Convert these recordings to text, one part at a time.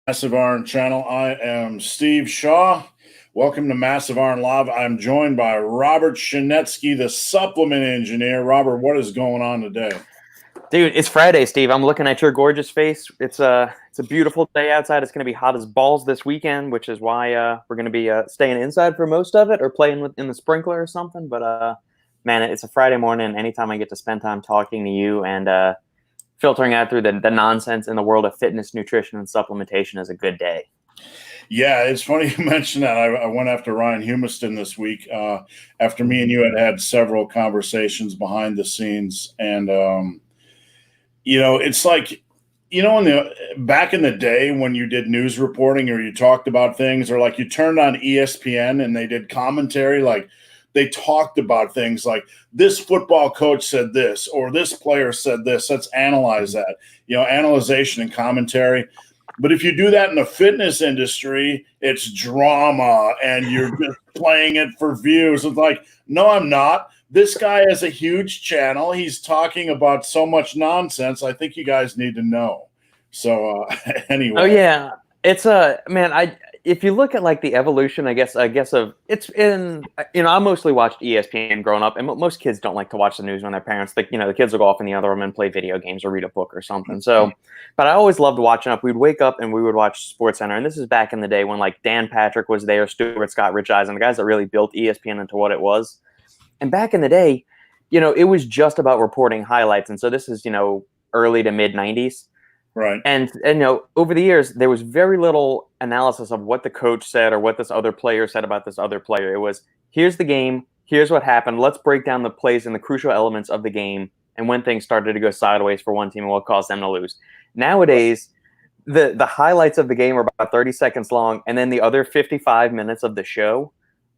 Massive Iron channel. I am Steve Shaw. Welcome to Massive Iron Live. I'm joined by Robert Shanetsky, the supplement engineer. Robert, what is going on today? Dude, it's Friday, Steve. I'm looking at your gorgeous face. It's a beautiful day outside. It's going to be hot as balls this weekend, which is why we're going to be staying inside for most of it, or playing in the sprinkler or something. But man, it's a Friday morning. Anytime I get to spend time talking to you and filtering out through the nonsense in the world of fitness, nutrition, and supplementation is a good day. Yeah, it's funny you mentioned that. I went after Ryan Humiston this week after me and you had several conversations behind the scenes. And, it's like, back in the day when you did news reporting or you talked about things, or like you turned on ESPN and they did commentary, like they talked about things like this football coach said this, or this player said this. Let's analyze that, analyzation and commentary. But if you do that in the fitness industry, it's drama and you're just playing it for views. It's like, no, I'm not. This guy has a huge channel. He's talking about so much nonsense. I think you guys need to know. So anyway. Oh yeah, it's man. If you look at like the evolution, I guess of it's in, I mostly watched ESPN growing up, and most kids don't like to watch the news when their parents, the kids will go off in the other room and play video games or read a book or something. So, but I always loved watching up. We'd wake up and we would watch SportsCenter, and this is back in the day when like Dan Patrick was there, Stuart Scott, Rich Eisen, the guys that really built ESPN into what it was. And back in the day, it was just about reporting highlights, and so this is early to mid '90s. Right. And over the years, there was very little analysis of what the coach said or what this other player said about this other player. It was, here's the game, here's what happened, let's break down the plays and the crucial elements of the game and when things started to go sideways for one team and what caused them to lose. Nowadays, the highlights of the game are about 30 seconds long, and then the other 55 minutes of the show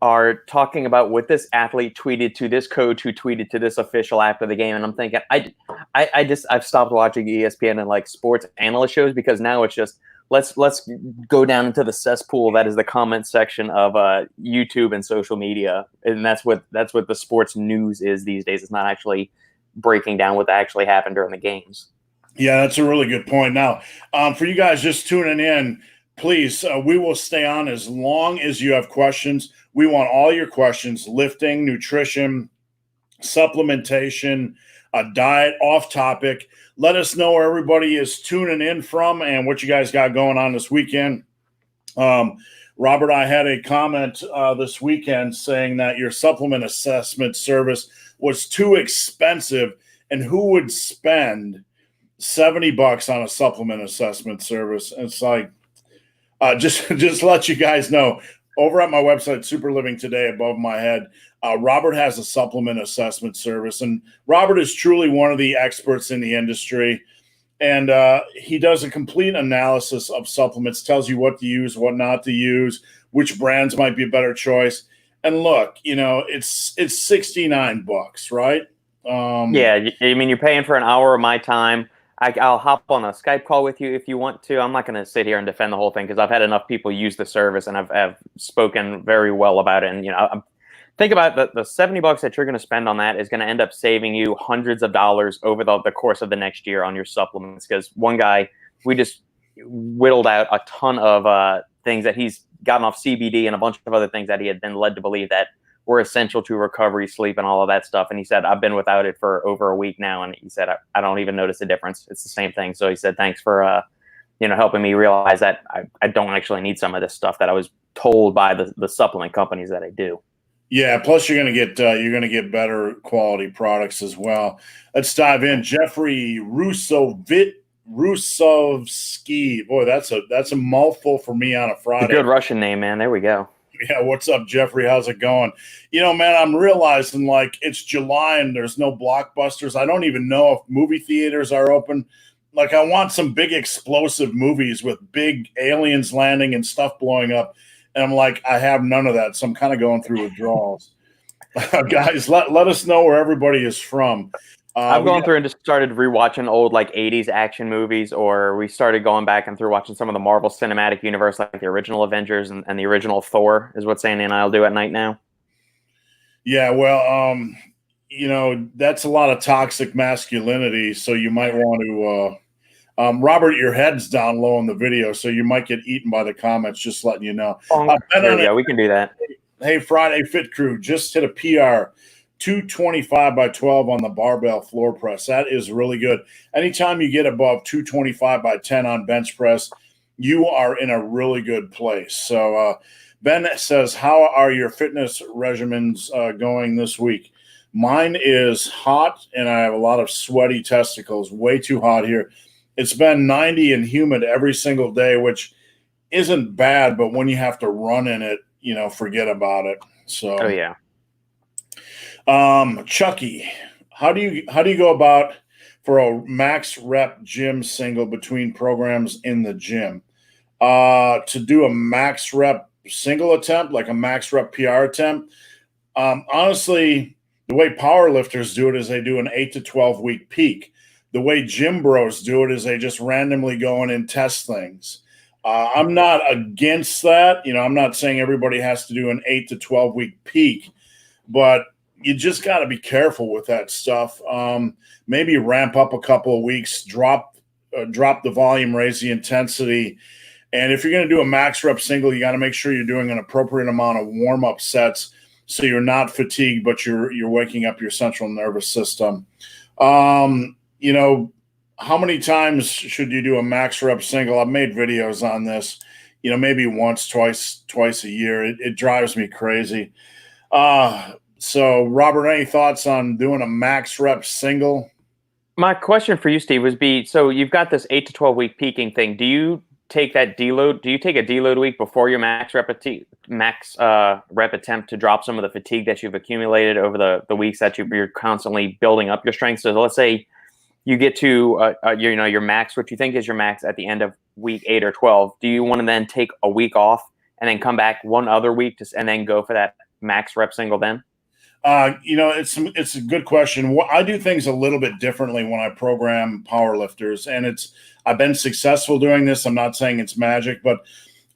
are talking about what this athlete tweeted to this coach who tweeted to this official after the game. And I'm thinking, I've stopped watching ESPN and like sports analyst shows, because now it's just let's go down into the cesspool that is the comment section of YouTube and social media, and that's what the sports news is these days. It's not actually breaking down what actually happened during the games. Yeah, that's a really good point. Now, for you guys just tuning in, please, we will stay on as long as you have questions. We want all your questions: lifting, nutrition, supplementation, diet, off topic. Let us know where everybody is tuning in from and what you guys got going on this weekend. Robert, I had a comment this weekend saying that your supplement assessment service was too expensive, and who would spend $70 on a supplement assessment service? And it's like, just let you guys know, over at my website, Super Living Today, above my head, Robert has a supplement assessment service. And Robert is truly one of the experts in the industry. And he does a complete analysis of supplements, tells you what to use, what not to use, which brands might be a better choice. And look, it's $69, right? Yeah, I mean, you're paying for an hour of my time. I'll hop on a Skype call with you if you want to. I'm not going to sit here and defend the whole thing, because I've had enough people use the service and I've spoken very well about it. And, think about the $70 that you're going to spend on that is going to end up saving you hundreds of dollars over the course of the next year on your supplements. Because one guy, we just whittled out a ton of things that he's gotten off CBD and a bunch of other things that he had been led to believe that were essential to recovery, sleep, and all of that stuff. And he said, I've been without it for over a week now. And he said, I don't even notice a difference. It's the same thing. So he said, thanks for, helping me realize that I don't actually need some of this stuff that I was told by the supplement companies that I do. Yeah. Plus you're going to get better quality products as well. Let's dive in. Jeffrey Rusovsky. Boy, that's a mouthful for me on a Friday. A good Russian name, man. There we go. Yeah, what's up, Jeffrey? How's it going? Man, I'm realizing like it's July and there's no blockbusters. I don't even know if movie theaters are open. Like, I want some big explosive movies with big aliens landing and stuff blowing up. And I'm like, I have none of that. So I'm kind of going through withdrawals. Guys, let us know where everybody is from. I've gone through and just started rewatching old like 80s action movies, or we started going back and through watching some of the Marvel Cinematic Universe, like the original Avengers and the original Thor is what Sandy and I'll do at night now. Yeah, well, that's a lot of toxic masculinity. So you might want to, Robert, your head's down low in the video, so you might get eaten by the comments. Just letting you know. There we go. We can do that. Hey, Friday Fit Crew just hit a PR, 225 by 12 on the barbell floor press. That is really good. Anytime you get above 225 by 10 on bench press, you are in a really good place. So Ben says, how are your fitness regimens going this week? Mine is hot, and I have a lot of sweaty testicles. Way too hot here. It's been 90 and humid every single day, which isn't bad, but when you have to run in it, forget about it. So, oh yeah. Chucky, how do you go about for a max rep gym single between programs in the gym? To do a max rep single attempt, like a max rep PR attempt, honestly, the way powerlifters do it is they do an 8 to 12 week peak. The way gym bros do it is they just randomly go in and test things. I'm not against that. I'm not saying everybody has to do an 8 to 12 week peak, but you just got to be careful with that stuff. Maybe ramp up a couple of weeks, drop the volume, raise the intensity. And if you're going to do a max rep single, you got to make sure you're doing an appropriate amount of warm up sets so you're not fatigued, but you're waking up your central nervous system. How many times should you do a max rep single? I've made videos on this, maybe once, twice a year. It drives me crazy. So Robert, any thoughts on doing a max rep single? My question for you, Steve, so you've got this 8 to 12 week peaking thing. Do you take that deload? Do you take a deload week before your max rep attempt to drop some of the fatigue that you've accumulated over the weeks that you're constantly building up your strength? So let's say you get to your max, what you think is your max at the end of week 8 or 12. Do you want to then take a week off and then come back one other week and then go for that max rep single then? It's a good question. I do things a little bit differently when I program powerlifters, and I've been successful doing this. I'm not saying it's magic, but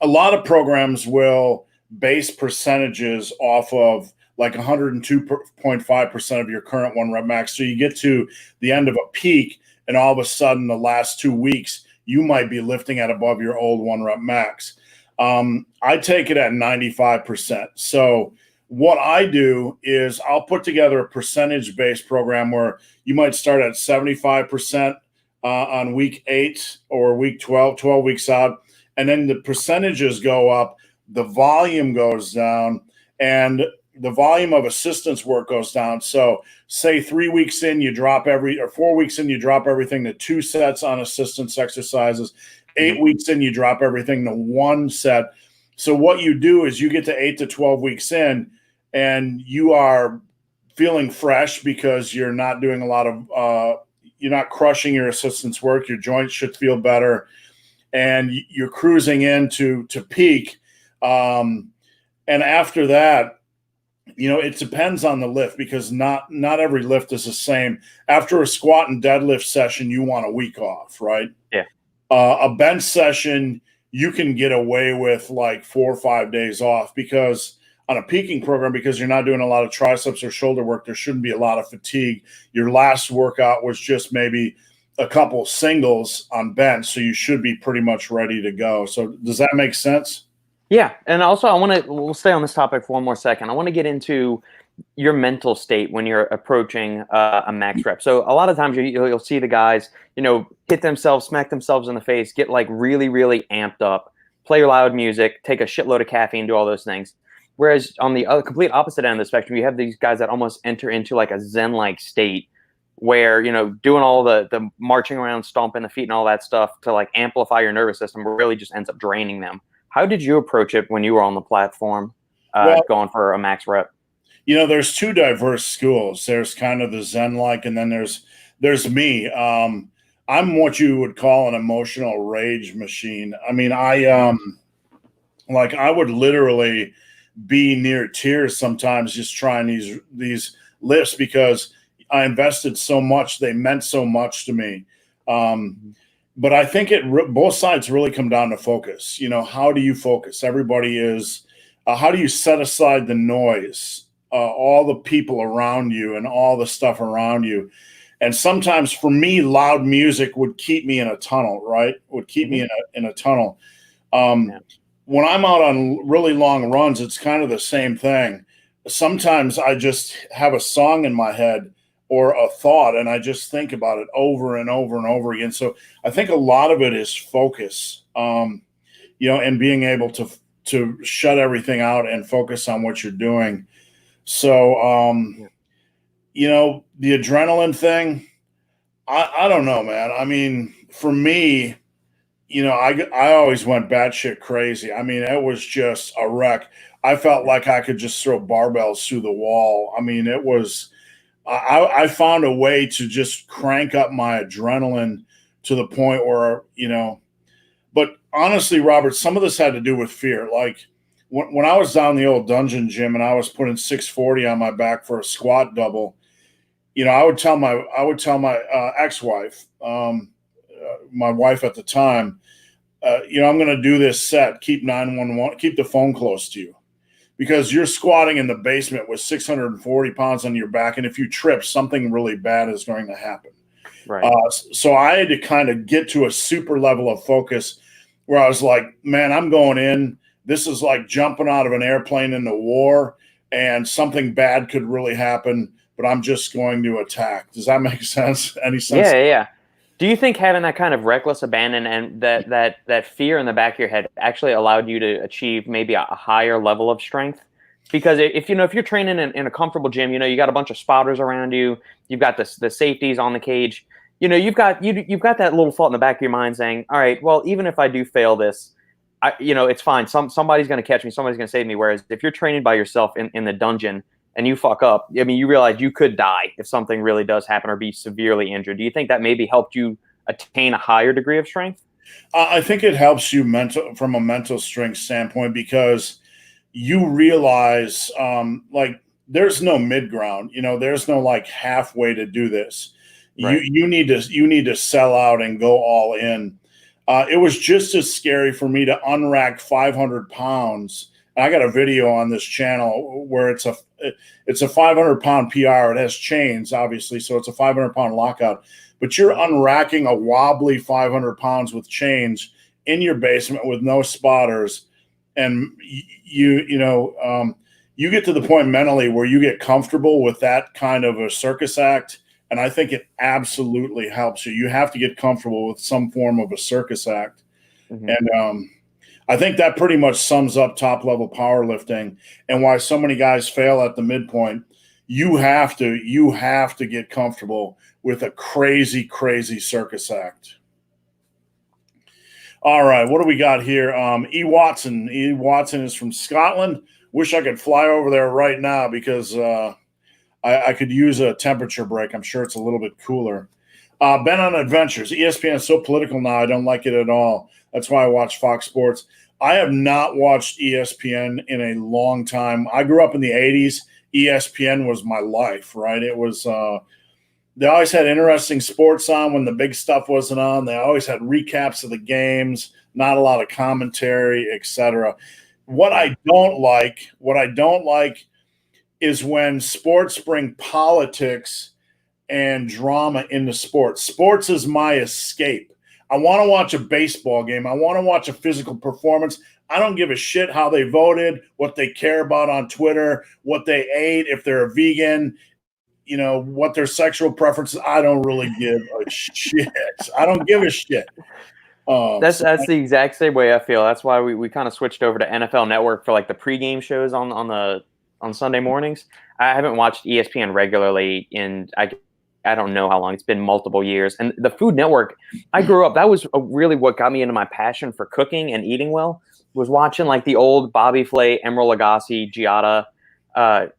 a lot of programs will base percentages off of like 102.5% of your current one rep max. So you get to the end of a peak, and all of a sudden, the last 2 weeks, you might be lifting at above your old one rep max. I take it at 95%. So what I do is I'll put together a percentage-based program where you might start at 75% on week 8 or week 12 weeks out, and then the percentages go up, the volume goes down, and the volume of assistance work goes down. So say 3 weeks in, you drop 4 weeks in, you drop everything to 2 sets on assistance exercises. 8 weeks in, you drop everything to 1 set. So what you do is you get to 8 to 12 weeks in, and you are feeling fresh because you're not doing a lot of you're not crushing your assistance work. Your joints should feel better, and you're cruising into peak. And after that, it depends on the lift, because not every lift is the same. After a squat and deadlift session, you want a week off, right? Yeah. A bench session, you can get away with like 4 or 5 days off, because on a peaking program, because you're not doing a lot of triceps or shoulder work, there shouldn't be a lot of fatigue. Your last workout was just maybe a couple singles on bench, so you should be pretty much ready to go. So does that make sense? Yeah, and also we'll stay on this topic for one more second. I want to get into your mental state when you're approaching a max rep. So a lot of times you'll see the guys, hit themselves, smack themselves in the face, get like really, really amped up, play loud music, take a shitload of caffeine, do all those things. Whereas on the other complete opposite end of the spectrum, you have these guys that almost enter into like a Zen-like state where, doing all the marching around, stomping the feet and all that stuff to like amplify your nervous system really just ends up draining them. How did you approach it when you were on the platform going for a max rep? There's 2 diverse schools. There's kind of the Zen-like, and then there's me. I'm what you would call an emotional rage machine. I mean, I would literally be near tears sometimes just trying these lifts, because I invested so much. They meant so much to me. But I think both sides really come down to focus. How do you focus? Everybody is how do you set aside the noise all the people around you and all the stuff around you. And sometimes for me, loud music would keep me in a tunnel, right? Would keep me in a tunnel. When I'm out on really long runs, it's kind of the same thing. Sometimes I just have a song in my head or a thought, and I just think about it over and over and over again. So I think a lot of it is focus, and being able to shut everything out and focus on what you're doing. So, the adrenaline thing, I don't know, man. I mean, for me, I always went batshit crazy. I mean, it was just a wreck. I felt like I could just throw barbells through the wall. I mean, it was, I found a way to just crank up my adrenaline to the point where, but honestly, Robert, some of this had to do with fear. Like when I was down the old dungeon gym and I was putting 640 on my back for a squat double, I would tell my ex-wife, my wife at the time, I'm going to do this set. Keep 911, keep the phone close to you, because you're squatting in the basement with 640 pounds on your back, and if you trip, something really bad is going to happen. Right. So I had to kind of get to a super level of focus where I was like, man, I'm going in. This is like jumping out of an airplane into war, and something bad could really happen, but I'm just going to attack. Does that make sense? Any sense? Yeah. Do you think having that kind of reckless abandon and that fear in the back of your head actually allowed you to achieve maybe a higher level of strength? Because if you're training in a comfortable gym, you got a bunch of spotters around you, you've got the safeties on the cage, you've got that little thought in the back of your mind saying, all right, well, even if I do fail this, it's fine. Somebody's going to catch me. Somebody's going to save me. Whereas if you're training by yourself in the dungeon and you fuck up, I mean, you realize you could die if something really does happen or be severely injured. Do you think that maybe helped you attain a higher degree of strength? I think it helps you from a mental strength standpoint, because you realize like there's no mid ground. There's no like halfway to do this. Right. You need to sell out and go all in. It was just as scary for me to unrack 500 pounds. I got a video on this channel where it's a 500-pound PR. It has chains, obviously, so it's a 500-pound lockout. But you're unracking a wobbly 500 pounds with chains in your basement with no spotters, and you get to the point mentally where you get comfortable with that kind of a circus act. And I think it absolutely helps you. You have to get comfortable with some form of a circus act. Mm-hmm. And I think that pretty much sums up top-level powerlifting and why so many guys fail at the midpoint. You have to get comfortable with a crazy, crazy circus act. All right, what do we got here? E. Watson. E. Watson is from Scotland. Wish I could fly over there right now because I could use a temperature break. I'm sure it's a little bit cooler. Been on Adventures. ESPN is so political now. I don't like it at all. That's why I watch Fox Sports. I have not watched ESPN in a long time. I grew up in the 80s. ESPN was my life, right? It was they always had interesting sports on when the big stuff wasn't on. They always had recaps of the games, not a lot of commentary, etc. What I don't like is when sports bring politics and drama into sports. Sports is my escape. I want to watch a baseball game. I want to watch a physical performance. I don't give a shit how they voted, what they care about on Twitter, what they ate, if they're a vegan, what their sexual preferences. I don't really give a shit. I don't give a shit. That's the exact same way I feel. That's why we kind of switched over to NFL Network for like the pregame shows on Sunday mornings. I haven't watched ESPN regularly I don't know how long. It's been multiple years. And the Food Network, I grew up, that was really what got me into my passion for cooking and eating well, was watching like the old Bobby Flay, Emeril Lagasse, Giada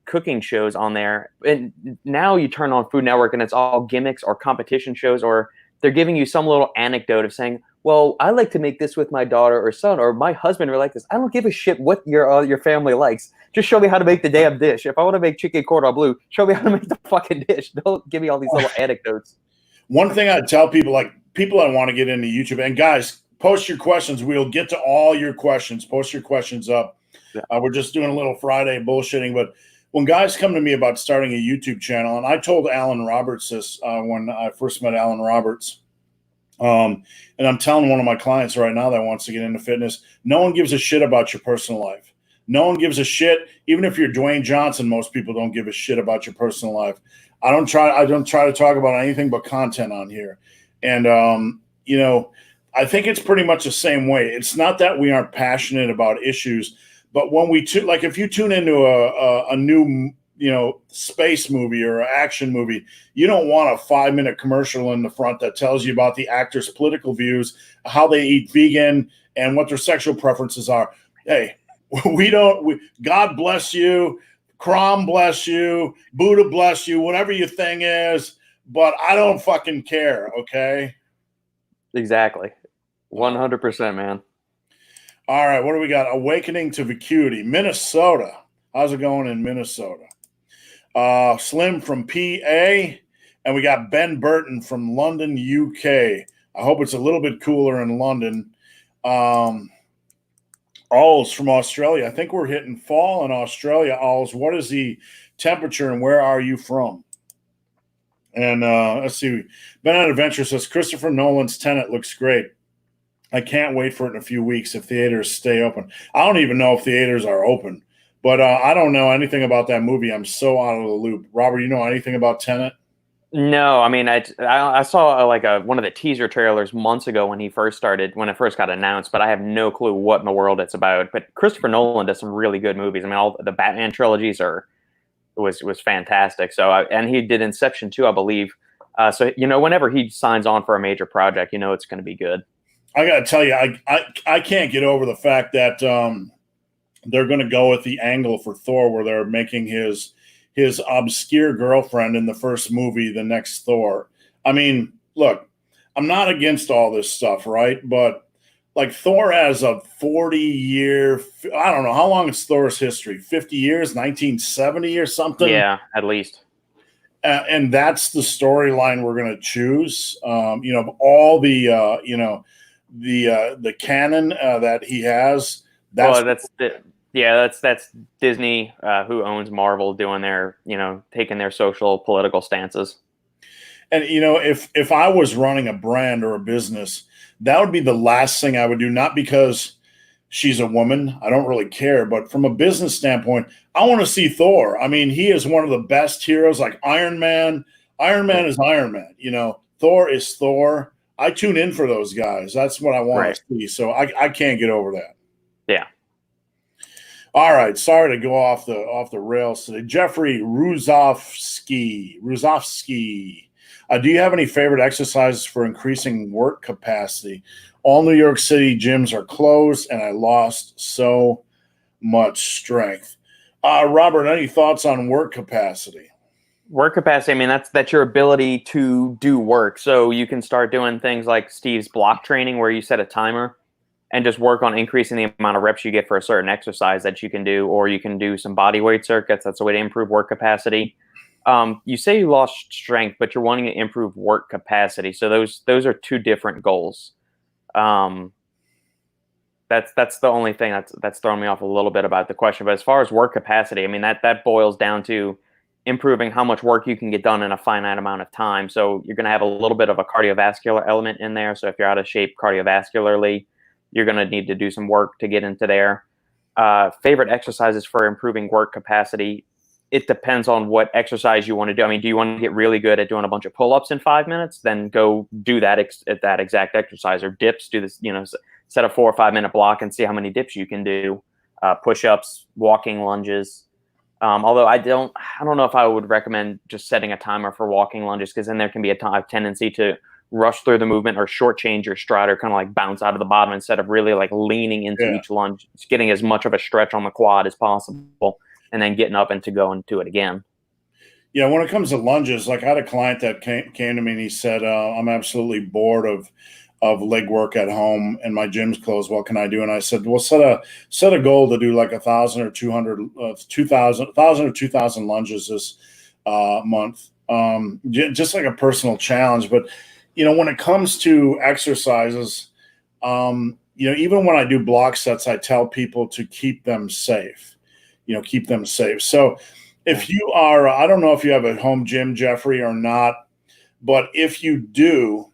cooking shows on there. And now you turn on Food Network and it's all gimmicks or competition shows, or they're giving you some little anecdote of saying, well, I like to make this with my daughter or son, or my husband will like this. I don't give a shit what your family likes. Just show me how to make the damn dish. If I want to make chicken cordon bleu, show me how to make the fucking dish. Don't give me all these little anecdotes. One thing I tell people, like people that want to get into YouTube, and guys, post your questions. We'll get to all your questions. Post your questions up. Yeah. We're just doing a little Friday bullshitting, but when guys come to me about starting a YouTube channel, and I told Alan Roberts this when I first met Alan Roberts, and I'm telling one of my clients right now that wants to get into fitness, no one gives a shit about your personal life. No one gives a shit. Even if you're Dwayne Johnson, most people don't give a shit about your personal life. I don't try to talk about anything but content on here. And, I think it's pretty much the same way. It's not that we aren't passionate about issues, but when like if you tune into a new, space movie or an action movie, you don't want a 5-minute commercial in the front that tells you about the actors' political views, how they eat vegan, and what their sexual preferences are. Hey, God bless you, Crom bless you, Buddha bless you, whatever your thing is, but I don't fucking care, okay? Exactly. 100%, man. All right, what do we got? Awakening to Vacuity, Minnesota. How's it going in Minnesota? Slim from PA, and we got Ben Burton from London, UK. I hope it's a little bit cooler in London. Alls from Australia. I think we're hitting fall in Australia. Alls, what is the temperature and where are you from? And let's see. Ben on Adventure says Christopher Nolan's Tenet looks great. I can't wait for it in a few weeks if theaters stay open. I don't even know if theaters are open, but I don't know anything about that movie. I'm so out of the loop. Robert, you know anything about Tenet? No, I mean, I saw one of the teaser trailers months ago when it first got announced, but I have no clue what in the world it's about. But Christopher Nolan does some really good movies. I mean, all the Batman trilogies was fantastic. So, and he did Inception too, I believe. So, whenever he signs on for a major project, it's going to be good. I got to tell you, I can't get over the fact that they're going to go with the angle for Thor where they're making his obscure girlfriend in the first movie the next Thor. I mean, look, I'm not against all this stuff, right? But like Thor has a 40-year, I don't know, how long is Thor's history? 50 years, 1970 or something? Yeah, at least. And that's the storyline we're going to choose. All the canon that he has. That's Disney, who owns Marvel, doing their, taking their social political stances. And if I was running a brand or a business, that would be the last thing I would do. Not because she's a woman, I don't really care, but from a business standpoint, I want to see Thor. I mean, he is one of the best heroes, like Iron Man. Iron Man is Iron Man. Thor is Thor. I tune in for those guys. That's what I want to see. So I can't get over that. Yeah. All right. Sorry to go off the rails today. Jeffrey Ruzovsky. Do you have any favorite exercises for increasing work capacity? All New York City gyms are closed, and I lost so much strength. Robert, any thoughts on work capacity? Work capacity, I mean, that's your ability to do work. So you can start doing things like Steve's block training where you set a timer and just work on increasing the amount of reps you get for a certain exercise that you can do, or you can do some body weight circuits. That's a way to improve work capacity. You say you lost strength, but you're wanting to improve work capacity. So those are two different goals. That's the only thing that's thrown me off a little bit about the question. But as far as work capacity, I mean, that boils down to improving how much work you can get done in a finite amount of time. So you're going to have a little bit of a cardiovascular element in there. So if you're out of shape cardiovascularly, you're going to need to do some work to get into there. Favorite exercises for improving work capacity, it depends on what exercise you want to do. I mean, do you want to get really good at doing a bunch of pull-ups in 5 minutes? Then go do that at that exact exercise. Or dips, do this, set a 4 or 5 minute block and see how many dips you can do. Push-ups, walking lunges. Although I don't know if I would recommend just setting a timer for walking lunges, because then there can be a tendency to rush through the movement or shortchange your stride, or kind of like bounce out of the bottom instead of really like leaning into each lunge. It's getting as much of a stretch on the quad as possible and then getting up and to go and do it again. Yeah, when it comes to lunges, like I had a client that came to me and he said, I'm absolutely bored of leg work at home and my gym's closed. What can I do? And I said, well, set a goal to do like 1,000 or 200, 1,000 or 2,000 lunges this month. Just like a personal challenge. But, when it comes to exercises, even when I do block sets, I tell people to keep them safe, keep them safe. So If you are, I don't know if you have a home gym, Jeffrey, or not, but if you do,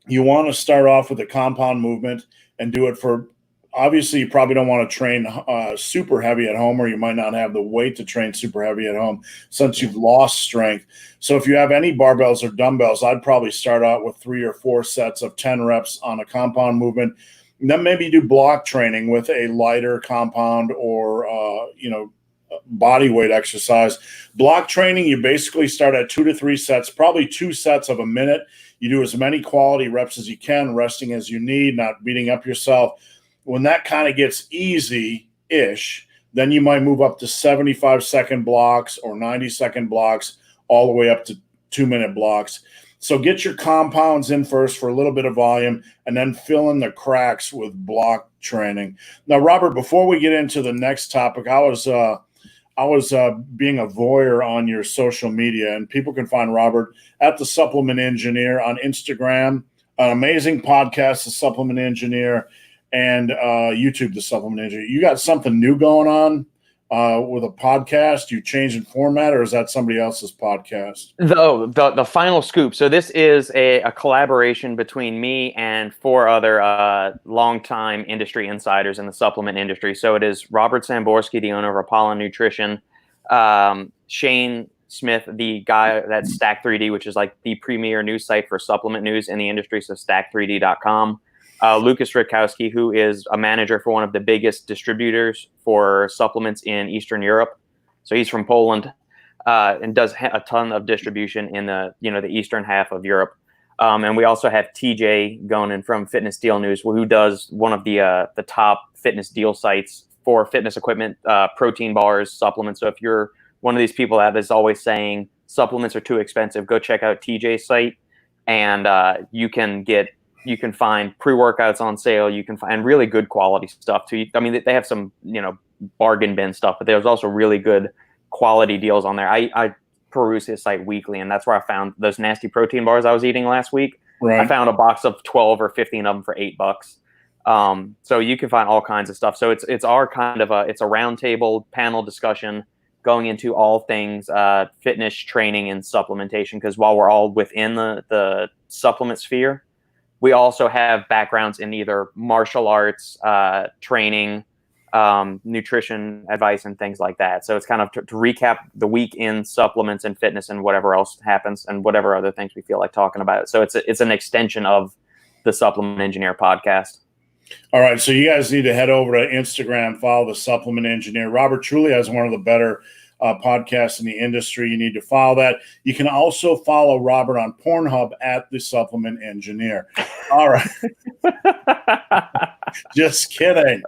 you want to start off with a compound movement and do it for, obviously, you probably don't want to train super heavy at home, or you might not have the weight to train super heavy at home since you've lost strength. So if you have any barbells or dumbbells, I'd probably start out with 3 or 4 sets of 10 reps on a compound movement. And then maybe do block training with a lighter compound or, body weight exercise. Block training, you basically start at 2 to 3 sets, probably 2 sets of a minute. You do as many quality reps as you can, resting as you need, not beating up yourself. When that kind of gets easy-ish, then you might move up to 75-second blocks or 90-second blocks, all the way up to 2-minute blocks. So get your compounds in first for a little bit of volume, and then fill in the cracks with block training. Now, Robert, before we get into the next topic, I was being a voyeur on your social media, and people can find Robert at The Supplement Engineer on Instagram, an amazing podcast, The Supplement Engineer, and YouTube, The Supplement Engineer. You got something new going on with a podcast? You changing format, or is that somebody else's podcast? The final scoop. So this is a collaboration between me and 4 other longtime industry insiders in the supplement industry. So it is Robert Samborski, the owner of Apollo Nutrition, Shane Smith, the guy that's Stack 3D, which is like the premier news site for supplement news in the industry, so stack3d.com. Lucas Rutkowski, who is a manager for one of the biggest distributors for supplements in Eastern Europe. So he's from Poland and does a ton of distribution in the eastern half of Europe. And we also have TJ Gonin from Fitness Deal News, who does one of the top fitness deal sites for fitness equipment, protein bars, supplements. So if you're one of these people that is always saying supplements are too expensive, go check out TJ's site, and you can find pre-workouts on sale. You can find really good quality stuff too. I mean, they have some, bargain bin stuff, but there's also really good quality deals on there. I peruse his site weekly, and that's where I found those nasty protein bars I was eating last week. Right. I found a box of 12 or 15 of them for $8. So you can find all kinds of stuff. So it's our kind of it's a roundtable panel discussion going into all things fitness, training, and supplementation. Because while we're all within the supplement sphere, we also have backgrounds in either martial arts, training, nutrition advice, and things like that. So it's kind of to recap the week in supplements and fitness and whatever else happens and whatever other things we feel like talking about. So it's an extension of the Supplement Engineer podcast. All right. So you guys need to head over to Instagram, follow the Supplement Engineer. Robert truly has one of the better podcasts in the industry. You need to follow that. You can also follow Robert on Pornhub at the Supplement Engineer. All right. Just kidding.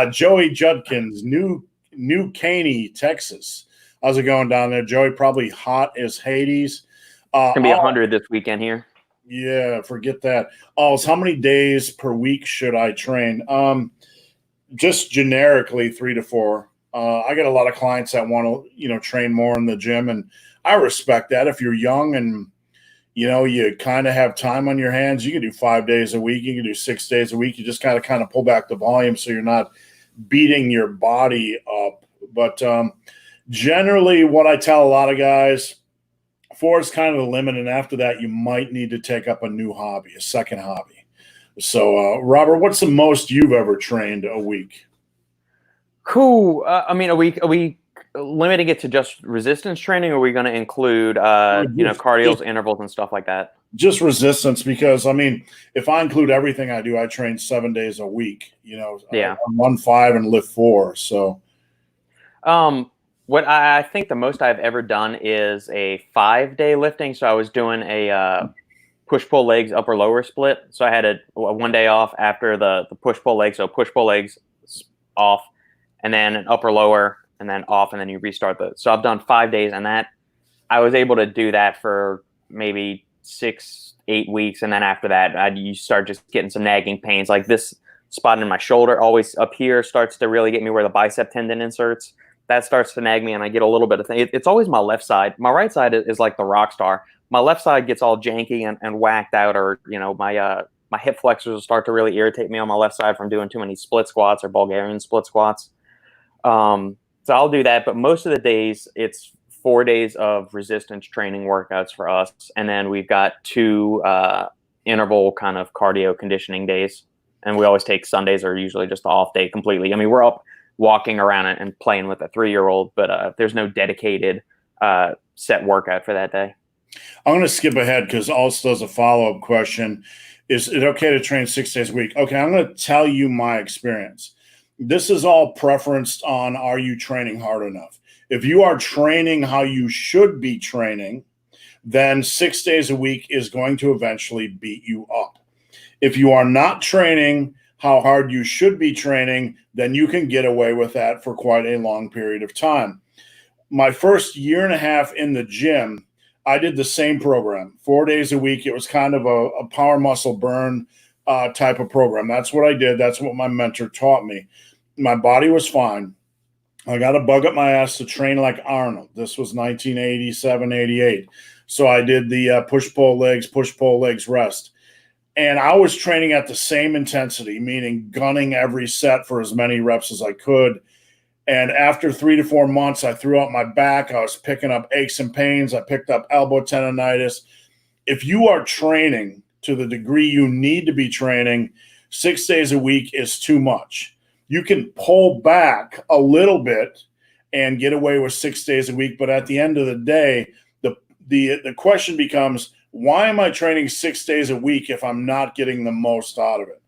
Joey Judkins, New Caney, Texas. How's it going down there, Joey? Probably hot as Hades. It's gonna be 100 this weekend here. Yeah, forget that. Oh, so how many days per week should I train? Just generically 3 to 4. I get a lot of clients that want to, train more in the gym, and I respect that. If you're young and, you kind of have time on your hands, you can do 5 days a week. You can do 6 days a week. You just got to kind of pull back the volume so you're not beating your body up. But generally what I tell a lot of guys, 4 is kind of the limit, and after that, you might need to take up a new hobby, a second hobby. So, Robert, what's the most you've ever trained a week? Cool. I mean, are we limiting it to just resistance training, or are we going to include, cardio, intervals, and stuff like that? Just resistance, because, I mean, if I include everything I do, I train 7 days a week. I run 5 and lift 4. So, what I think the most I've ever done is a 5-day lifting. So I was doing a push-pull legs upper lower split. So I had a 1 day off after the push-pull legs. So push-pull legs off, and then an upper lower, and then off, and then you restart So I've done 5 days, and that I was able to do that for maybe 6-8 weeks. And then after that, you start just getting some nagging pains. Like this spot in my shoulder, always up here, starts to really get me where the bicep tendon inserts. That starts to nag me, and I get a little bit of thing. It's always my left side. My right side is like the rock star. My left side gets all janky and whacked out, or my hip flexors will start to really irritate me on my left side from doing too many split squats or Bulgarian split squats. So I'll do that, but most of the days it's 4 days of resistance training workouts for us, and then we've got 2 interval kind of cardio conditioning days, and we always take Sundays are usually just the off day completely. I mean, we're up walking around and playing with a 3-year-old, but there's no dedicated set workout for that day. I'm going to skip ahead because also does a follow-up question. Is it okay to train 6 days a week? Okay, I'm going to tell you my experience. This is all preferenced on, are you training hard enough? If you are training how you should be training, then 6 days a week is going to eventually beat you up. If you are not training how hard you should be training, then you can get away with that for quite a long period of time. My first year and a half in the gym, I did the same program, 4 days a week. It was kind of a power muscle burn type of program. That's what I did. That's what my mentor taught me. My body was fine. I got a bug up my ass to train like Arnold. This was 1987, 88. So I did the push-pull legs, rest. And I was training at the same intensity, meaning gunning every set for as many reps as I could. And after 3 to 4 months, I threw out my back. I was picking up aches and pains. I picked up elbow tendonitis. If you are training to the degree you need to be training, 6 days a week is too much. You can pull back a little bit and get away with 6 days a week. But at the end of the day, the question becomes, why am I training 6 days a week if I'm not getting the most out of it?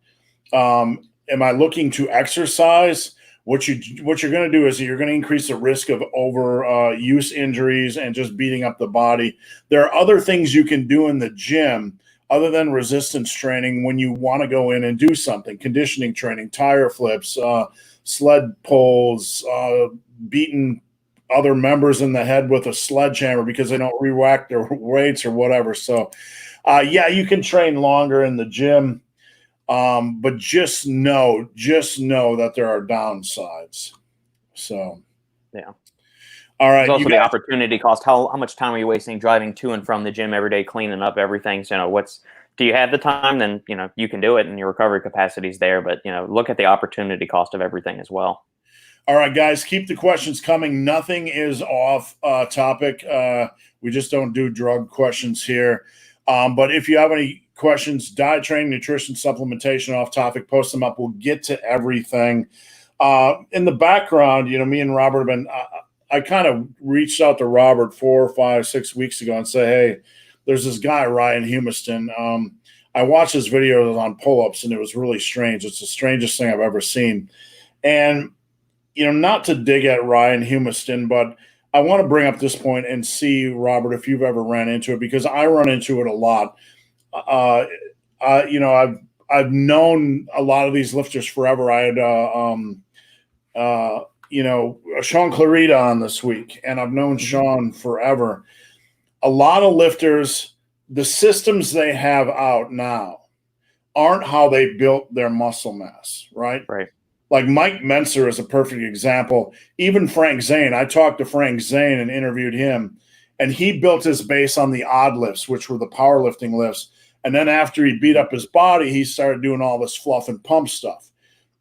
Am I looking to exercise? What you're going to do is you're going to increase the risk of overuse injuries and just beating up the body. There are other things you can do in the gym other than resistance training when you want to go in and do something: conditioning training, tire flips, sled pulls, beating other members in the head with a sledgehammer because they don't re-whack their weights or whatever. So, yeah, you can train longer in the gym. But just know that there are downsides. So, yeah. All right. There's also the opportunity cost. How much time are you wasting driving to and from the gym every day, cleaning up everything? So, do you have the time? Then, you can do it and your recovery capacity is there, but, look at the opportunity cost of everything as well. All right, guys, keep the questions coming. Nothing is off topic. We just don't do drug questions here. But if you have any questions, diet, training, nutrition, supplementation, off topic, post them up. We'll get to everything. In the background, me and Robert have been, I kind of reached out to Robert 4, 5, 6 weeks ago and said, hey, there's this guy, Ryan Humiston. I watched his videos on pull-ups, and it was really strange. It's the strangest thing I've ever seen. And, not to dig at Ryan Humiston, but I want to bring up this point and see, Robert, if you've ever ran into it, because I run into it a lot. I've known a lot of these lifters forever. I had, Sean Clarita on this week, and I've known Sean forever. A lot of lifters, the systems they have out now aren't how they built their muscle mass, right? Right. Like Mike Menser is a perfect example. Even Frank Zane, I talked to Frank Zane and interviewed him, and he built his base on the odd lifts, which were the powerlifting lifts. And then after he beat up his body, he started doing all this fluff and pump stuff.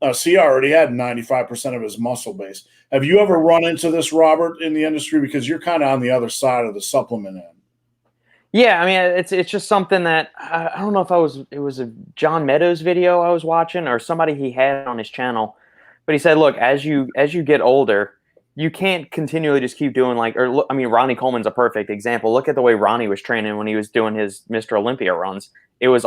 So he already had 95% of his muscle base. Have you ever run into this, Robert, in the industry? Because you're kind of on the other side of the supplement end. Yeah, I mean, it's just something that I don't know if it was a John Meadows video I was watching or somebody he had on his channel, but he said, look, as you get older, you can't continually just keep doing Ronnie Coleman's a perfect example. Look at the way Ronnie was training when he was doing his Mr. Olympia runs. It was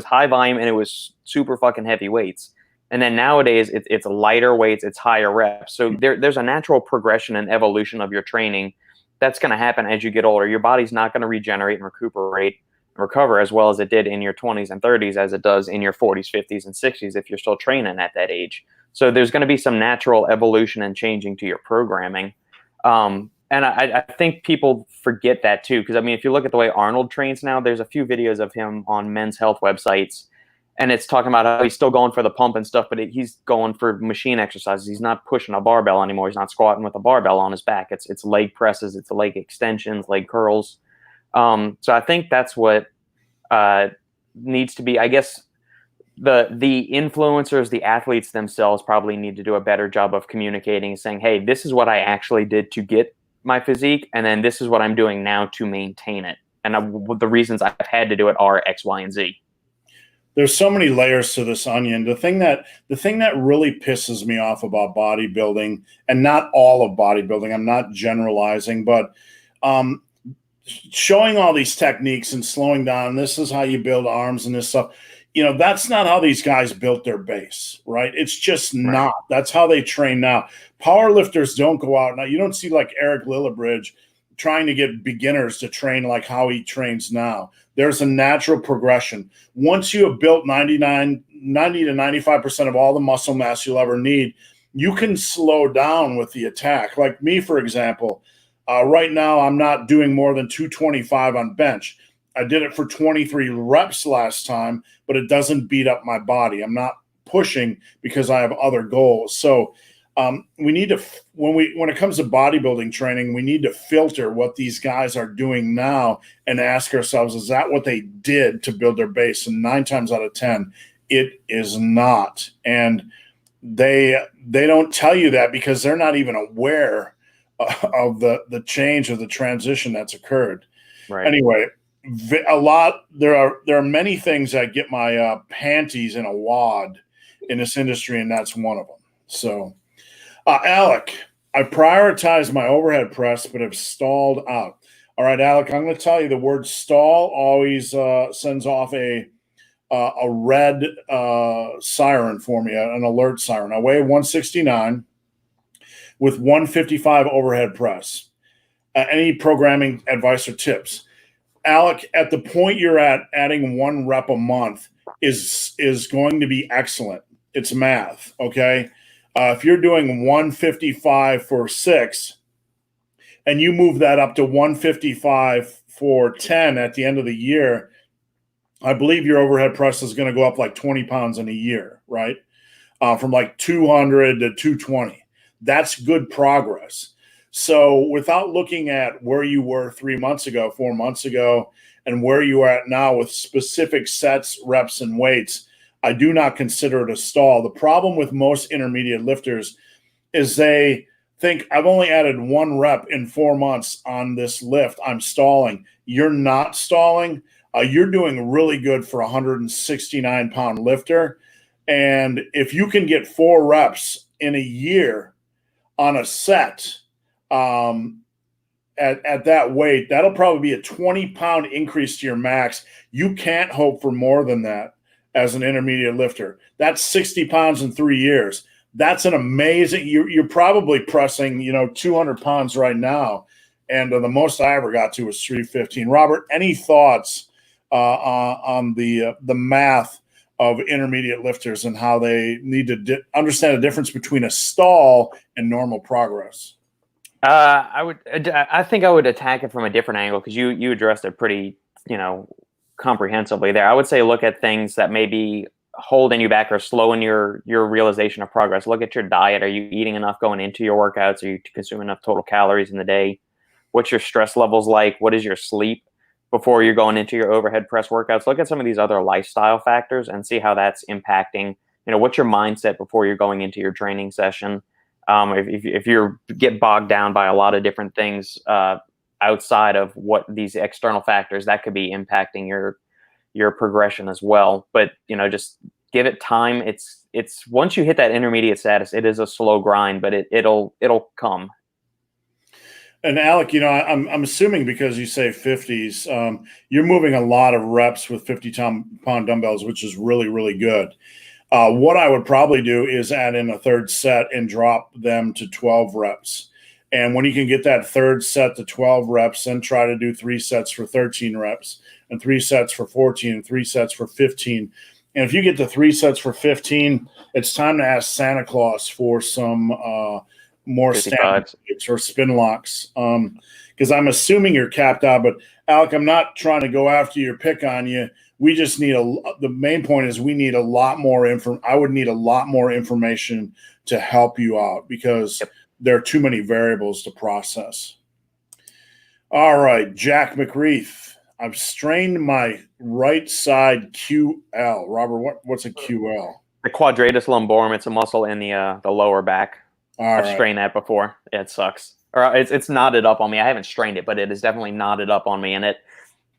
high volume and it was super fucking heavy weights. And then nowadays it's lighter weights, it's higher reps. So there's a natural progression and evolution of your training that's going to happen as you get older. Your body's not going to regenerate and recuperate and recover as well as it did in your 20s and 30s as it does in your 40s, 50s, and 60s if you're still training at that age. So there's going to be some natural evolution and changing to your programming. And I think people forget that too, because, if you look at the way Arnold trains now, there's a few videos of him on Men's Health websites, and it's talking about how he's still going for the pump and stuff, but he's going for machine exercises. He's not pushing a barbell anymore. He's not squatting with a barbell on his back. It's leg presses, it's leg extensions, leg curls. So I think that's what needs to be, I guess, the influencers, the athletes themselves probably need to do a better job of communicating and saying, hey, this is what I actually did to get my physique, and then this is what I'm doing now to maintain it. And the reasons I've had to do it are X, Y, and Z. There's so many layers to this onion. The thing that really pisses me off about bodybuilding, and not all of bodybuilding, I'm not generalizing, but showing all these techniques and slowing down, this is how you build arms and this stuff. That's not how these guys built their base, right? It's just not. Right. That's how they train now. Power lifters don't go out now. You don't see like Eric Lillibridge trying to get beginners to train like how he trains now. There's a natural progression. Once you have built 90 to 95% of all the muscle mass you'll ever need, you can slow down with the attack. Like me, for example, right now I'm not doing more than 225 on bench. I did it for 23 reps last time, but it doesn't beat up my body. I'm not pushing because I have other goals. So we need to, when it comes to bodybuilding training, we need to filter what these guys are doing now and ask ourselves, is that what they did to build their base? And 9 times out of 10, it is not. And they don't tell you that because they're not even aware of the change or the transition that's occurred. Right. Anyway, there are many things that get my panties in a wad in this industry, and that's one of them. So, Alec, I prioritize my overhead press, but have stalled out. All right, Alec, I'm going to tell you the word stall always sends off a red siren for me, an alert siren. I weigh 169 with 155 overhead press. Any programming advice or tips? Alec, at the point you're at, adding 1 rep a month is going to be excellent. It's math, okay? If you're doing 155 for 6 and you move that up to 155 for 10 at the end of the year, I believe your overhead press is going to go up like 20 pounds in a year, right? From like 200 to 220. That's good progress. So without looking at where you were 3 months ago, 4 months ago, and where you are at now with specific sets, reps, and weights, I do not consider it a stall. The problem with most intermediate lifters is they think, I've only added 1 rep in 4 months on this lift. I'm stalling. You're not stalling. You're doing really good for a 169-pound lifter. And if you can get 4 reps in a year on a set, at that weight, that'll probably be a 20-pound increase to your max. You can't hope for more than that as an intermediate lifter. That's 60 pounds in 3 years. That's an amazing. You're probably pressing 200 pounds right now, and the most I ever got to was 315. Robert, any thoughts on the math of intermediate lifters and how they need to understand the difference between a stall and normal progress? I think I would attack it from a different angle because you addressed it pretty, comprehensively there. I would say look at things that may be holding you back or slowing your realization of progress. Look at your diet. Are you eating enough going into your workouts? Are you consuming enough total calories in the day? What's your stress levels like? What is your sleep before you're going into your overhead press workouts? Look at some of these other lifestyle factors and see how that's impacting, what's your mindset before you're going into your training session. If you get bogged down by a lot of different things outside of what these external factors, that could be impacting your progression as well. But just give it time. It's once you hit that intermediate status, it is a slow grind, but it'll come. And Alec, I'm assuming because you say 50s, you're moving a lot of reps with 50-pound dumbbells, which is really, really good. What I would probably do is add in a third set and drop them to 12 reps. And when you can get that third set to 12 reps, then try to do 3 sets for 13 reps and 3 sets for 14 and 3 sets for 15. And if you get to 3 sets for 15, it's time to ask Santa Claus for some more standard or spin locks. Because I'm assuming you're capped out. But, Alec, I'm not trying to go after you or pick on you. We just need the main point is we need a lot more I would need a lot more information to help you out because there are too many variables to process. All right, Jack McReith. I've strained my right side QL. Robert, what's a QL? The quadratus lumborum. It's a muscle in the lower back. All I've right. strained that before. It sucks. Or it's knotted up on me. I haven't strained it, but it is definitely knotted up on me, and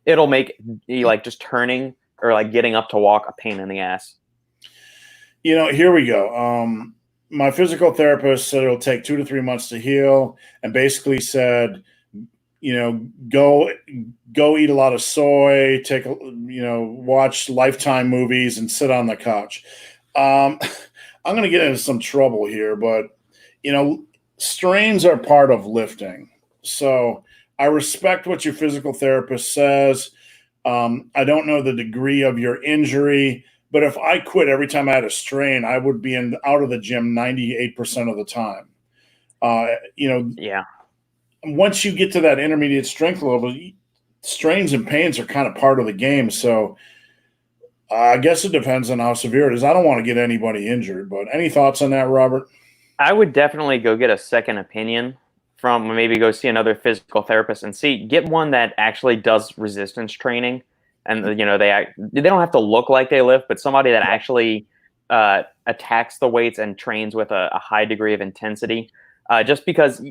it'll make like just turning or like getting up to walk a pain in the ass. Here we go. My physical therapist said it'll take 2 to 3 months to heal, and basically said, go eat a lot of soy, watch Lifetime movies, and sit on the couch. I'm going to get into some trouble here, but strains are part of lifting. So I respect what your physical therapist says. I don't know the degree of your injury, but if I quit every time I had a strain, I would be out of the gym 98% of the time. Yeah. Once you get to that intermediate strength level, strains and pains are kind of part of the game. So I guess it depends on how severe it is. I don't want to get anybody injured, but any thoughts on that, Robert? I would definitely go get a second opinion from maybe go see another physical therapist and get one that actually does resistance training. And, they don't have to look like they lift, but somebody that actually attacks the weights and trains with a high degree of intensity. Just because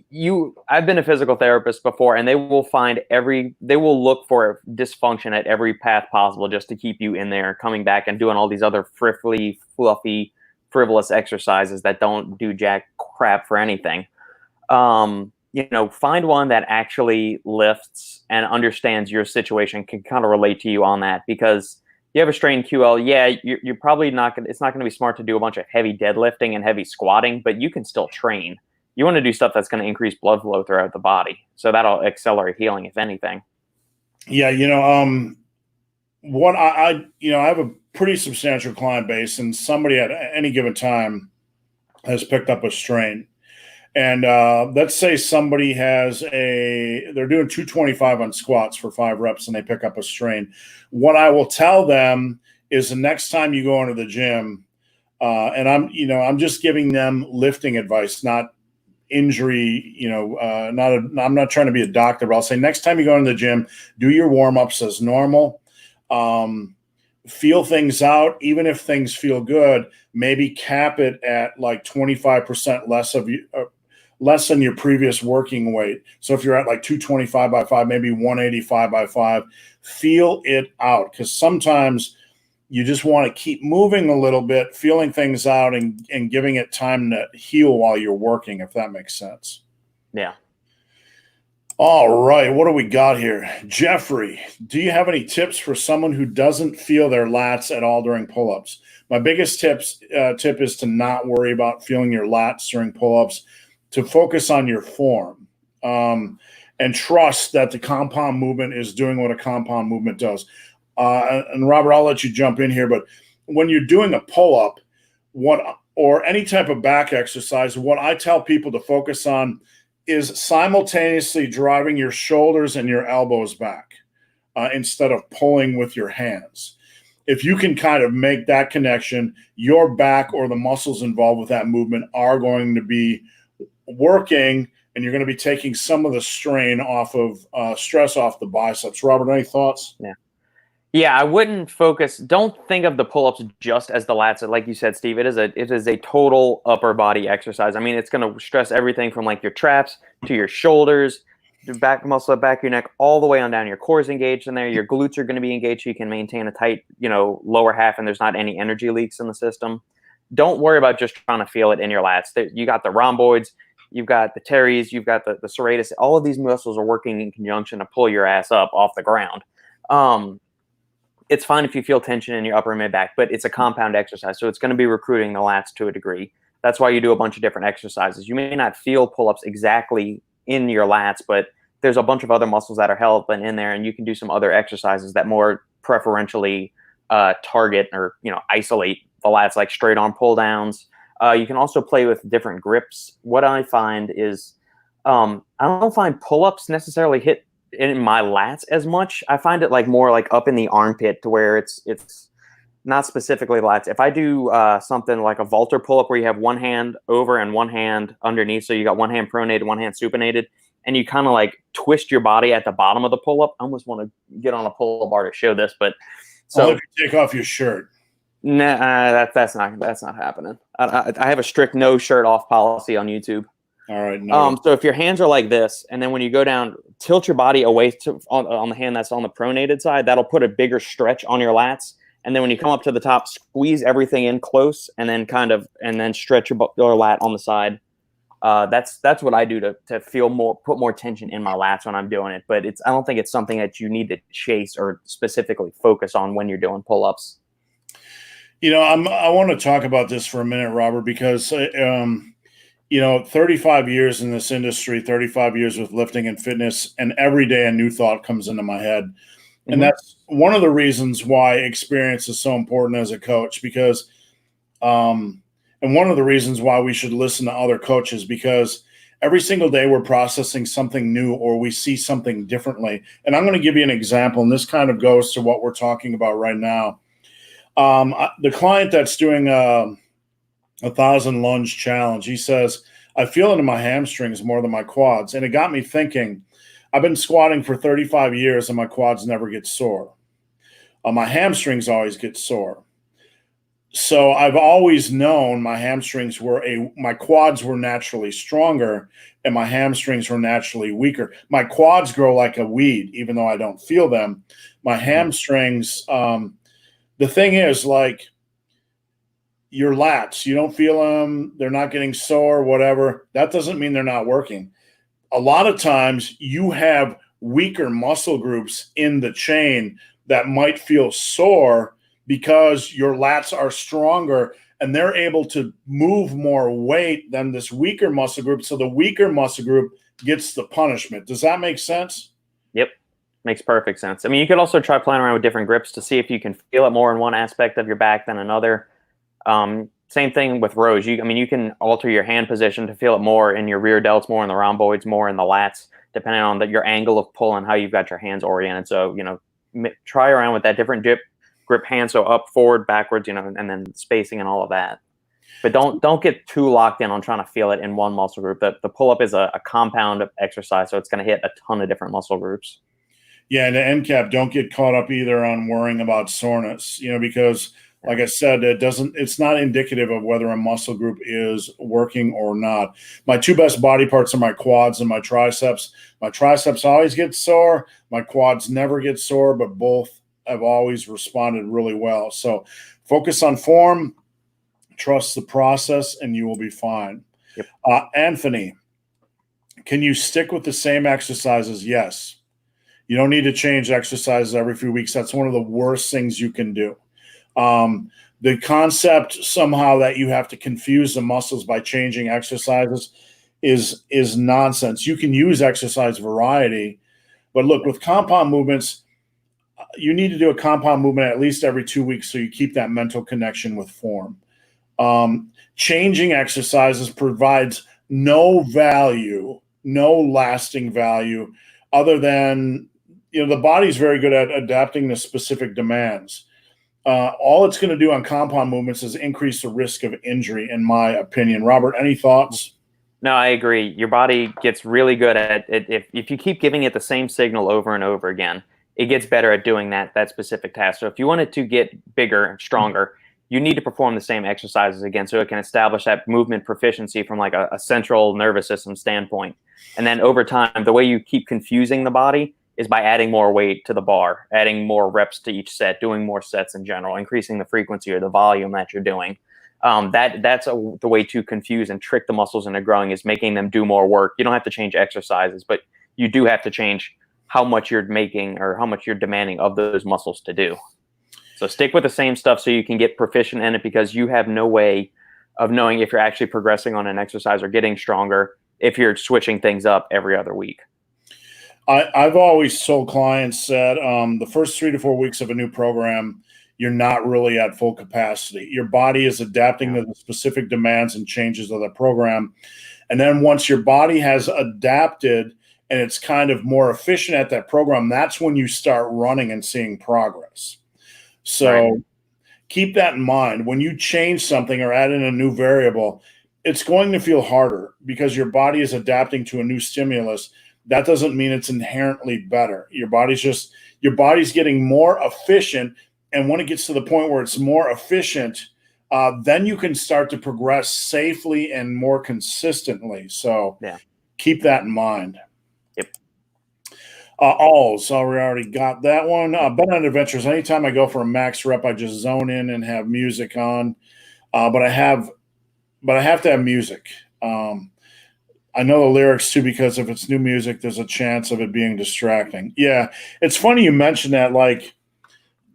I've been a physical therapist before, and they will look for dysfunction at every path possible just to keep you in there, coming back and doing all these other fluffy, frivolous exercises that don't do jack crap for anything. Find one that actually lifts and understands your situation, can kind of relate to you on that, because you have a strained QL. Yeah, you're probably it's not going to be smart to do a bunch of heavy deadlifting and heavy squatting, but you can still train. You want to do stuff that's going to increase blood flow throughout the body. So that'll accelerate healing, if anything. Yeah. What I have a pretty substantial client base, and somebody at any given time has picked up a strain. And let's say somebody they're doing 225 on squats for 5 reps and they pick up a strain. What I will tell them is the next time you go into the gym, and I'm just giving them lifting advice, not injury, I'm not trying to be a doctor, but I'll say next time you go into the gym, do your warm-ups as normal. Feel things out. Even if things feel good, maybe cap it at like 25% less than your previous working weight. So if you're at like 225 by 5, maybe 185 by 5, feel it out. Because sometimes you just want to keep moving a little bit, feeling things out and giving it time to heal while you're working, if that makes sense. Yeah. All right. What do we got here? Jeffrey, do you have any tips for someone who doesn't feel their lats at all during pull-ups? My biggest tip is to not worry about feeling your lats during pull-ups, to focus on your form, and trust that the compound movement is doing what a compound movement does. And Robert, I'll let you jump in here, but when you're doing a pull-up, or any type of back exercise, what I tell people to focus on is simultaneously driving your shoulders and your elbows back instead of pulling with your hands. If you can kind of make that connection, your back or the muscles involved with that movement are going to be working, and you're going to be taking some of the strain off of stress off the biceps. Robert, any thoughts? Yeah, I wouldn't focus. Don't think of the pull-ups just as the lats. Like you said, Steve, it is a total upper body exercise. I mean, it's going to stress everything from like your traps to your shoulders, your back muscle, back of your neck, all the way on down. Your core is engaged in there. Your glutes are going to be engaged, so you can maintain a tight, lower half, and there's not any energy leaks in the system. Don't worry about just trying to feel it in your lats. You got the rhomboids, you've got the teres, you've got the serratus. All of these muscles are working in conjunction to pull your ass up off the ground. It's fine if you feel tension in your upper and mid back, but it's a compound exercise, so it's going to be recruiting the lats to a degree. That's why you do a bunch of different exercises. You may not feel pull-ups exactly in your lats, but there's a bunch of other muscles that are helping in there, and you can do some other exercises that more preferentially target or isolate the lats, like straight arm pull downs. You can also play with different grips. What I find is I don't find pull-ups necessarily hit in my lats as much. I find it like more like up in the armpit, to where it's not specifically lats. If I do something like a vaulter pull-up where you have one hand over and one hand underneath, so you got one hand pronated, one hand supinated, and you kind of like twist your body at the bottom of the pull-up. I almost want to get on a pull-up bar to show this, but so if you take off your shirt. Nah, that's not happening. I have a strict no shirt off policy on YouTube. All right. No. So if your hands are like this, and then when you go down, tilt your body away on the hand that's on the pronated side, that'll put a bigger stretch on your lats. And then when you come up to the top, squeeze everything in close, and then stretch your lat on the side. That's what I do to feel put more tension in my lats when I'm doing it. But I don't think it's something that you need to chase or specifically focus on when you're doing pull-ups. I want to talk about this for a minute, Robert, because 35 years in this industry, 35 years with lifting and fitness, and every day a new thought comes into my head. Mm-hmm. And that's one of the reasons why experience is so important as a coach, because and one of the reasons why we should listen to other coaches, because every single day we're processing something new or we see something differently. And I'm going to give you an example, and this kind of goes to what we're talking about right now. The client that's doing a 1,000 lunge challenge, he says, I feel it in my hamstrings more than my quads. And it got me thinking, I've been squatting for 35 years and my quads never get sore. My hamstrings always get sore. So I've always known my quads were naturally stronger and my hamstrings were naturally weaker. My quads grow like a weed, even though I don't feel them. My hamstrings, the thing is, like, your lats, you don't feel them, they're not getting sore, whatever. That doesn't mean they're not working. A lot of times you have weaker muscle groups in the chain that might feel sore because your lats are stronger and they're able to move more weight than this weaker muscle group. So the weaker muscle group gets the punishment. Does that make sense? Yep. Makes perfect sense. I mean, you could also try playing around with different grips to see if you can feel it more in one aspect of your back than another. Same thing with rows. You can alter your hand position to feel it more in your rear delts, more in the rhomboids, more in the lats, depending on your angle of pull and how you've got your hands oriented. So, try around with that different grip hand. So up, forward, backwards, and then spacing and all of that. But don't get too locked in on trying to feel it in one muscle group. The pull-up is a compound exercise, so it's going to hit a ton of different muscle groups. Yeah, and the end cap, don't get caught up either on worrying about soreness, because like I said, it's not indicative of whether a muscle group is working or not. My two best body parts are my quads and my triceps. My triceps always get sore. My quads never get sore, but both have always responded really well. So focus on form, trust the process, and you will be fine. Yep. Anthony, can you stick with the same exercises? Yes. You don't need to change exercises every few weeks. That's one of the worst things you can do. The concept somehow that you have to confuse the muscles by changing exercises is nonsense. You can use exercise variety, but look, with compound movements, you need to do a compound movement at least every 2 weeks so you keep that mental connection with form. Changing exercises provides no value, no lasting value, other than, the body's very good at adapting to specific demands. All it's going to do on compound movements is increase the risk of injury, in my opinion. Robert, any thoughts? No, I agree. Your body gets really good at it. If you keep giving it the same signal over and over again, it gets better at doing that specific task. So if you want it to get bigger and stronger, you need to perform the same exercises again so it can establish that movement proficiency from like a central nervous system standpoint. And then over time, the way you keep confusing the body is by adding more weight to the bar, adding more reps to each set, doing more sets in general, increasing the frequency or the volume that you're doing. That's the way to confuse and trick the muscles into growing, is making them do more work. You don't have to change exercises, but you do have to change how much you're making or how much you're demanding of those muscles to do. So stick with the same stuff so you can get proficient in it, because you have no way of knowing if you're actually progressing on an exercise or getting stronger if you're switching things up every other week. I've always told clients that the first 3 to 4 weeks of a new program, you're not really at full capacity. Your body is adapting to the specific demands and changes of the program. And then once your body has adapted and it's kind of more efficient at that program, that's when you start running and seeing progress. So keep that in mind. When you change something or add in a new variable, it's going to feel harder because your body is adapting to a new stimulus. that doesn't mean it's inherently better. Your body's getting more efficient. And when it gets to the point where it's more efficient, then you can start to progress safely and more consistently. So keep that in mind. Yep. So we already got that one. Bet on Adventures. Anytime I go for a max rep, I just zone in and have music on. But I have to have music. I know the lyrics too, because if it's new music, there's a chance of it being distracting. Yeah, it's funny you mentioned that. Like,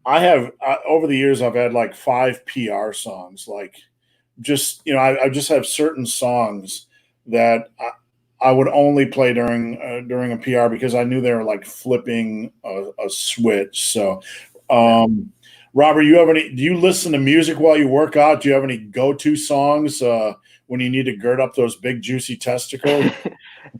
I have over the years, I've had like 5 PR songs. Like, just I just have certain songs that I would only play during a PR because I knew they were like flipping a switch. So, Robert, do you listen to music while you work out? Do you have any go-to songs when you need to gird up those big juicy testicles?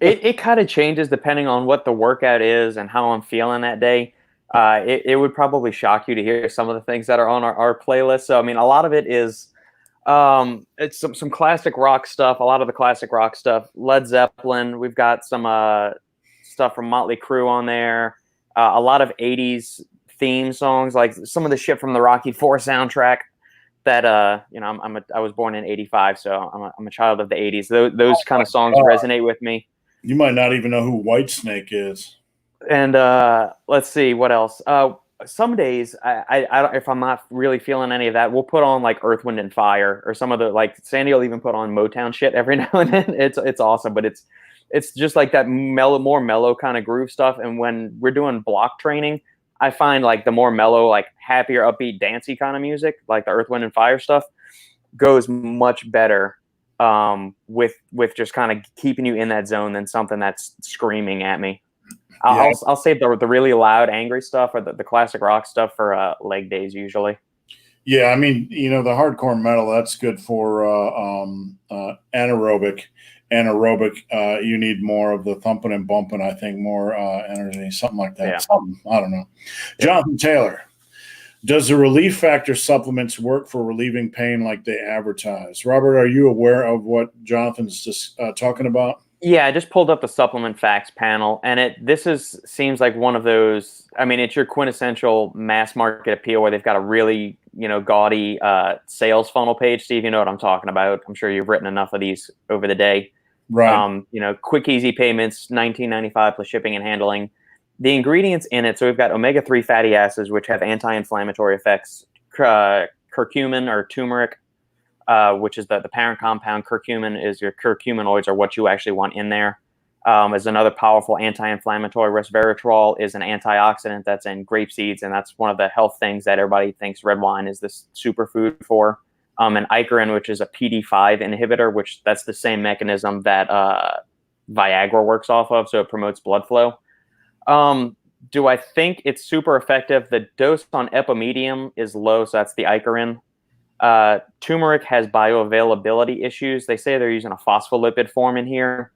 It kind of changes depending on what the workout is and how I'm feeling that day. It would probably shock you to hear some of the things that are on our playlist. So, I mean, a lot of it is it's some classic rock stuff. A lot of the classic rock stuff. Led Zeppelin. We've got some stuff from Motley Crue on there. A lot of 80s theme songs, like some of the shit from the Rocky IV soundtrack. That I was born in '85, so I'm a child of the '80s. Those kind of songs resonate with me. You might not even know who Whitesnake is. And let's see what else. Some days I don't, if I'm not really feeling any of that, we'll put on like Earth, Wind and Fire or some of the, like Sandy will even put on Motown shit every now and then. It's awesome, but it's just like that more mellow kind of groove stuff. And when we're doing block training, I find like the more mellow, like happier, upbeat, dancey kind of music, like the Earth, Wind and Fire stuff, goes much better with just kind of keeping you in that zone than something that's screaming at me. I'll save the really loud, angry stuff or the classic rock stuff for leg days usually. Yeah, I mean, the hardcore metal, that's good for anaerobic. You need more of the thumping and bumping, I think, more energy, something like that. Yeah. Something, I don't know. Jonathan Taylor, does the relief factor supplements work for relieving pain like they advertise? Robert, are you aware of what Jonathan's just talking about? Yeah, I just pulled up the supplement facts panel, and seems like one of those. I mean, it's your quintessential mass market appeal where they've got a really gaudy sales funnel page. Steve, you know what I'm talking about. I'm sure you've written enough of these over the day. Right. Quick, easy payments, $19.95 plus shipping and handling. The ingredients in it, so we've got omega-3 fatty acids, which have anti-inflammatory effects. Curcumin or turmeric, which is the parent compound. Curcumin is your curcuminoids are what you actually want in there. Is another powerful anti-inflammatory. Resveratrol is an antioxidant that's in grape seeds, and that's one of the health things that everybody thinks red wine is this superfood for. And Icarin, which is a PD5 inhibitor, which that's the same mechanism that Viagra works off of, so it promotes blood flow. Do I think it's super effective? The dose on epimedium is low, so that's the Icarin. Turmeric has bioavailability issues. They say they're using a phospholipid form in here.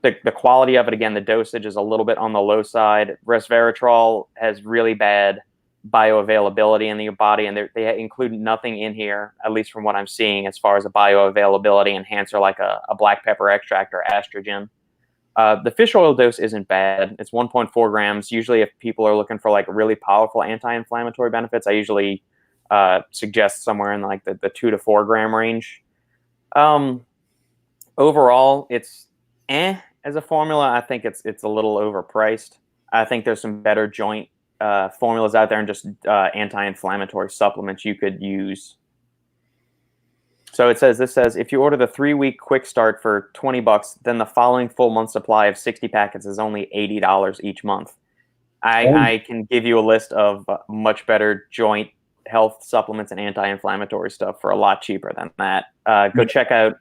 The quality of it, again, the dosage is a little bit on the low side. Resveratrol has really bad bioavailability in your body, and they include nothing in here, at least from what I'm seeing, as far as a bioavailability enhancer like a black pepper extract or estrogen. The fish oil dose isn't bad. It's 1.4 grams. Usually if people are looking for like really powerful anti-inflammatory benefits, I usually suggest somewhere in like the 2 to 4 gram range. Overall, it's as a formula. I think it's a little overpriced. I think there's some better joint formulas out there and just anti-inflammatory supplements you could use. So this says if you order the 3-week quick start for $20, then the following full month supply of 60 packets is only $80 each month. I can give you a list of much better joint health supplements and anti-inflammatory stuff for a lot cheaper than that. Go check out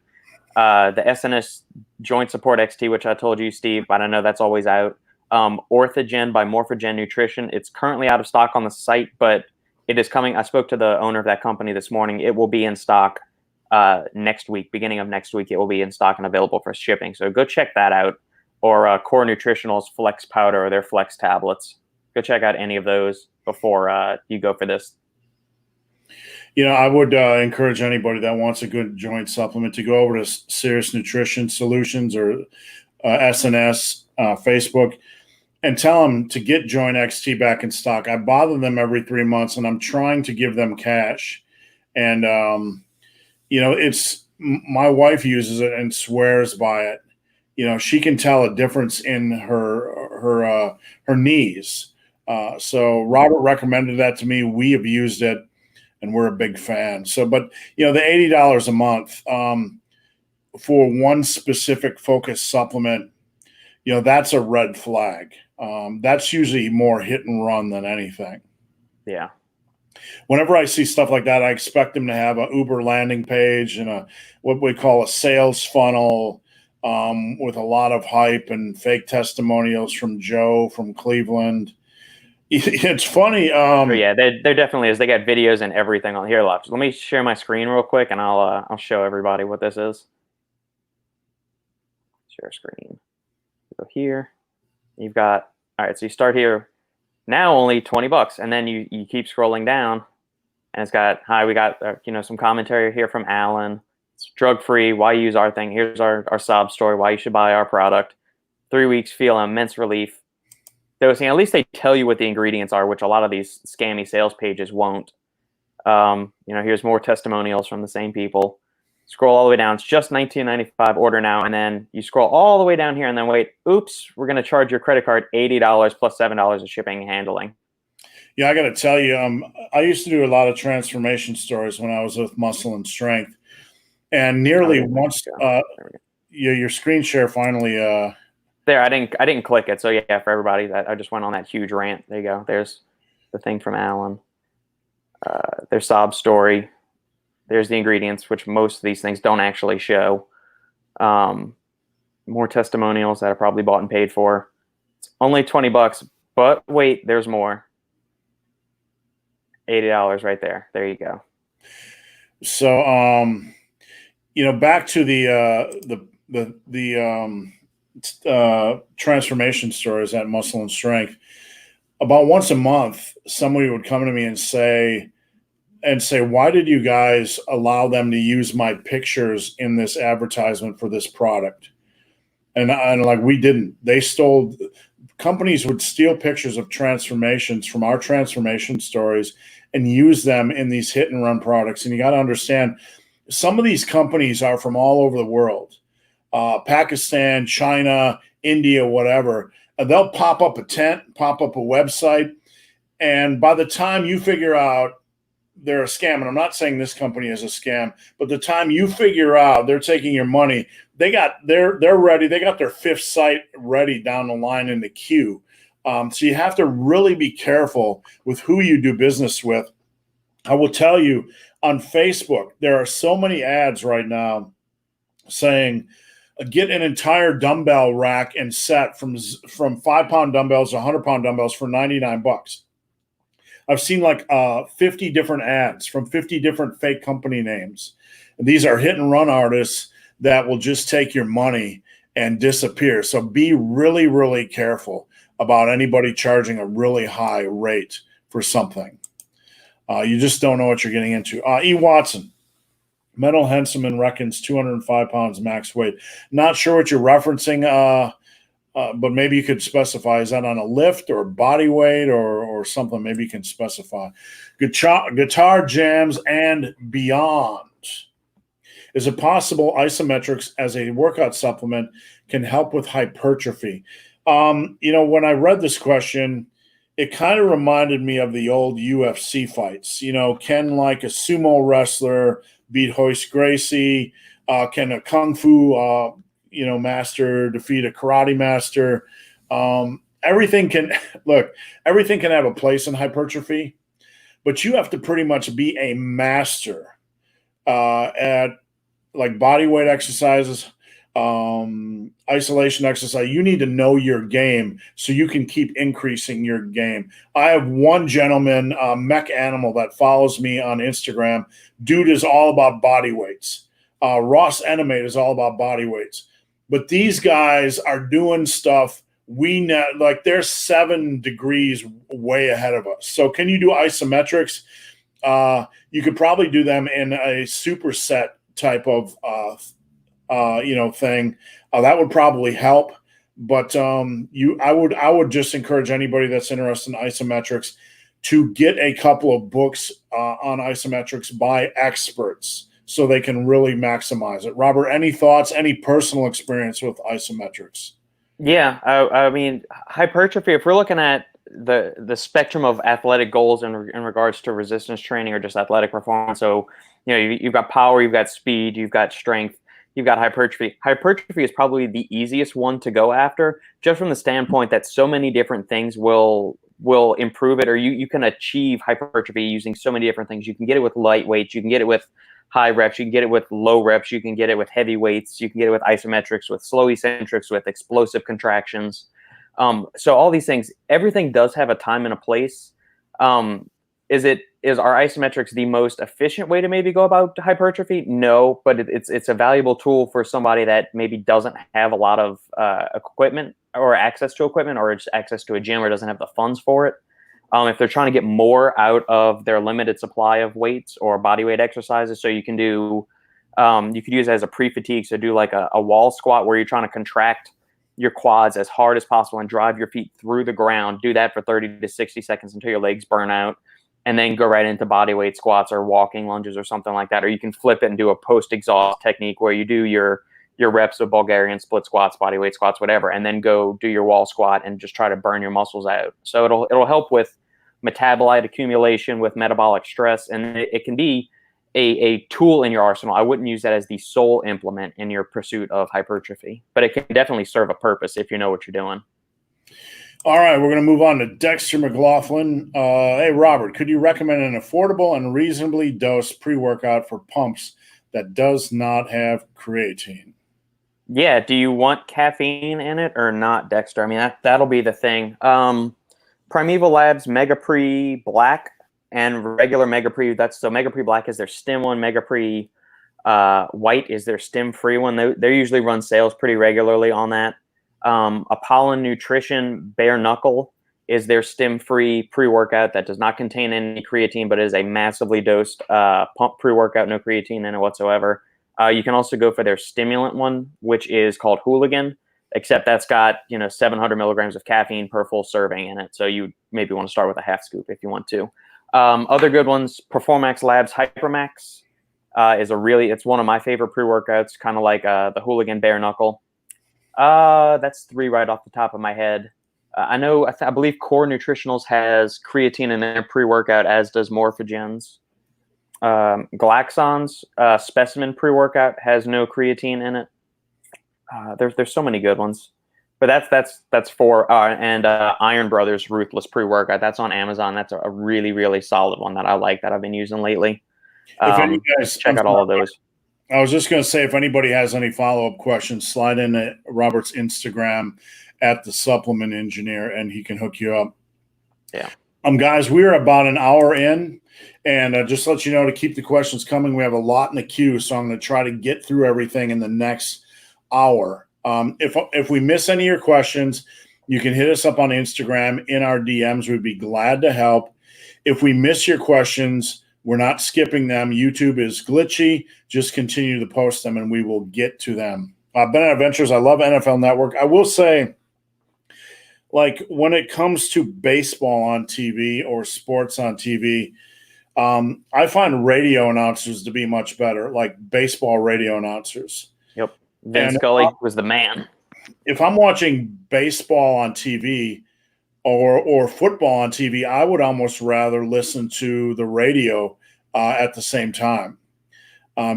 the SNS Joint Support XT, which I told you, Steve. I don't know, that's always out. Orthogen by Morphogen Nutrition. It's currently out of stock on the site, but it is coming. I spoke to the owner of that company this morning. It will be in stock next week, beginning of next week. It will be in stock and available for shipping. So go check that out. Or Core Nutritional's Flex Powder or their Flex tablets. Go check out any of those before you go for this. I would encourage anybody that wants a good joint supplement to go over to Serious Nutrition Solutions or SNS, Facebook, and tell them to get Joint XT back in stock. I bother them every 3 months, and I'm trying to give them cash. And, it's my wife uses it and swears by it. She can tell a difference in her knees. So Robert recommended that to me. We have used it, and we're a big fan. So, but the $80 a month for one specific focus supplement, that's a red flag. That's usually more hit and run than anything. Yeah. Whenever I see stuff like that, I expect them to have an Uber landing page and what we call a sales funnel with a lot of hype and fake testimonials from Joe from Cleveland. It's funny. Yeah, there definitely is. They got videos and everything on here. Let me share my screen real quick, and I'll show everybody what this is. Share screen. Go here. You've got, all right, so you start here. Now only $20, and then you keep scrolling down, and it's got, hi, we got some commentary here from Alan. It's drug free. Why use our thing? Here's our sob story. Why you should buy our product. 3 weeks, feel immense relief. Dosing. At least they tell you what the ingredients are, which a lot of these scammy sales pages won't. Here's more testimonials from the same people. Scroll all the way down. It's just $19.95. Order now, and then you scroll all the way down here, and then wait. Oops, we're going to charge your credit card $80 plus $7 of shipping and handling. Yeah, I got to tell you, I used to do a lot of transformation stories when I was with Muscle and Strength, and nearly once your screen share finally. There, I didn't click it. So yeah, for everybody, that I just went on that huge rant. There you go. There's the thing from Alan. Their sob story. There's the ingredients, which most of these things don't actually show. More testimonials that are probably bought and paid for. It's only $20, but wait, there's more. $80 right there. There you go. So, back to the transformation stories at Muscle and Strength. About once a month, somebody would come to me and say, why did you guys allow them to use my pictures in this advertisement for this product? And like, we didn't. Companies would steal pictures of transformations from our transformation stories and use them in these hit and run products. And you got to understand, some of these companies are from all over the world. Pakistan, China, India, whatever. They'll pop up a tent, pop up a website, and by the time you figure out they're a scam, and I'm not saying this company is a scam, but the time you figure out they're taking your money, they're ready. They got their fifth site ready down the line in the queue. So you have to really be careful with who you do business with. I will tell you, on Facebook, there are so many ads right now saying, get an entire dumbbell rack and set from 5-pound dumbbells to 100-pound dumbbells for $99. I've seen like 50 different ads from 50 different fake company names. And these are hit and run artists that will just take your money and disappear. So be really, really careful about anybody charging a really high rate for something. You just don't know what you're getting into. E. Watson. Metal Henselman reckons 205 pounds max weight. Not sure what you're referencing, but maybe you could specify. Is that on a lift or body weight or something? Maybe you can specify. Guitar jams and beyond. Is it possible isometrics as a workout supplement can help with hypertrophy? When I read this question, it kind of reminded me of the old UFC fights. Can like a sumo wrestler beat Hoist Gracie? Can a kung fu master defeat a karate master? Everything can have a place in hypertrophy, but you have to pretty much be a master at like body weight exercises, isolation exercise. You need to know your game so you can keep increasing your game. I have one gentleman, Mech Animal, that follows me on Instagram. Dude is all about body weights. Ross Animate is all about body weights. But these guys are doing stuff we know, like they're 7 degrees way ahead of us. So can you do isometrics? You could probably do them in a superset type of thing. That would probably help. But I would just encourage anybody that's interested in isometrics to get a couple of books on isometrics by experts so they can really maximize it. Robert, any thoughts, any personal experience with isometrics? Yeah, I mean, hypertrophy, if we're looking at the spectrum of athletic goals in regards to resistance training or just athletic performance, so you've got power, you've got speed, you've got strength, you've got hypertrophy. Hypertrophy is probably the easiest one to go after, just from the standpoint that so many different things will improve it, or you can achieve hypertrophy using so many different things. You can get it with light weights, you can get it with high reps, you can get it with low reps, you can get it with heavy weights, you can get it with isometrics, with slow eccentrics, with explosive contractions. So all these things, everything does have a time and a place. Is our isometrics the most efficient way to maybe go about hypertrophy? No, but it's a valuable tool for somebody that maybe doesn't have a lot of equipment or access to equipment, or just access to a gym, or doesn't have the funds for it. If they're trying to get more out of their limited supply of weights or body weight exercises, so you can do, you could use it as a pre-fatigue. So do like a wall squat where you're trying to contract your quads as hard as possible and drive your feet through the ground. Do that for 30 to 60 seconds until your legs burn out, and then go right into body weight squats or walking lunges or something like that. Or you can flip it and do a post-exhaust technique where you do your reps of Bulgarian split squats, body weight squats, whatever, and then go do your wall squat and just try to burn your muscles out. So it'll help with metabolite accumulation, with metabolic stress, and it can be a tool in your arsenal. I wouldn't use that as the sole implement in your pursuit of hypertrophy, but it can definitely serve a purpose if you know what you're doing. All right, we're going to move on to Dexter McLaughlin. Hey, Robert, could you recommend an affordable and reasonably dosed pre-workout for pumps that does not have creatine? Yeah, do you want caffeine in it or not, Dexter? I mean, that'll be the thing. Primeval Labs Mega Pre Black and regular Mega Pre. So Mega Pre Black is their stim one. Mega Pre White is their stim free one. They usually run sales pretty regularly on that. Apollon Nutrition Bare Knuckle is their stim free pre-workout that does not contain any creatine, but is a massively dosed pump pre-workout, no creatine in it whatsoever. You can also go for their stimulant one, which is called Hooligan, except that's got 700 milligrams of caffeine per full serving in it. So you maybe want to start with a half scoop if you want to. Other good ones, Performax Labs Hypermax it's one of my favorite pre-workouts, kind of like the Hooligan Bare Knuckle. That's 3 right off the top of my head. I know, I believe Core Nutritionals has creatine in their pre-workout, as does Morphogen's. Glaxon's Specimen pre-workout has no creatine in it. There's so many good ones, but that's 4. And Iron Brothers Ruthless pre-workout, that's on Amazon. That's a really, really solid one that I like, that I've been using lately. Check out all of those. I was just going to say, if anybody has any follow-up questions, slide in at Robert's Instagram at the Supplement Engineer, and he can hook you up. Yeah. Guys, we're about an hour in, and just to let you know, to keep the questions coming, we have a lot in the queue, so I'm going to try to get through everything in the next hour. If we miss any of your questions, you can hit us up on Instagram in our DMs. We'd be glad to help. If we miss your questions, we're not skipping them. YouTube is glitchy. Just continue to post them, and we will get to them. Bennett Adventures, I love NFL Network. I will say, like, when it comes to baseball on TV or sports on TV, I find radio announcers to be much better, like baseball radio announcers. Yep. Vin Scully was the man. If I'm watching baseball on TV or football on TV, I would almost rather listen to the radio at the same time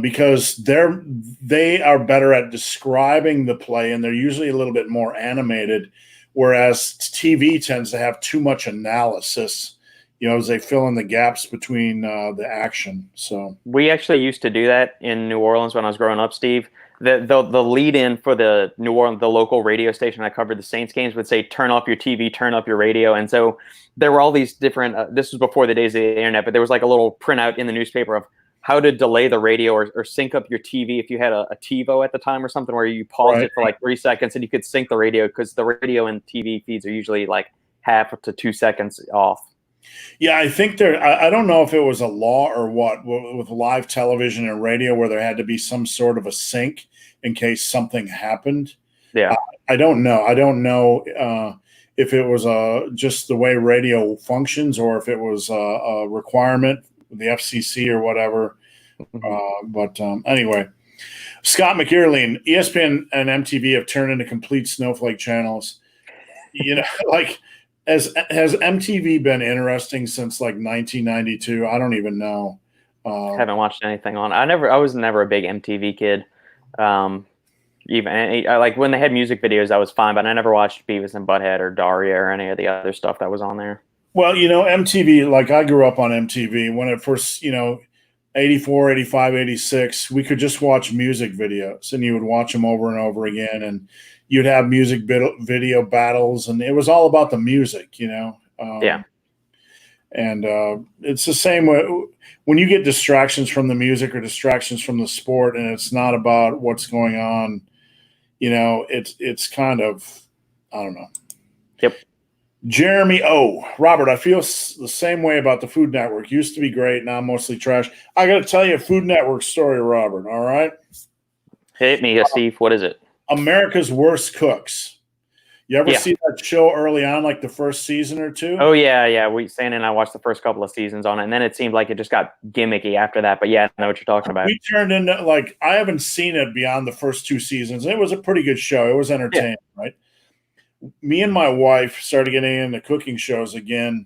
because they are better at describing the play, and they're usually a little bit more animated, whereas TV tends to have too much analysis, as they fill in the gaps between the action. So we actually used to do that in New Orleans when I was growing up, Steve. The lead in for the New Orleans, the local radio station I covered the Saints games, would say, turn off your TV, turn up your radio. And so there were all these different, this was before the days of the internet, but there was like a little printout in the newspaper of how to delay the radio or sync up your TV if you had a TiVo at the time or something, where you paused it for like 3 seconds and you could sync the radio, because the radio and TV feeds are usually like half to 2 seconds off. Yeah, I think I don't know if it was a law or what with live television and radio where there had to be some sort of a sync in case something happened. Yeah. I don't know. I don't know if it was just the way radio functions or if it was a requirement, the FCC or whatever. But anyway, Scott McEarley, ESPN and MTV have turned into complete snowflake channels. You know, like has MTV been interesting since like 1992? I don't even know. Haven't watched anything on. I was never a big MTV kid. Even like when they had music videos, I was fine, but I never watched Beavis and Butthead or Daria or any of the other stuff that was on there. Well, you know, MTV, like I grew up on MTV when it first, you know, 84, 85, 86, we could just watch music videos and you would watch them over and over again. And you'd have music video battles and it was all about the music, you know? Yeah. And it's the same way when you get distractions from the music or distractions from the sport and it's not about what's going on, you know, it's kind of, I don't know. Yep. Jeremy O. Robert, I feel the same way about the Food Network. Used to be great, now mostly trash. I got to tell you a Food Network story, Robert, all right? Hit me, Steve. What is it? America's Worst Cooks. You ever see that show early on, like the first season or two? Oh, yeah. Stan and I watched the first couple of seasons on it, and then it seemed like it just got gimmicky after that. But yeah, I know what you're talking about. We turned into, like, I haven't seen it beyond the first two seasons. It was a pretty good show. It was entertaining, right? Me and my wife started getting into cooking shows again,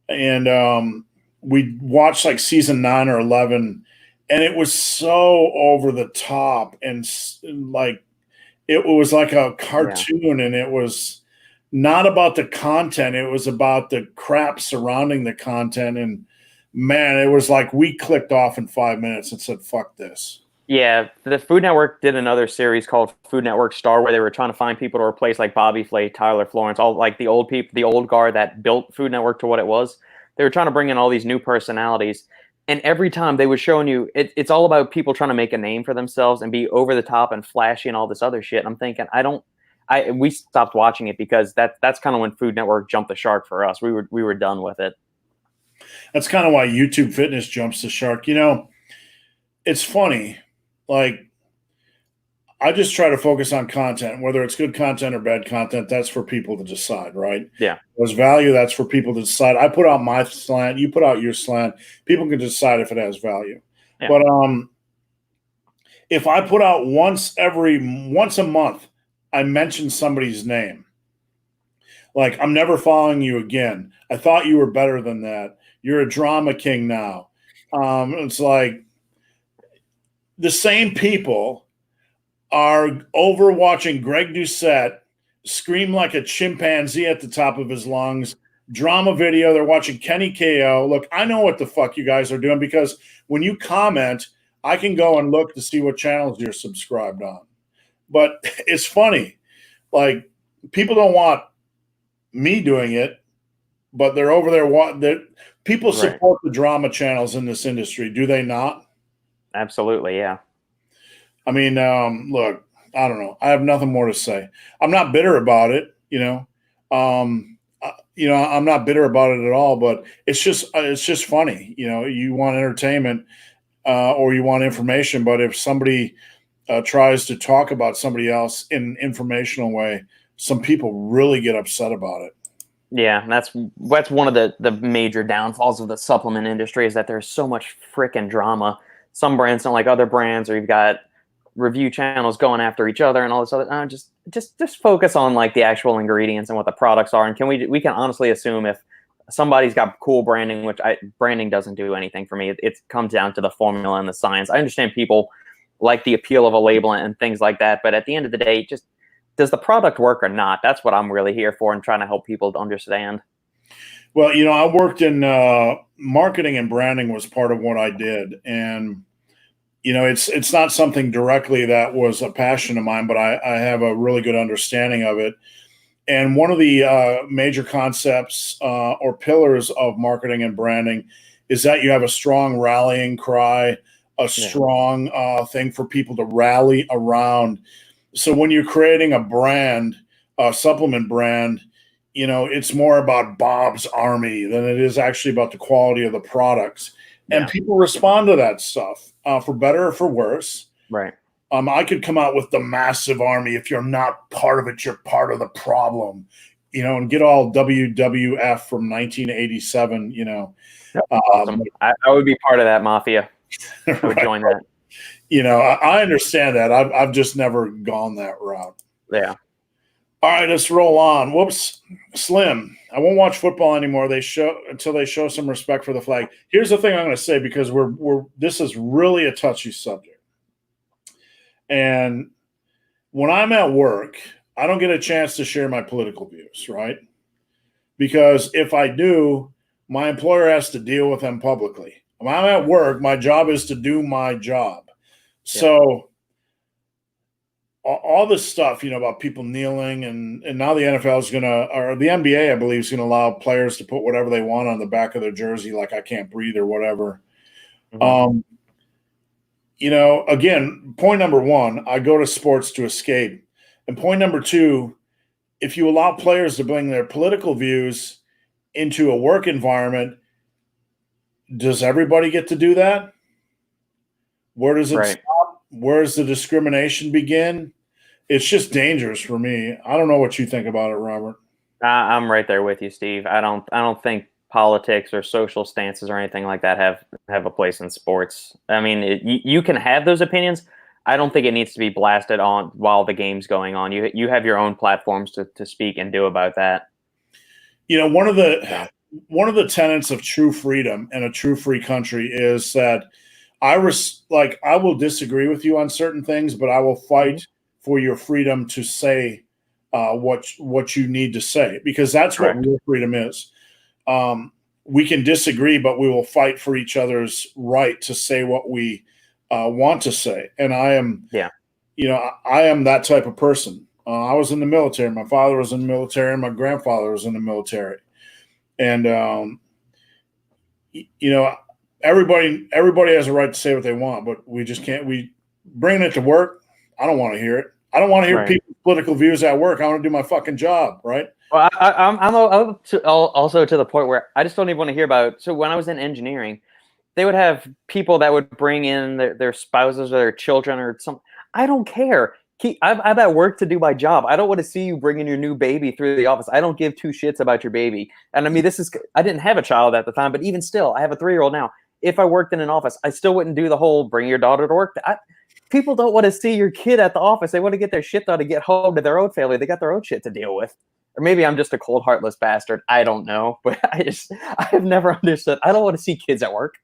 and we watched like season 9 or 11, and it was so over the top and like it was like a cartoon, and it was not about the content. It was about the crap surrounding the content, and man, it was like we clicked off in 5 minutes and said, "Fuck this." Yeah, the Food Network did another series called Food Network Star where they were trying to find people to replace like Bobby Flay, Tyler Florence, all like the old people, the old guard that built Food Network to what it was. They were trying to bring in all these new personalities. And every time they were showing you, it's all about people trying to make a name for themselves and be over the top and flashy and all this other shit. And I'm thinking, we stopped watching it because that's kind of when Food Network jumped the shark for us. We were done with it. That's kind of why YouTube Fitness jumps the shark. You know, it's funny. Like, I just try to focus on content, whether it's good content or bad content. That's for people to decide, right? Yeah. There's value. That's for people to decide. I put out my slant. You put out your slant. People can decide if it has value. Yeah. But if I put out once a month, I mention somebody's name. Like, I'm never following you again. I thought you were better than that. You're a drama king now. It's like, the same people are overwatching Greg Doucette scream like a chimpanzee at the top of his lungs, drama video. They're watching Kenny KO. Look, I know what the fuck you guys are doing because when you comment, I can go and look to see what channels you're subscribed on. But it's funny. Like, people don't want me doing it, but they're over there. People support the drama channels in this industry, do they not? Absolutely, yeah. I mean, look, I don't know. I have nothing more to say. I'm not bitter about it, you know. I'm not bitter about it at all. But it's just funny, you know. You want entertainment or you want information, but if somebody tries to talk about somebody else in an informational way, some people really get upset about it. Yeah, that's one of the major downfalls of the supplement industry is that there's so much freaking drama. Some brands don't like other brands, or you've got review channels going after each other and all this other. Just focus on like the actual ingredients and what the products are. And we can honestly assume if somebody's got cool branding, which branding doesn't do anything for me. It comes down to the formula and the science. I understand people like the appeal of a label and things like that, but at the end of the day, just does the product work or not? That's what I'm really here for and trying to help people to understand. Well, you know, I worked in marketing and branding was part of what I did. And, you know, it's not something directly that was a passion of mine, but I have a really good understanding of it. And one of the major concepts or pillars of marketing and branding is that you have a strong rallying cry, a strong thing for people to rally around. So when you're creating a brand, a supplement brand, it's more about Bob's Army than it is actually about the quality of the products. And people respond to that stuff for better or for worse. Right. I could come out with the massive army. If you're not part of it, you're part of the problem, and get all WWF from 1987, Awesome. I would be part of that mafia. I would join that. I understand that. I've just never gone that route. Yeah. All right, let's roll on. Whoops, Slim. I won't watch football anymore. Until they show some respect for the flag. Here's the thing I'm going to say, because this is really a touchy subject. And when I'm at work, I don't get a chance to share my political views, right? Because if I do, my employer has to deal with them publicly. When I'm at work, my job is to do my job. So all this stuff, about people kneeling, and now the NFL is going to, or the NBA, I believe, is going to allow players to put whatever they want on the back of their jersey, like I can't breathe or whatever. Mm-hmm. Again, point number one, I go to sports to escape. And point number two, if you allow players to bring their political views into a work environment, does everybody get to do that? Where does it stop? Where does the discrimination begin? It's just dangerous for me. I don't know what you think about it, Robert. I'm right there with you, Steve. I don't think politics or social stances or anything like that have a place in sports. I mean, you can have those opinions. I don't think it needs to be blasted on while the game's going on. You have your own platforms to speak and do about that. One of the tenets of true freedom and a true free country is that I will disagree with you on certain things, but I will fight for your freedom to say what you need to say, because that's what real freedom is. We can disagree, but we will fight for each other's right to say what we want to say. And I am, I am that type of person. I was in the military. My father was in the military, and my grandfather was in the military. And everybody has a right to say what they want, but we just can't. We bringing it to work. I don't want to hear it. I don't want to hear people's political views at work. I want to do my fucking job, right? Well, I'm also to the point where I just don't even want to hear about. So when I was in engineering, they would have people that would bring in their spouses or their children or something. I don't care. I'm at work to do my job. I don't want to see you bringing your new baby through the office. I don't give two shits about your baby. And I mean, I didn't have a child at the time, but even still, I have a 3-year-old now. If I worked in an office, I still wouldn't do the whole bring your daughter to work. People don't want to see your kid at the office. They want to get their shit done to get home to their own family. They got their own shit to deal with. Or maybe I'm just a cold, heartless bastard. I don't know. But I have never understood. I don't want to see kids at work.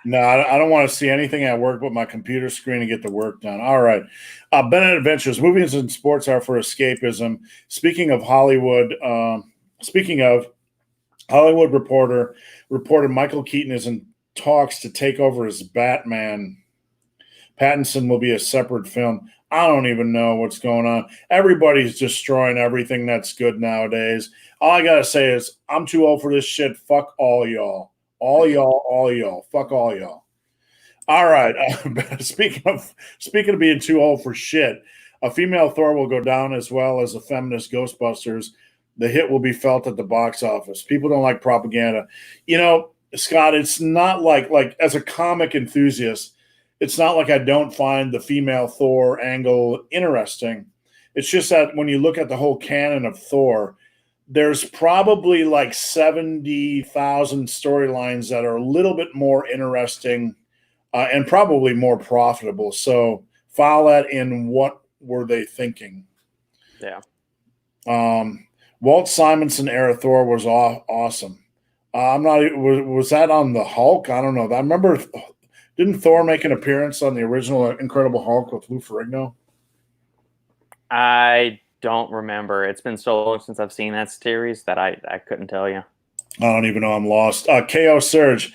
No, I don't want to see anything at work but my computer screen and get the work done. All right. Bennett Adventures. Movies and sports are for escapism. Speaking of Hollywood reported Michael Keaton is in talks to take over as Batman. Pattinson will be a separate film. I don't even know what's going on. Everybody's destroying everything that's good nowadays. All I got to say is I'm too old for this shit. Fuck all y'all. All y'all. Fuck all y'all. All right. Speaking of being too old for shit, a female Thor will go down as well as a feminist Ghostbusters. The hit will be felt at the box office. People don't like propaganda. Scott, it's not like as a comic enthusiast, it's not like I don't find the female Thor angle interesting. It's just that when you look at the whole canon of Thor, there's probably like 70,000 storylines that are a little bit more interesting and probably more profitable. So file that in. What were they thinking? Yeah. Walt Simonson era Thor was awesome. Was that on the Hulk? I don't know. I remember, didn't Thor make an appearance on the original Incredible Hulk with Lou Ferrigno? I don't remember. It's been so long since I've seen that series that I couldn't tell you. I don't even know. I'm lost. KO Surge.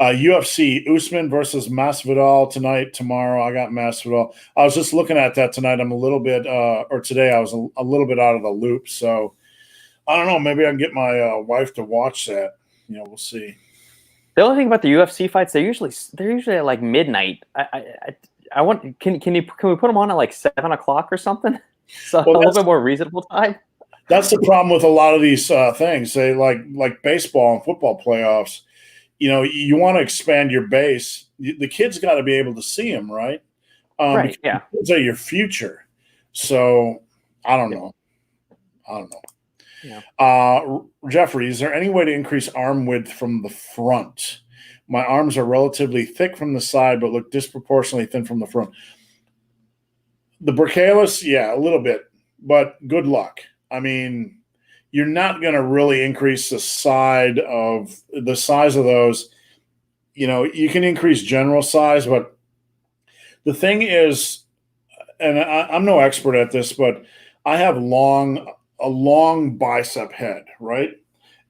UFC Usman versus Masvidal tonight, tomorrow. I got Masvidal. I was just looking at that tonight. I'm a little bit, today I was a little bit out of the loop. So I don't know. Maybe I can get my wife to watch that. We'll see. The only thing about the UFC fights, they're usually at like midnight. I want. Can we put them on at like 7:00 or something? So a little bit more reasonable time. That's the problem with a lot of these things. They like baseball and football playoffs. You want to expand your base. The kids got to be able to see them, right? Right. Yeah. Kids are your future. So I don't know. Yeah. Jeffrey, is there any way to increase arm width from the front? My arms are relatively thick from the side, but look disproportionately thin from the front. The brachialis, yeah, a little bit, but good luck. I mean, you're not going to really increase the size of those. You can increase general size, but the thing is, and I'm no expert at this, but I have a long bicep head, right?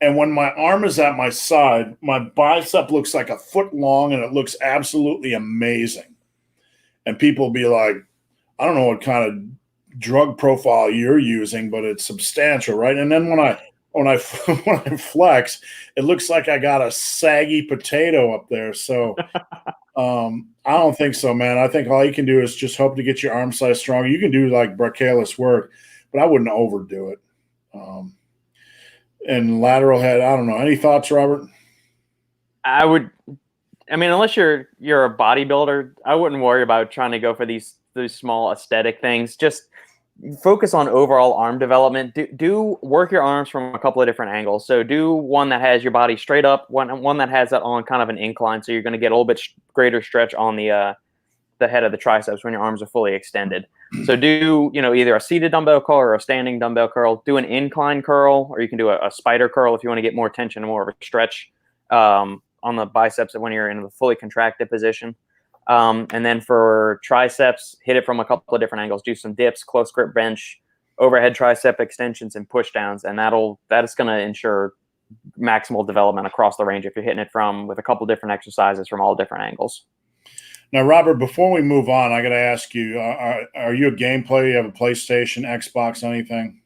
And when my arm is at my side, my bicep looks like a foot long, and it looks absolutely amazing. And people be like, I don't know what kind of drug profile you're using, but it's substantial, right? And then when I flex, it looks like I got a saggy potato up there. So I don't think so, man. I think all you can do is just hope to get your arm size stronger. You can do like brachialis work, but I wouldn't overdo it. And lateral head, I don't know. Any thoughts, Robert? Unless you're a bodybuilder, I wouldn't worry about trying to go for these small aesthetic things. Just focus on overall arm development. Do work your arms from a couple of different angles. So do one that has your body straight up, one that has that on kind of an incline. So you're going to get a little bit greater stretch on the head of the triceps when your arms are fully extended. So do, either a seated dumbbell curl or a standing dumbbell curl. Do an incline curl, or you can do a spider curl if you want to get more tension and more of a stretch on the biceps when you're in a fully contracted position. And then for triceps, hit it from a couple of different angles. Do some dips, close grip bench, overhead tricep extensions, and push downs. And that is going to ensure maximal development across the range if you're hitting it with a couple different exercises from all different angles. Now, Robert, before we move on, I got to ask you, are you a game player? You have a PlayStation, Xbox, anything?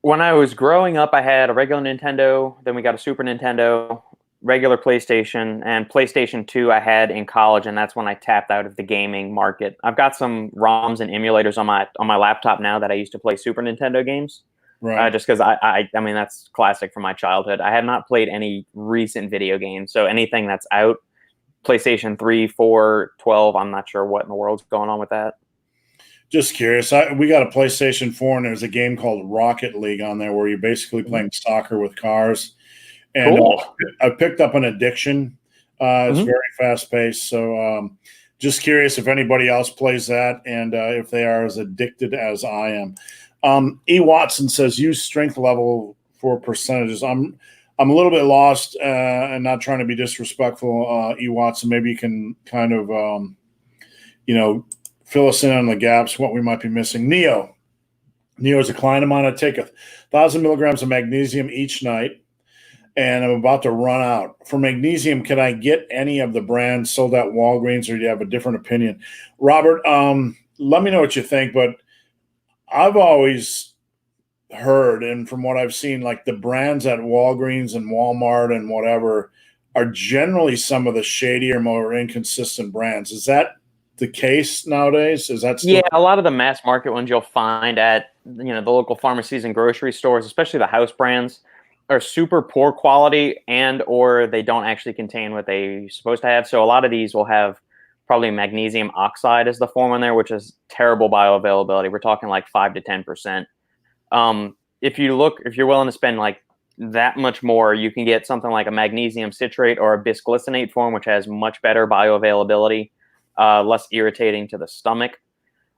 When I was growing up, I had a regular Nintendo. Then we got a Super Nintendo, regular PlayStation, and PlayStation 2 I had in college, and that's when I tapped out of the gaming market. I've got some ROMs and emulators on my laptop now that I used to play Super Nintendo games. Right. Just because I mean, that's classic from my childhood. I have not played any recent video games, so anything that's out, PlayStation 3, 4, 12, I'm not sure what in the world's going on with that. Just curious. We got a PlayStation 4, and there's a game called Rocket League on there where you're basically playing soccer with cars. And cool. I picked up an addiction. It's very fast-paced. So just curious if anybody else plays that and if they are as addicted as I am. E. Watson says, use strength level for percentages. I'm a little bit lost and not trying to be disrespectful, E. Watson. Maybe you can kind of, fill us in on the gaps, what we might be missing. Neo is a client of mine. I take 1,000 milligrams of magnesium each night, and I'm about to run out. For magnesium, can I get any of the brands sold at Walgreens, or do you have a different opinion? Robert, let me know what you think, but I've always heard, and from what I've seen, like the brands at Walgreens and Walmart and whatever are generally some of the shadier, more inconsistent brands. Is that the case nowadays? Is that still? Yeah, a lot of the mass market ones you'll find at the local pharmacies and grocery stores, especially the house brands, are super poor quality or they don't actually contain what they're supposed to have. So a lot of these will have probably magnesium oxide as the form in there, which is terrible bioavailability. We're talking like 5 to 10%. If you're willing to spend like that much more, you can get something like a magnesium citrate or a bisglycinate form, which has much better bioavailability, less irritating to the stomach.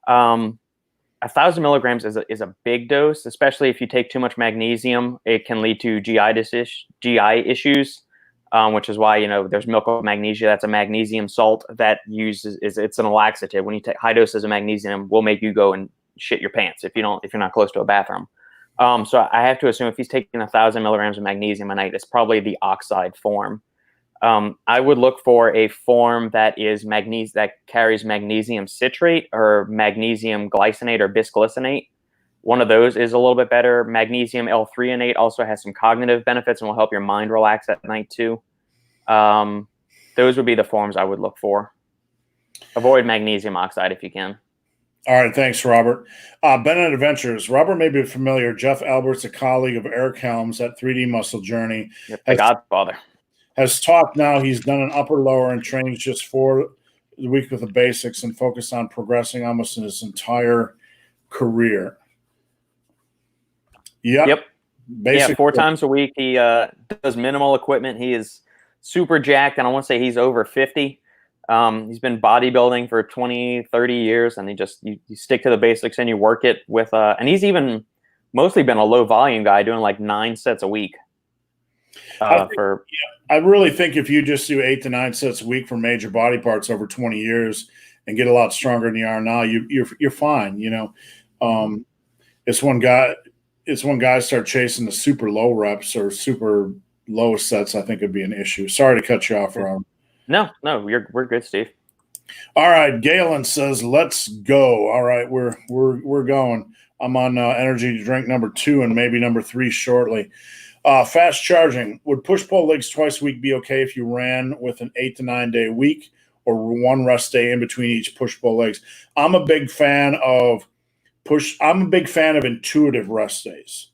1,000 milligrams is a big dose, especially if you take too much magnesium. It can lead to GI issues, which is why there's milk of magnesia. That's a magnesium salt that it's an laxative. When you take high doses of magnesium, will make you go and shit your pants if you're not close to a bathroom. So I have to assume if he's taking 1,000 milligrams of magnesium a night, it's probably the oxide form. I would look for a form that carries magnesium citrate or magnesium glycinate or bisglycinate. One of those is a little bit better. Magnesium L-threonate also has some cognitive benefits and will help your mind relax at night too. Those would be the forms I would look for. Avoid magnesium oxide if you can. All right, thanks, Robert. Bennett Adventures. Robert may be familiar. Jeff Albert's a colleague of Eric Helms at 3D Muscle Journey. Yep, the Godfather. Has talked now. He's done an upper lower and trains just for the week with the basics and focused on progressing almost in his entire career. Yep. Basically, yeah, 4 times a week. He does minimal equipment. He is super jacked, and I want to say he's over 50. He's been bodybuilding for 20, 30 years, and you stick to the basics and you work it with and he's even mostly been a low volume guy doing like 9 sets a week. I really think if you just do 8 to 9 sets a week for major body parts over 20 years and get a lot stronger than you are now, you're fine. It's when guys start chasing the super low reps or super low sets, I think it'd be an issue. Sorry to cut you off, Robert. No, we're good, Steve. All right, Galen says, "Let's go." All right, we're going. I'm on energy drink number 2 and maybe number 3 shortly. Fast charging. Would push-pull legs twice a week be okay if you ran with an 8 to 9 day week or 1 rest day in between each push-pull legs? I'm a big fan of intuitive rest days.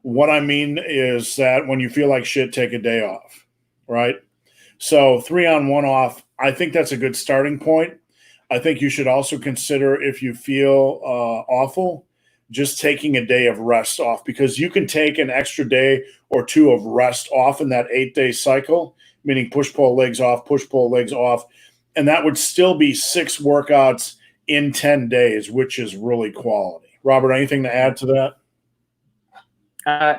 What I mean is that when you feel like shit, take a day off, right? So 3 on 1 off, I think that's a good starting point. I think you should also consider, if you feel awful, just taking a day of rest off, because you can take an extra day or 2 of rest off in that 8-day cycle, meaning push-pull legs off, push-pull legs off, and that would still be 6 workouts in 10 days, which is really quality. Robert, anything to add to that?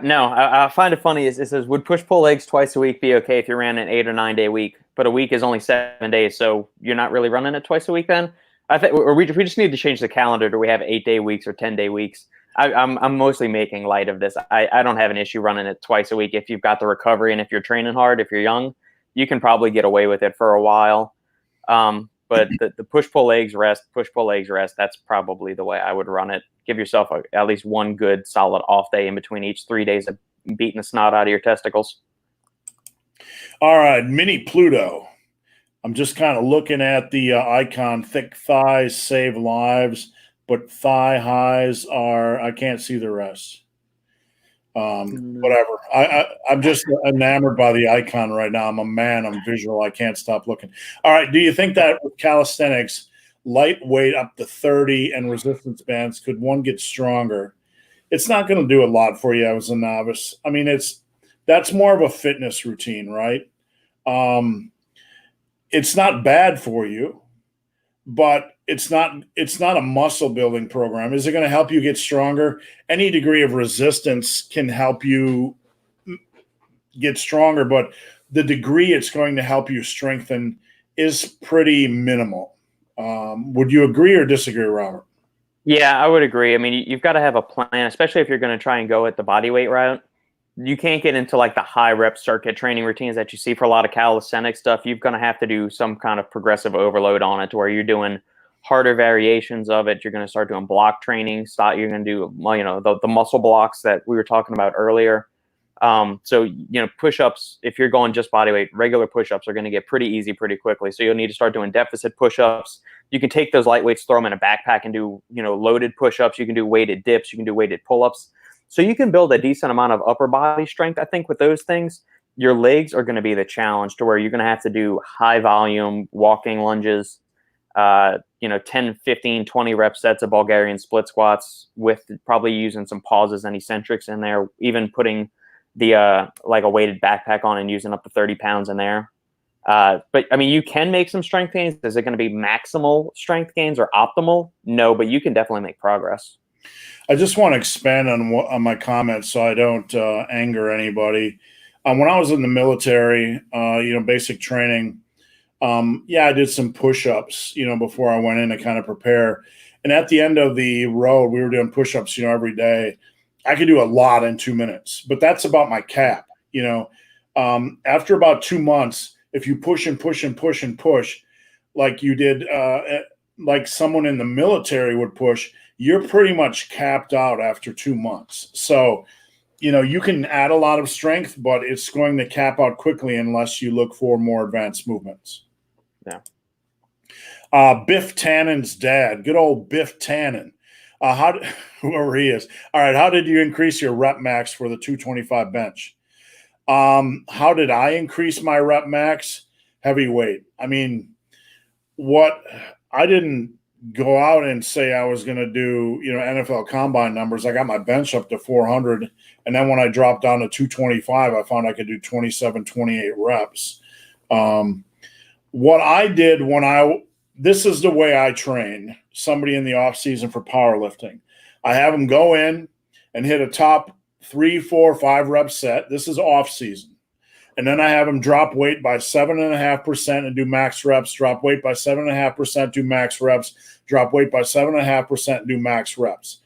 No, I find it funny. It says, would push-pull legs twice a week be okay if you ran an 8 or 9 day week? But a week is only 7 days, so you're not really running it twice a week then? I think, or we just need to change the calendar. Do we have 8-day weeks or 10-day weeks? I'm mostly making light of this. I don't have an issue running it twice a week if you've got the recovery and if you're training hard. If you're young, you can probably get away with it for a while. But the push-pull legs rest, that's probably the way I would run it. Give yourself at least 1 good solid off day in between each 3 days of beating the snot out of your testicles. All right, Mini Pluto. I'm just kind of looking at the icon. Thick thighs save lives, but thigh highs I can't see the rest. Whatever. I'm just enamored by the icon right now. I'm a man. I'm visual. I can't stop looking. All right. Do you think that with calisthenics, lightweight up to 30 and resistance bands, could one get stronger? It's not going to do a lot for you as a novice. I mean, that's more of a fitness routine, right? It's not bad for you, but it's not a muscle building program. Is it going to help you get stronger? Any degree of resistance can help you get stronger, but the degree it's going to help you strengthen is pretty minimal. Would you agree or disagree, Robert? Yeah, I would agree. I mean, you've got to have a plan, especially if you're going to try and go at the body weight route. You can't get into like the high rep circuit training routines that you see for a lot of calisthenic stuff. You're going to have to do some kind of progressive overload on it, to where you're doing harder variations of it. You're going to start doing block training. You're going to do, the muscle blocks that we were talking about earlier. So, push-ups, if you're going just body weight, regular push-ups are going to get pretty easy pretty quickly. So you'll need to start doing deficit push-ups. You can take those light weights, throw them in a backpack and do, loaded push-ups. You can do weighted dips. You can do weighted pull-ups. So you can build a decent amount of upper body strength. I think with those things, your legs are going to be the challenge, to where you're going to have to do high volume walking lunges, 10, 15, 20 rep sets of Bulgarian split squats, with probably using some pauses and eccentrics in there, even putting the like a weighted backpack on and using up to 30 pounds in there. But I mean, you can make some strength gains. Is it going to be maximal strength gains or optimal? No, but you can definitely make progress. I just want to expand on my comments so I don't anger anybody. When I was in the military, basic training, I did some push-ups, before I went in to kind of prepare. And at the end of the road, we were doing push-ups, every day. I could do a lot in 2 minutes, but that's about my cap. After about 2 months, if you push and push and push and push, like you did, like someone in the military would push, you're pretty much capped out after 2 months. So, you can add a lot of strength, but it's going to cap out quickly unless you look for more advanced movements. Yeah. Biff Tannen's dad, good old Biff Tannen. Whoever he is. All right. How did you increase your rep max for the 225 bench? How did I increase my rep max? Heavyweight. I mean, I didn't go out and say I was going to do, NFL combine numbers. I got my bench up to 400. And then when I dropped down to 225, I found I could do 27, 28 reps. What I did this is the way I train somebody in the off season for powerlifting. I have them go in and hit a top 3, 4, 5 rep set. This is off season. And then I have them drop weight by 7.5% and do max reps, drop weight by 7.5%, do max reps, drop weight by 7.5% and do max reps.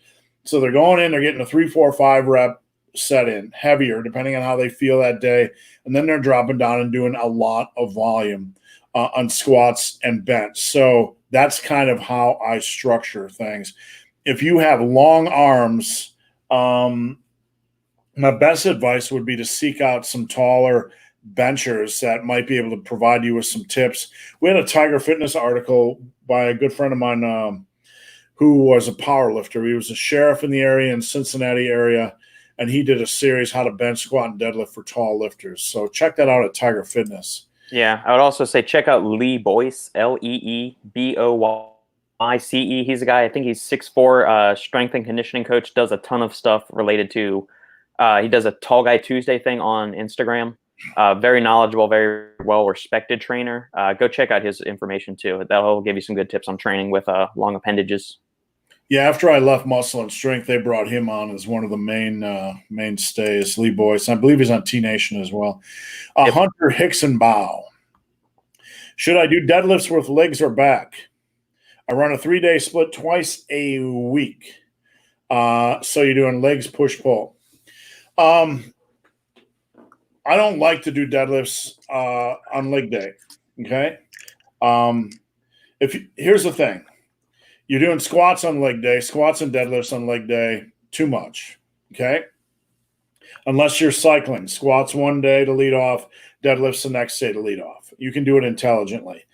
So they're going in, they're getting a 3, 4, 5 rep set in, heavier, depending on how they feel that day. And then they're dropping down and doing a lot of volume on squats and bench. So that's kind of how I structure things. If you have long arms, my best advice would be to seek out some taller benchers that might be able to provide you with some tips. We had a Tiger Fitness article by a good friend of mine who was a power lifter. He was a sheriff in the area, in Cincinnati area, and he did a series, how to bench, squat, and deadlift for tall lifters. So check that out at Tiger Fitness. Yeah, I would also say check out Lee Boyce, Leeboyce. He's a guy, I think he's 6'4", strength and conditioning coach, does a ton of stuff related to he does a Tall Guy Tuesday thing on Instagram. Very knowledgeable, very well-respected trainer. Go check out his information too. That'll give you some good tips on training with long appendages. Yeah, after I left Muscle and Strength, they brought him on as one of the mainstays, Lee Boyce. I believe he's on T-Nation as well. Yep. Hunter Hickson-Bow. Should I do deadlifts with legs or back? I run a 3-day split twice a week. So you're doing legs, push, pull. I don't like to do deadlifts on leg day. Okay. Here's the thing. You're doing squats on leg day, squats and deadlifts on leg day, too much. Okay. Unless you're cycling, squats one day to lead off, deadlifts the next day to lead off. You can do it intelligently.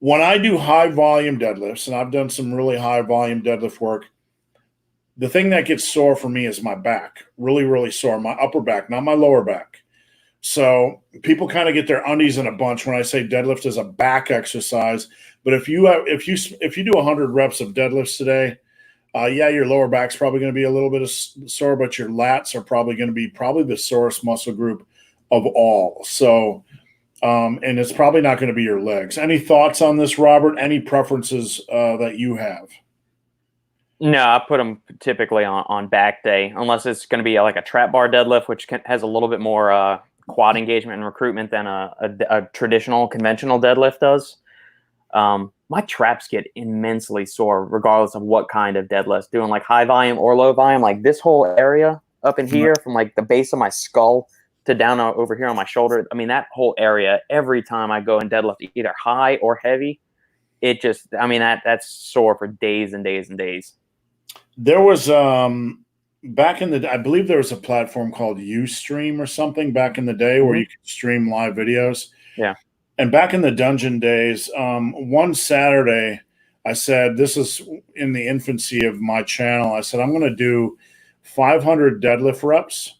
When I do high volume deadlifts, and I've done some really high volume deadlift work, the thing that gets sore for me is my back, really, really sore, my upper back, not my lower back. So people kind of get their undies in a bunch when I say deadlift is a back exercise. But if you do 100 reps of deadlifts today, your lower back's probably going to be a little bit sore, but your lats are probably going to be the sorest muscle group of all. So, and it's probably not going to be your legs. Any thoughts on this, Robert? Any preferences that you have? No, I put them typically on back day, unless it's going to be like a trap bar deadlift, which has a little bit more quad engagement and recruitment than a traditional conventional deadlift does. My traps get immensely sore regardless of what kind of deadlift. Doing like high volume or low volume, like this whole area up in here from like the base of my skull to down over here on my shoulder. I mean, that whole area, every time I go and deadlift either high or heavy, that's sore for days and days and days. There was back in the, I believe there was a platform called Ustream or something back in the day where you could stream live videos. Yeah. And back in the dungeon days, one Saturday, I said, this is in the infancy of my channel. I said, I'm going to do 500 deadlift reps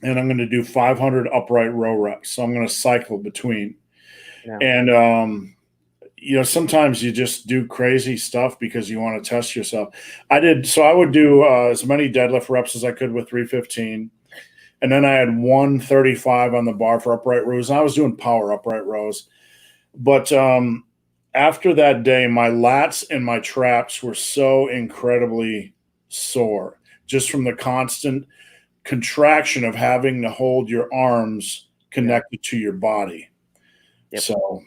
and I'm going to do 500 upright row reps. So I'm going to cycle between. Yeah. And, sometimes you just do crazy stuff because you want to test yourself. I would do as many deadlift reps as I could with 315. And then I had 135 on the bar for upright rows. And I was doing power upright rows. But after that day, my lats and my traps were so incredibly sore just from the constant contraction of having to hold your arms connected to your body. Yep. So,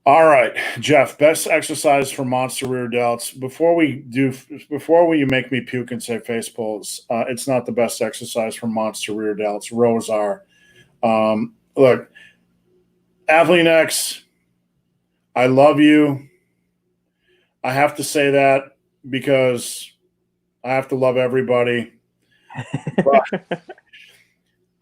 all right, Jeff, best exercise for monster rear delts. Before you make me puke and say face pulls, it's not the best exercise for monster rear delts. Rows are. Look, Athlean-X, I love you. I have to say that because I have to love everybody. But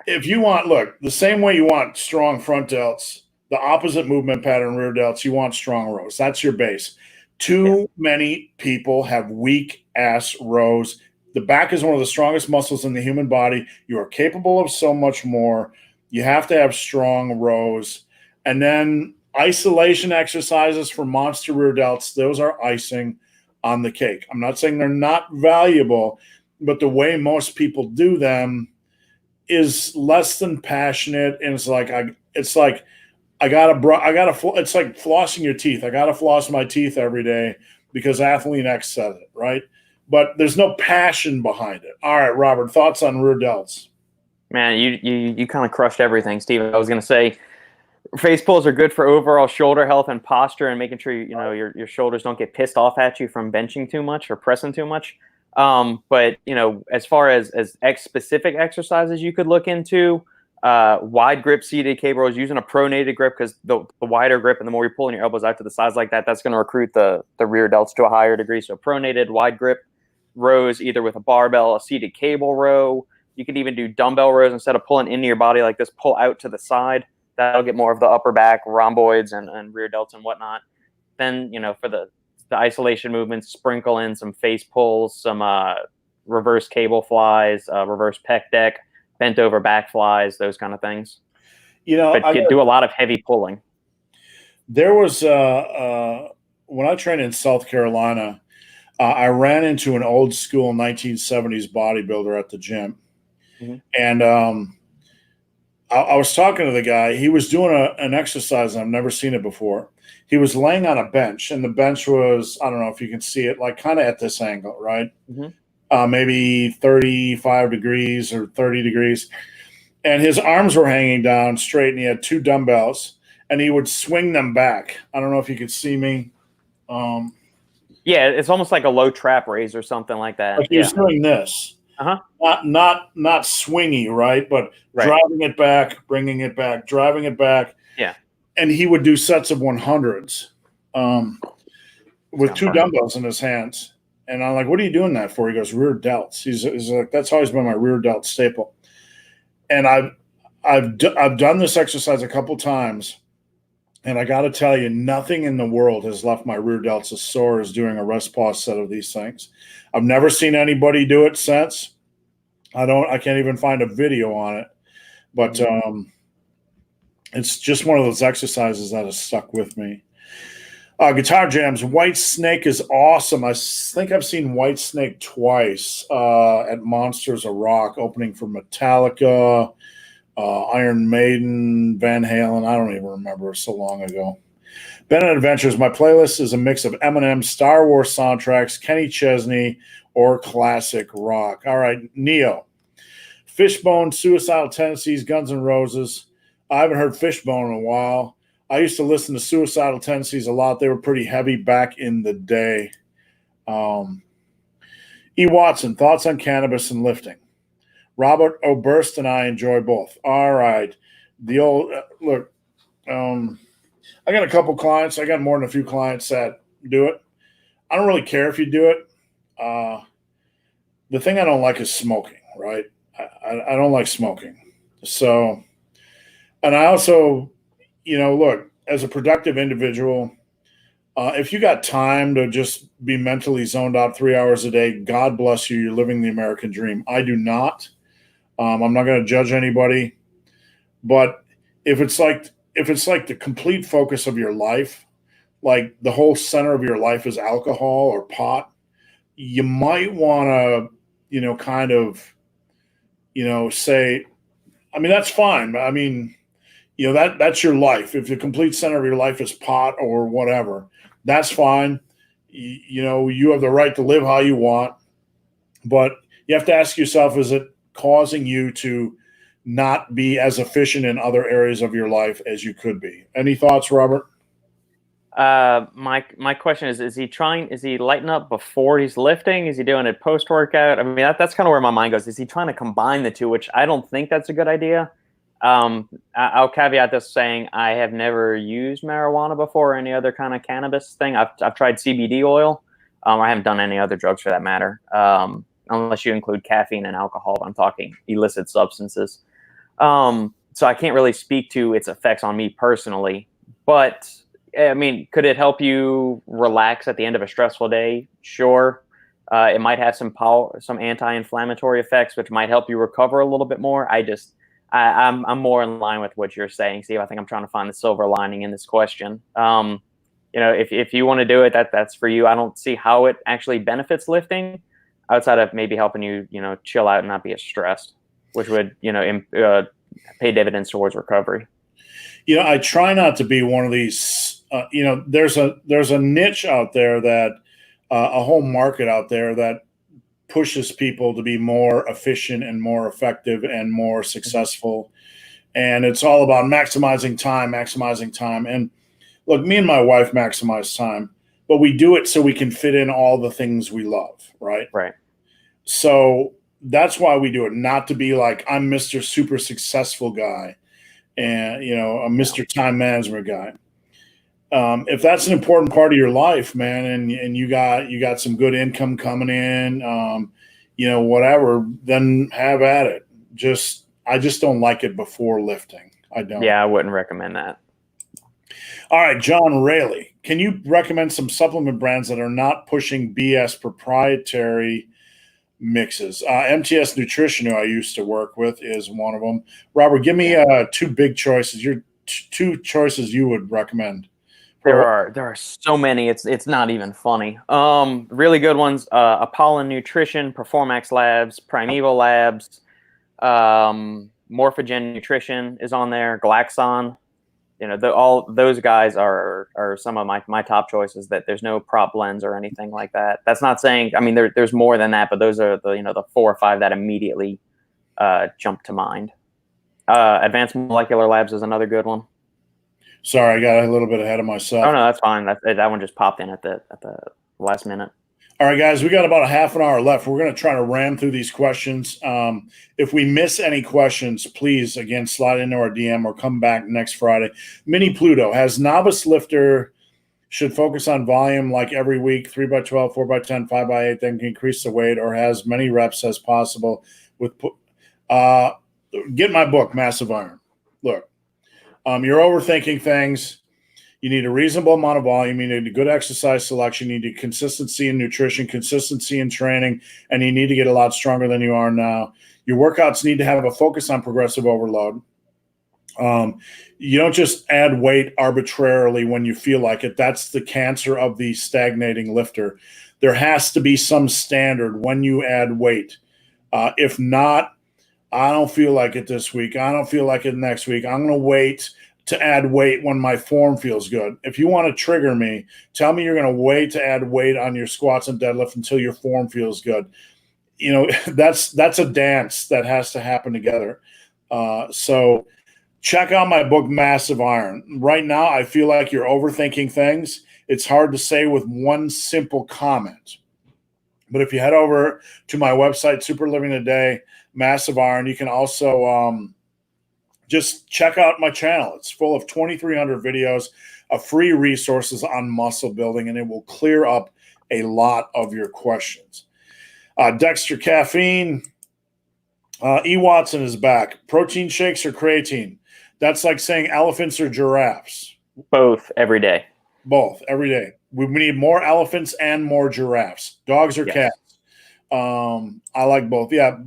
if you want, the same way you want strong front delts, the opposite movement pattern rear delts, you want strong rows. That's your base. Too many people have weak ass rows. The back is one of the strongest muscles in the human body. You are capable of so much more. You have to have strong rows. And then isolation exercises for monster rear delts, those are icing on the cake. I'm not saying they're not valuable, but the way most people do them is less than passionate. And it's like it's like flossing your teeth. I gotta floss my teeth every day because Athlete X said it, right? But there's no passion behind it. All right, Robert, thoughts on rear delts? Man, you kind of crushed everything, Steven. I was going to say face pulls are good for overall shoulder health and posture and making sure your shoulders don't get pissed off at you from benching too much or pressing too much. But as far as specific exercises you could look into, wide grip seated cable rows, using a pronated grip, because the wider grip and the more you're pulling your elbows out to the sides like that, that's going to recruit the rear delts to a higher degree. So pronated wide grip rows, either with a barbell, a seated cable row. You could even do dumbbell rows instead of pulling into your body like this, pull out to the side. That'll get more of the upper back rhomboids and rear delts and whatnot. Then, for the isolation movements, sprinkle in some face pulls, some reverse cable flies, reverse pec deck, bent over back flies, those kind of things. But do a lot of heavy pulling. There was when I trained in South Carolina, I ran into an old school 1970s bodybuilder at the gym. Mm-hmm. And I was talking to the guy. He was doing an exercise, and I've never seen it before. He was laying on a bench, and the bench was, I don't know if you can see it, like kind of at this angle, right? Mm-hmm. Maybe 35 degrees or 30 degrees. And his arms were hanging down straight, and he had two dumbbells, and he would swing them back. I don't know if you could see me. Yeah, it's almost like a low trap raise or something like that. Like he was doing this. Uh-huh. Not swingy, right? But driving it back, bringing it back, driving it back. Yeah. And he would do sets of 100s with two dumbbells in his hands. And I'm like, what are you doing that for? He goes, rear delts. He's like, that's always been my rear delt staple. And I've done this exercise a couple times. And I got to tell you, nothing in the world has left my rear delts as sore as doing a rest pause set of these things. I've never seen anybody do it since. I can't even find a video on it. But it's just one of those exercises that has stuck with me. Guitar Jams, White Snake is awesome. I think I've seen White Snake twice at Monsters of Rock, opening for Metallica, Iron Maiden, Van Halen. I don't even remember, so long ago. Bennett Adventures, my playlist is a mix of Eminem, Star Wars soundtracks, Kenny Chesney, or classic rock. All right, Neo. Fishbone, Suicidal Tendencies, Guns N' Roses. I haven't heard Fishbone in a while. I used to listen to Suicidal Tendencies a lot. They were pretty heavy back in the day. E. Watson, thoughts on cannabis and lifting? Robert Oberst and I enjoy both. All right. The old look, I got a couple clients. I got more than a few clients that do it. I don't really care if you do it. The thing I don't like is smoking, right? I don't like smoking. So, and I also, look, as a productive individual, if you got time to just be mentally zoned out 3 hours a day, God bless you. You're living the American dream. I do not. I'm not going to judge anybody, but if it's like the complete focus of your life, like the whole center of your life is alcohol or pot, you might want to, say, I mean, that's fine. I mean, that's your life. If the complete center of your life is pot or whatever, that's fine. You have the right to live how you want, but you have to ask yourself, is it causing you to not be as efficient in other areas of your life as you could be? Any thoughts, Robert? My question is he lighting up before he's lifting? Is he doing it post-workout? I mean, that's kind of where my mind goes. Is he trying to combine the two, which I don't think that's a good idea. I'll caveat this saying I have never used marijuana before or any other kind of cannabis thing. I've tried CBD oil. I haven't done any other drugs for that matter. Unless you include caffeine and alcohol. I'm talking illicit substances. so I can't really speak to its effects on me personally, but I mean, could it help you relax at the end of a stressful day? Sure. It might have some anti-inflammatory effects, which might help you recover a little bit more. I'm more in line with what you're saying, Steve. I think I'm trying to find the silver lining in this question. If you want to do it, that's for you. I don't see how it actually benefits lifting outside of maybe helping you, chill out and not be as stressed, which would, pay dividends towards recovery. I try not to be one of these, there's a niche out there that a whole market out there that pushes people to be more efficient and more effective and more successful. And it's all about maximizing time. And look, me and my wife maximize time, but we do it so we can fit in all the things we love, right? Right. So that's why we do it, not to be like, I'm Mr. Super Successful guy and, a Mr. Time Management guy. If that's an important part of your life, man, and you got some good income coming in, whatever, then have at it. I just don't like it before lifting. I don't. Yeah, I wouldn't recommend that. All right, John Rayleigh, can you recommend some supplement brands that are not pushing BS proprietary mixes? MTS Nutrition, who I used to work with, is one of them. Robert, give me two big choices. Your two choices you would recommend. There are so many. It's not even funny. Really good ones. Apollon Nutrition, Performax Labs, Primeval Labs, Morphogen Nutrition is on there. Glaxon. All those guys are some of my top choices. That there's no prop blends or anything like that. That's not saying. I mean, there's more than that, but those are the 4 or 5 that immediately jump to mind. Advanced Molecular Labs is another good one. Sorry, I got a little bit ahead of myself. Oh no, that's fine. That one just popped in at the last minute. All right, guys, we got about a half an hour left. We're going to try to ram through these questions. If we miss any questions, please, again, slide into our DM or come back next Friday. Mini Pluto, has novice lifter should focus on volume like every week, 3x12, 4x10, 5x8, then can increase the weight or has many reps as possible with get my book, Massive Iron. Look, you're overthinking things. You need a reasonable amount of volume. You need a good exercise selection. You need consistency in nutrition, consistency in training, and you need to get a lot stronger than you are now. Your workouts need to have a focus on progressive overload. You don't just add weight arbitrarily when you feel like it. That's the cancer of the stagnating lifter. There has to be some standard when you add weight. If not, I don't feel like it this week. I don't feel like it next week. I'm going to wait to add weight when my form feels good. If you want to trigger me, tell me you're going to wait to add weight on your squats and deadlift until your form feels good. That's a dance that has to happen together. So check out my book, Massive Iron. Right now, I feel like you're overthinking things. It's hard to say with one simple comment. But if you head over to my website, Super Living Today, Massive Iron, you can also just check out my channel. It's full of 2,300 videos of free resources on muscle building, and it will clear up a lot of your questions. Dexter Caffeine, E. Watson is back. Protein shakes or creatine? That's like saying elephants or giraffes. Both every day. Both every day. We need more elephants and more giraffes. Dogs or cats? I like both. Yeah.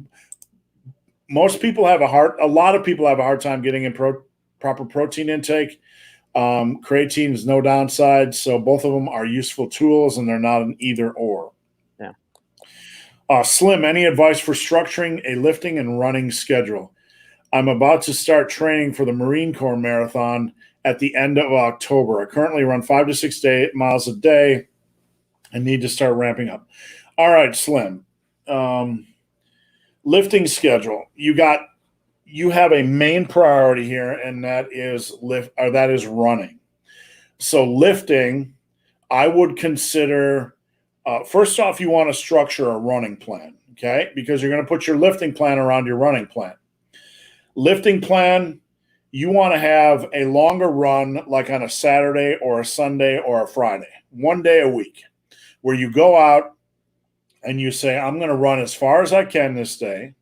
Most people have a lot of people have a hard time getting in proper protein intake. Creatine is no downside. So both of them are useful tools and they're not an either or. Yeah. Slim, any advice for structuring a lifting and running schedule? I'm about to start training for the Marine Corps Marathon at the end of October. I currently run 5 to 6 miles a day and need to start ramping up. All right, Slim. Lifting schedule. You have a main priority here, and that is running. So lifting, I would consider first off, you want to structure a running plan, okay? Because you're going to put your lifting plan around your running plan. Lifting plan, you want to have a longer run like on a Saturday or a Sunday or a Friday, 1 day a week, where you go out and you say, I'm going to run as far as I can this day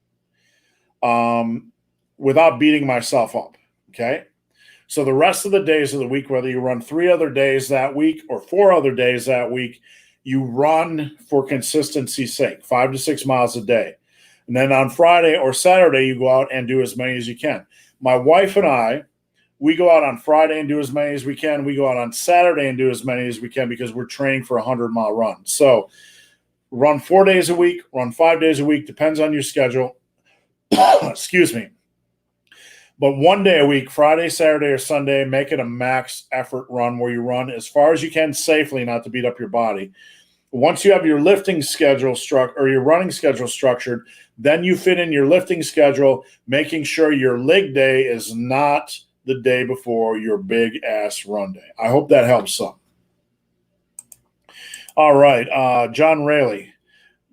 without beating myself up. Okay. So the rest of the days of the week, whether you run 3 other days that week or 4 other days that week, you run for consistency's sake, 5 to 6 miles a day. And then on Friday or Saturday, you go out and do as many as you can. My wife and I, we go out on Friday and do as many as we can. We go out on Saturday and do as many as we can because we're training for a 100-mile run. So run 4 days a week, run 5 days a week, depends on your schedule. Excuse me. But 1 day a week, Friday, Saturday, or Sunday, make it a max effort run where you run as far as you can safely, not to beat up your body. Once you have your lifting schedule or your running schedule structured, then you fit in your lifting schedule, making sure your leg day is not the day before your big ass run day. I hope that helps some. All right, John Rayleigh.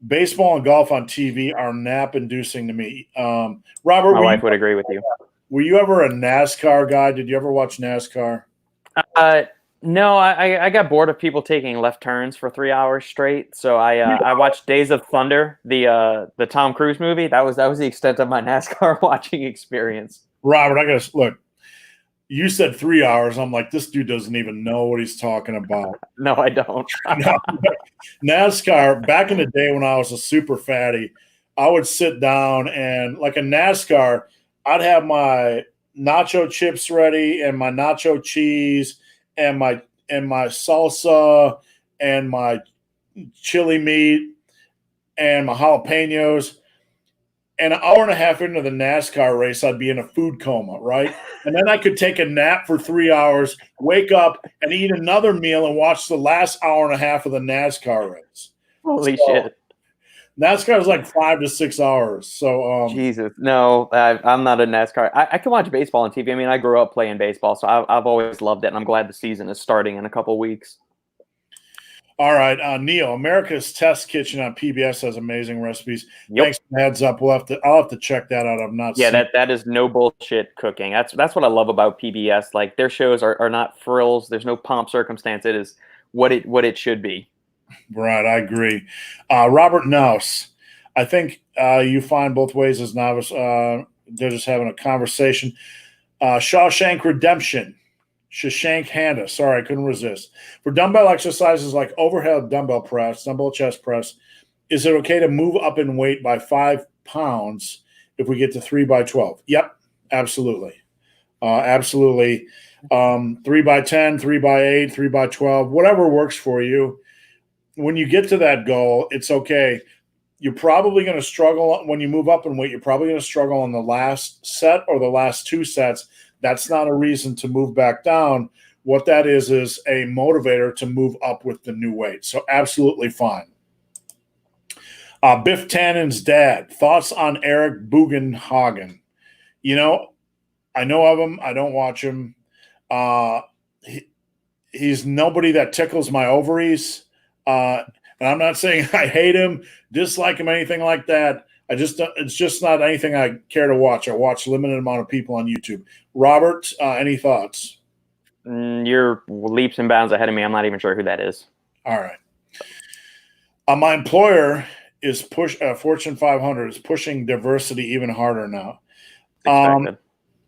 Baseball and golf on TV are nap-inducing to me. Robert, My wife would agree with you. Were you ever a NASCAR guy? Did you ever watch NASCAR? No, I got bored of people taking left turns for 3 hours straight. So I watched Days of Thunder, the Tom Cruise movie. That was the extent of my NASCAR watching experience. Robert, I gotta look. You said 3 hours. I'm like, this dude doesn't even know what he's talking about. No, I don't. No, NASCAR, back in the day when I was a super fatty, I would sit down and like a NASCAR, I'd have my nacho chips ready and my nacho cheese and my salsa and my chili meat and my jalapenos. And an hour and a half into the NASCAR race, I'd be in a food coma, right? And then I could take a nap for 3 hours, wake up and eat another meal and watch the last hour and a half of the NASCAR race. Holy shit. NASCAR is like 5 to 6 hours. So Jesus, no, I'm not a NASCAR. I can watch baseball on TV. I mean, I grew up playing baseball, so I've always loved it, and I'm glad the season is starting in a couple weeks. All right, Neil, America's Test Kitchen on PBS has amazing recipes. Yep. Thanks for the heads up. I'll have to check that out. I've not seen that is no bullshit cooking. That's what I love about PBS. Like their shows are not frills. There's no pomp circumstance. It is what it should be. Right, I agree. Robert Nouse, I think you find both ways as novice. They're just having a conversation. Shawshank Redemption. Shashank Handa. Sorry, I couldn't resist. For dumbbell exercises like overhead dumbbell press, dumbbell chest press, is it okay to move up in weight by 5 pounds if we get to 3 by 12? Yep, absolutely. Absolutely. 3 by 10, 3 by 8, 3 by 12, whatever works for you. When you get to that goal, it's okay. You're probably going to struggle when you move up in weight. You're probably going to struggle on the last set or the last 2 sets. That's not a reason to move back down. What that is a motivator to move up with the new weight. So absolutely fine. Biff Tannen's dad. Thoughts on Eric Bugenhagen? You know, I know of him. I don't watch him. He's nobody that tickles my ovaries. And I'm not saying I hate him, dislike him, anything like that. It's just not anything I care to watch. I watch a limited amount of people on YouTube. Robert, any thoughts? You're leaps and bounds ahead of me. I'm not even sure who that is. All right. My employer is Fortune 500 is pushing diversity even harder now.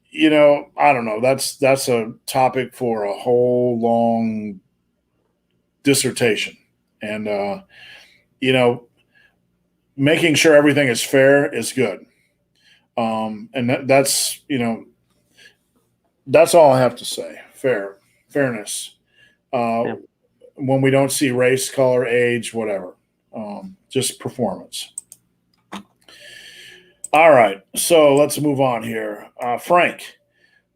You know, I don't know. That's a topic for a whole long dissertation. And, you know, making sure everything is fair is good. And that's, you know, that's all I have to say. Fairness. When we don't see race, color, age, whatever, just performance. All right. So let's move on here. Frank,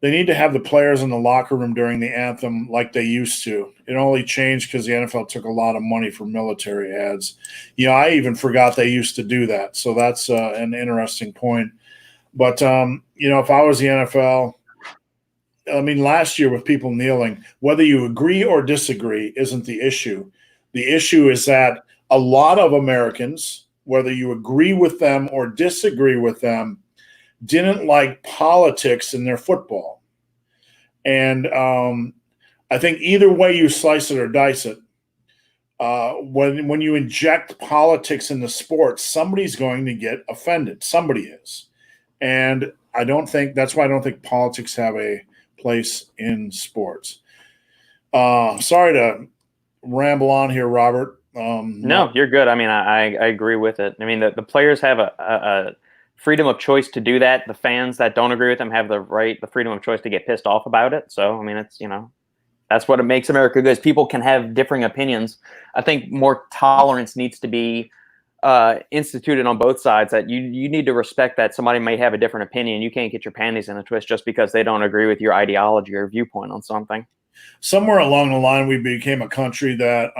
they need to have the players in the locker room during the anthem like they used to. It only changed because the NFL took a lot of money for military ads. You know, I even forgot they used to do that. So that's an interesting point. But, you know, if I was the NFL, I mean, last year with people kneeling, whether you agree or disagree isn't the issue. The issue is that a lot of Americans, whether you agree with them or disagree with them, didn't like politics in their football. And I think either way you slice it or dice it, when you inject politics in the sport, somebody's going to get offended. Somebody is. And that's why I don't think politics have a place in sports. Sorry to ramble on here, Robert. No, you're good. I mean, I agree with it. I mean, the players have a freedom of choice to do that. The fans that don't agree with them have the freedom of choice to get pissed off about it. So, I mean, it's, that's what it makes America good. Is people can have differing opinions. I think more tolerance needs to be instituted on both sides, that you need to respect that somebody may have a different opinion. You can't get your panties in a twist just because they don't agree with your ideology or viewpoint on something. Somewhere along the line, we became a country that,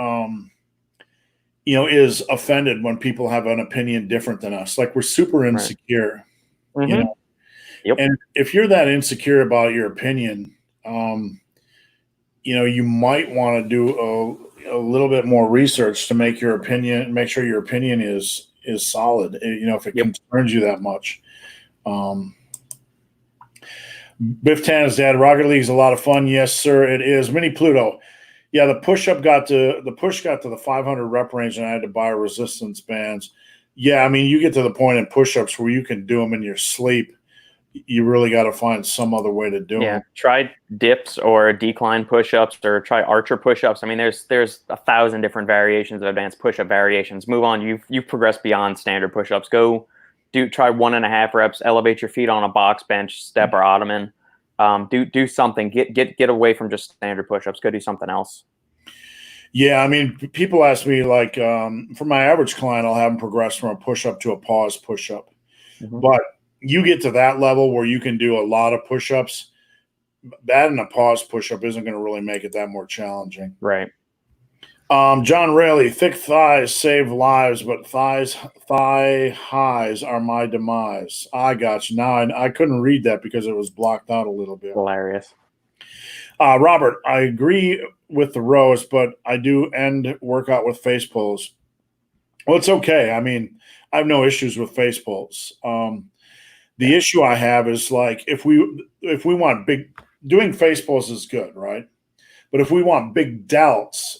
is offended when people have an opinion different than us. Like, we're super insecure, right. Mm-hmm. Yep. And if you're that insecure about your opinion, you might want to do a little bit more research to make sure your opinion is solid. If it concerns you that much. Biff Tan's dad, Rocket League is a lot of fun. Yes, sir, it is. Mini Pluto. Yeah, the push got to the 500 rep range, and I had to buy resistance bands. Yeah, I mean, you get to the point in push-ups where you can do them in your sleep. You really got to find some other way to do them. Yeah, try dips or decline push-ups, or try archer push-ups. I mean, there's 1,000 different variations of advanced push-up variations. Move on. You've progressed beyond standard push-ups. Try 1.5 reps. Elevate your feet on a box bench, step or ottoman. Do something. Get away from just standard push-ups. Go do something else. Yeah, I mean, people ask me, like, for my average client, I'll have them progress from a push-up to a pause push-up. Mm-hmm. But you get to that level where you can do a lot of push-ups. That and a pause push-up isn't going to really make it that more challenging. Right. John Rayleigh, thick thighs save lives, but thigh highs are my demise. I got you. Now I couldn't read that because it was blocked out a little bit. Hilarious. Robert, I agree with the rows, but I do end workout with face pulls. Well, it's okay. I mean, I have no issues with face pulls. The issue I have is, like, if we want doing face pulls is good, right? But if we want big delts,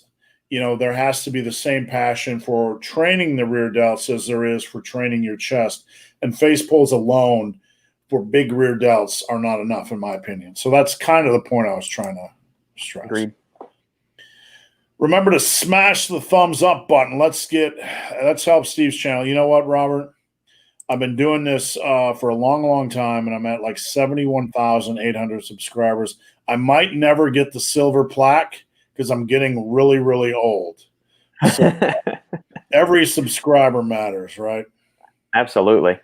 there has to be the same passion for training the rear delts as there is for training your chest. And face pulls alone for big rear delts are not enough, in my opinion. So that's kind of the point I was trying to stress. Agreed. Remember to smash the thumbs up button. Let's help Steve's channel. You know what, Robert? I've been doing this for a long, long time, and I'm at like 71,800 subscribers. I might never get the silver plaque because I'm getting really, really old. So every subscriber matters, right? Absolutely.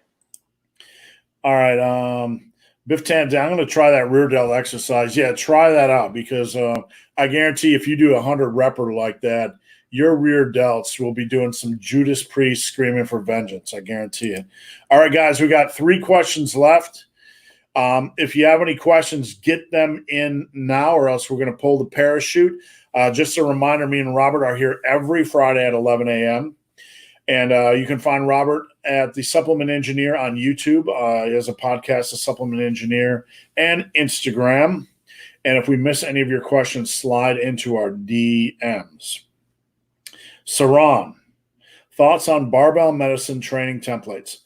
All right. Biff Tan, I'm going to try that rear delt exercise. Yeah, try that out, because I guarantee if you do 100 repper like that, your rear delts will be doing some Judas Priest screaming for vengeance. I guarantee it. All right, guys, we got 3 questions left. If you have any questions, get them in now, or else we're going to pull the parachute. Just a reminder, me and Robert are here every Friday at 11 a.m. And you can find Robert at The Supplement Engineer on YouTube. He has a podcast, The Supplement Engineer, and Instagram. And if we miss any of your questions, slide into our DMs. Saran, thoughts on barbell medicine training templates?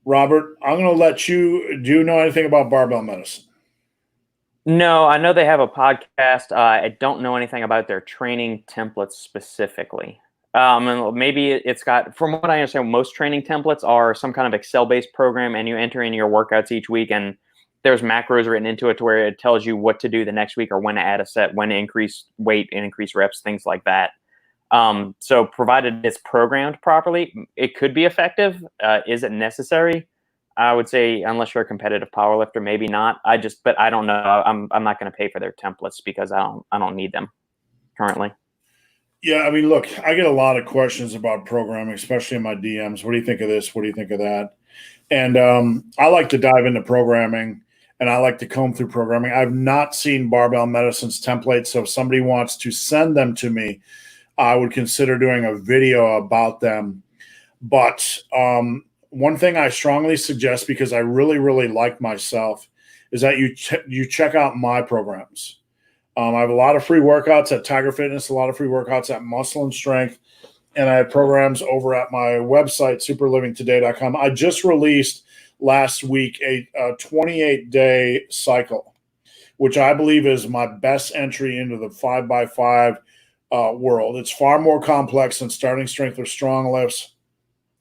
Robert, I'm going to let you. Do you know anything about barbell medicine? No, I know they have a podcast. I don't know anything about their training templates specifically. And maybe it's got, from what I understand, most training templates are some kind of Excel-based program, and you enter in your workouts each week, and there's macros written into it to where it tells you what to do the next week, or when to add a set, when to increase weight and increase reps, things like that. So provided it's programmed properly, it could be effective. Is it necessary? I would say, unless you're a competitive powerlifter, maybe not. But I don't know. I'm not going to pay for their templates because I don't need them currently. Yeah, I mean, look, I get a lot of questions about programming, especially in my DMs. What do you think of this? What do you think of that? And I like to dive into programming, and I like to comb through programming. I've not seen Barbell Medicine's templates, so if somebody wants to send them to me, I would consider doing a video about them. But one thing I strongly suggest, because I really, really like myself, is that you check out my programs. I have a lot of free workouts at Tiger Fitness, a lot of free workouts at Muscle and Strength, and I have programs over at my website, superlivingtoday.com. I just released last week a 28-day cycle which I believe is my best entry into the 5x5 world. It's far more complex than starting strength or strong lifts.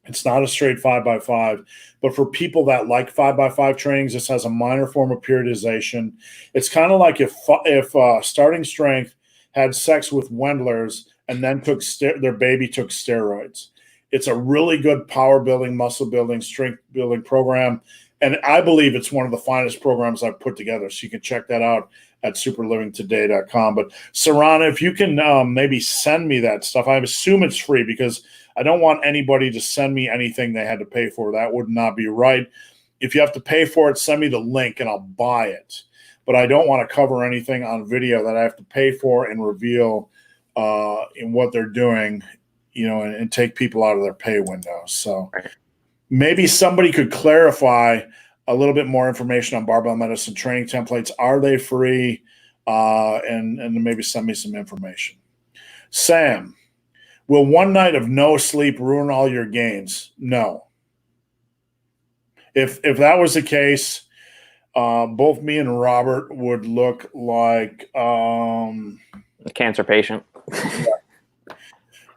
It's not a straight 5x5, but for people that like 5x5 trainings, this has a minor form of periodization. It's kind of like if starting strength had sex with Wendlers and then their baby took steroids. It's a really good power building, muscle building, strength building program. And I believe it's one of the finest programs I've put together. So you can check that out at superlivingtoday.com. But Sarana, if you can maybe send me that stuff, I assume it's free because I don't want anybody to send me anything they had to pay for. That would not be right. If you have to pay for it, send me the link and I'll buy it. But I don't want to cover anything on video that I have to pay for and reveal in what they're doing, and take people out of their pay window. So maybe somebody could clarify a little bit more information on barbell medicine training templates. Are they free? And maybe send me some information. Sam, will one night of no sleep ruin all your gains? No. If that was the case, both me and Robert would look like a cancer patient.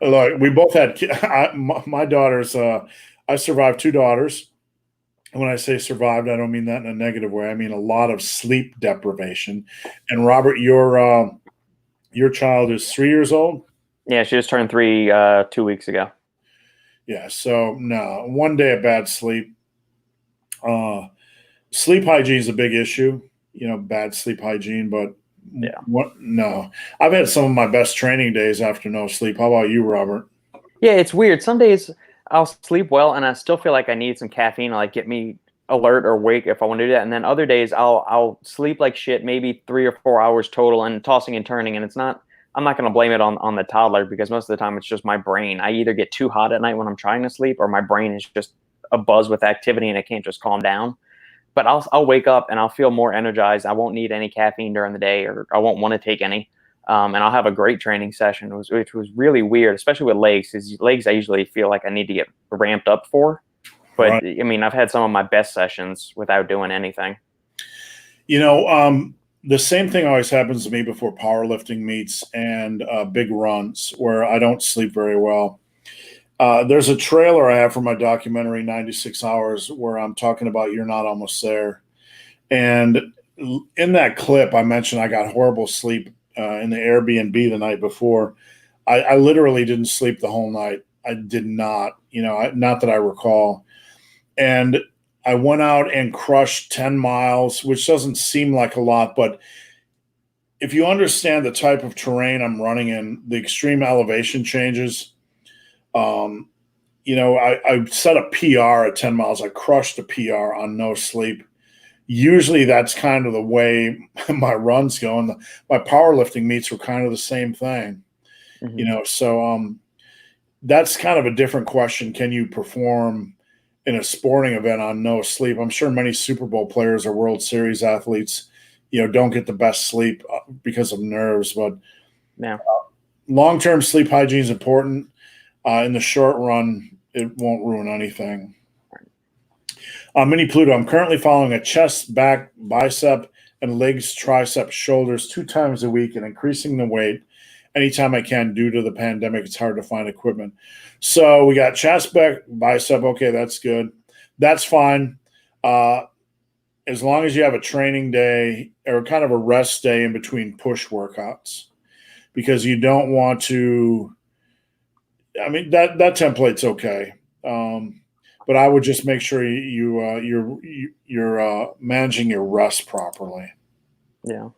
Look, we both had my daughters. I survived 2 daughters. And when I say survived, I don't mean that in a negative way. I mean a lot of sleep deprivation. And Robert, your child is 3 years old. Yeah, she just turned 3 2 weeks ago. Yeah, so no, one day of bad sleep. Sleep hygiene is a big issue. Bad sleep hygiene, but yeah, no. I've had some of my best training days after no sleep. How about you, Robert? Yeah, it's weird. Some days I'll sleep well and I still feel like I need some caffeine to get me alert or awake if I want to do that. And then other days I'll sleep like shit, maybe 3 or 4 hours total and tossing and turning. And I'm not going to blame it on the toddler because most of the time it's just my brain. I either get too hot at night when I'm trying to sleep or my brain is just a buzz with activity and it can't just calm down. But I'll wake up and I'll feel more energized. I won't need any caffeine during the day, or I won't want to take any. And I'll have a great training session, which was really weird, especially with legs. Because legs, I usually feel like I need to get ramped up for. But right. I mean, I've had some of my best sessions without doing anything. The same thing always happens to me before powerlifting meets and big runs where I don't sleep very well. There's a trailer I have for my documentary, 96 Hours, where I'm talking about You're Not Almost There. And in that clip, I mentioned I got horrible sleep in the Airbnb the night before. I literally didn't sleep the whole night. I did not, not that I recall. And I went out and crushed 10 miles, which doesn't seem like a lot, but if you understand the type of terrain I'm running in, the extreme elevation changes, I set a PR at 10 miles. I crushed a PR on no sleep. Usually that's kind of the way my runs go. And my powerlifting meets were kind of the same thing, so that's kind of a different question. Can you perform in a sporting event on no sleep? I'm sure many Super Bowl players or World Series athletes, don't get the best sleep because of nerves, but long-term sleep hygiene is important. In the short run, it won't ruin anything. Mini Pluto, I'm currently following a chest, back, bicep, and legs, triceps, shoulders 2 times a week and increasing the weight anytime I can. Due to the pandemic, it's hard to find equipment. So we got chest, back, bicep. Okay, that's good. That's fine. As long as you have a training day or kind of a rest day in between push workouts, because you don't want to – I mean, that template's okay. But I would just make sure you're managing your rest properly. Yeah.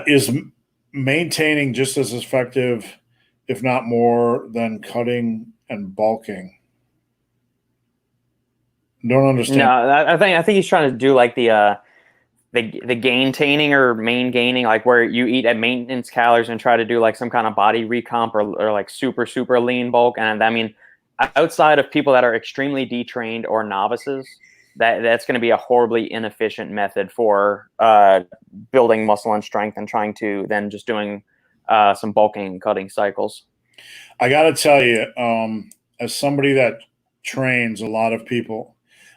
Is maintaining just as effective, if not more, than cutting and bulking? Don't understand. No, I think he's trying to do like the gaintaining or main gaining, like where you eat at maintenance calories and try to do like some kind of body recomp or like super lean bulk. And I mean, outside of people that are extremely detrained or novices, that's going to be a horribly inefficient method for building muscle and strength and trying to then just doing some bulking and cutting cycles. I got to tell you, as somebody that trains a lot of people,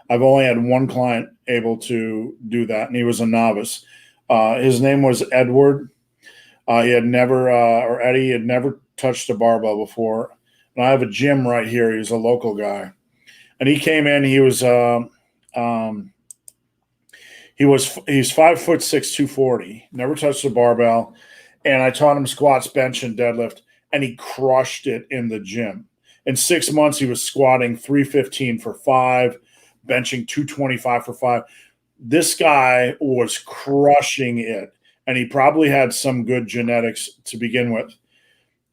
I've only had one client able to do that, and he was a novice. His name was Edward. He had never, or Eddie had never touched a barbell before. And I have a gym right here. He's a local guy. And he came in, he's 5'6", 240, never touched a barbell. And I taught him squats, bench, and deadlift, and he crushed it in the gym. In 6 months, he was squatting 315 for 5, benching 225 for 5. This guy was crushing it, and he probably had some good genetics to begin with.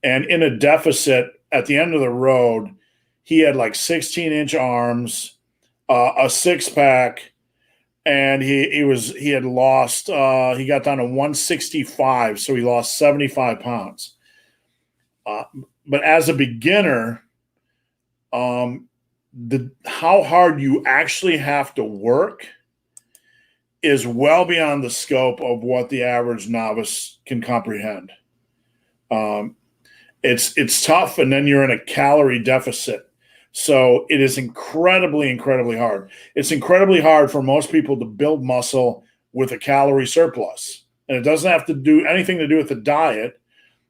And in a deficit at the end of the road, he had like 16-inch arms, a six-pack, and he had lost. He got down to 165, so he lost 75 pounds. But as a beginner, how hard you actually have to work is well beyond the scope of what the average novice can comprehend. It's tough, and then you're in a calorie deficit. So it is incredibly, incredibly hard. It's incredibly hard for most people to build muscle with a calorie surplus. And it doesn't have to do anything to do with the diet.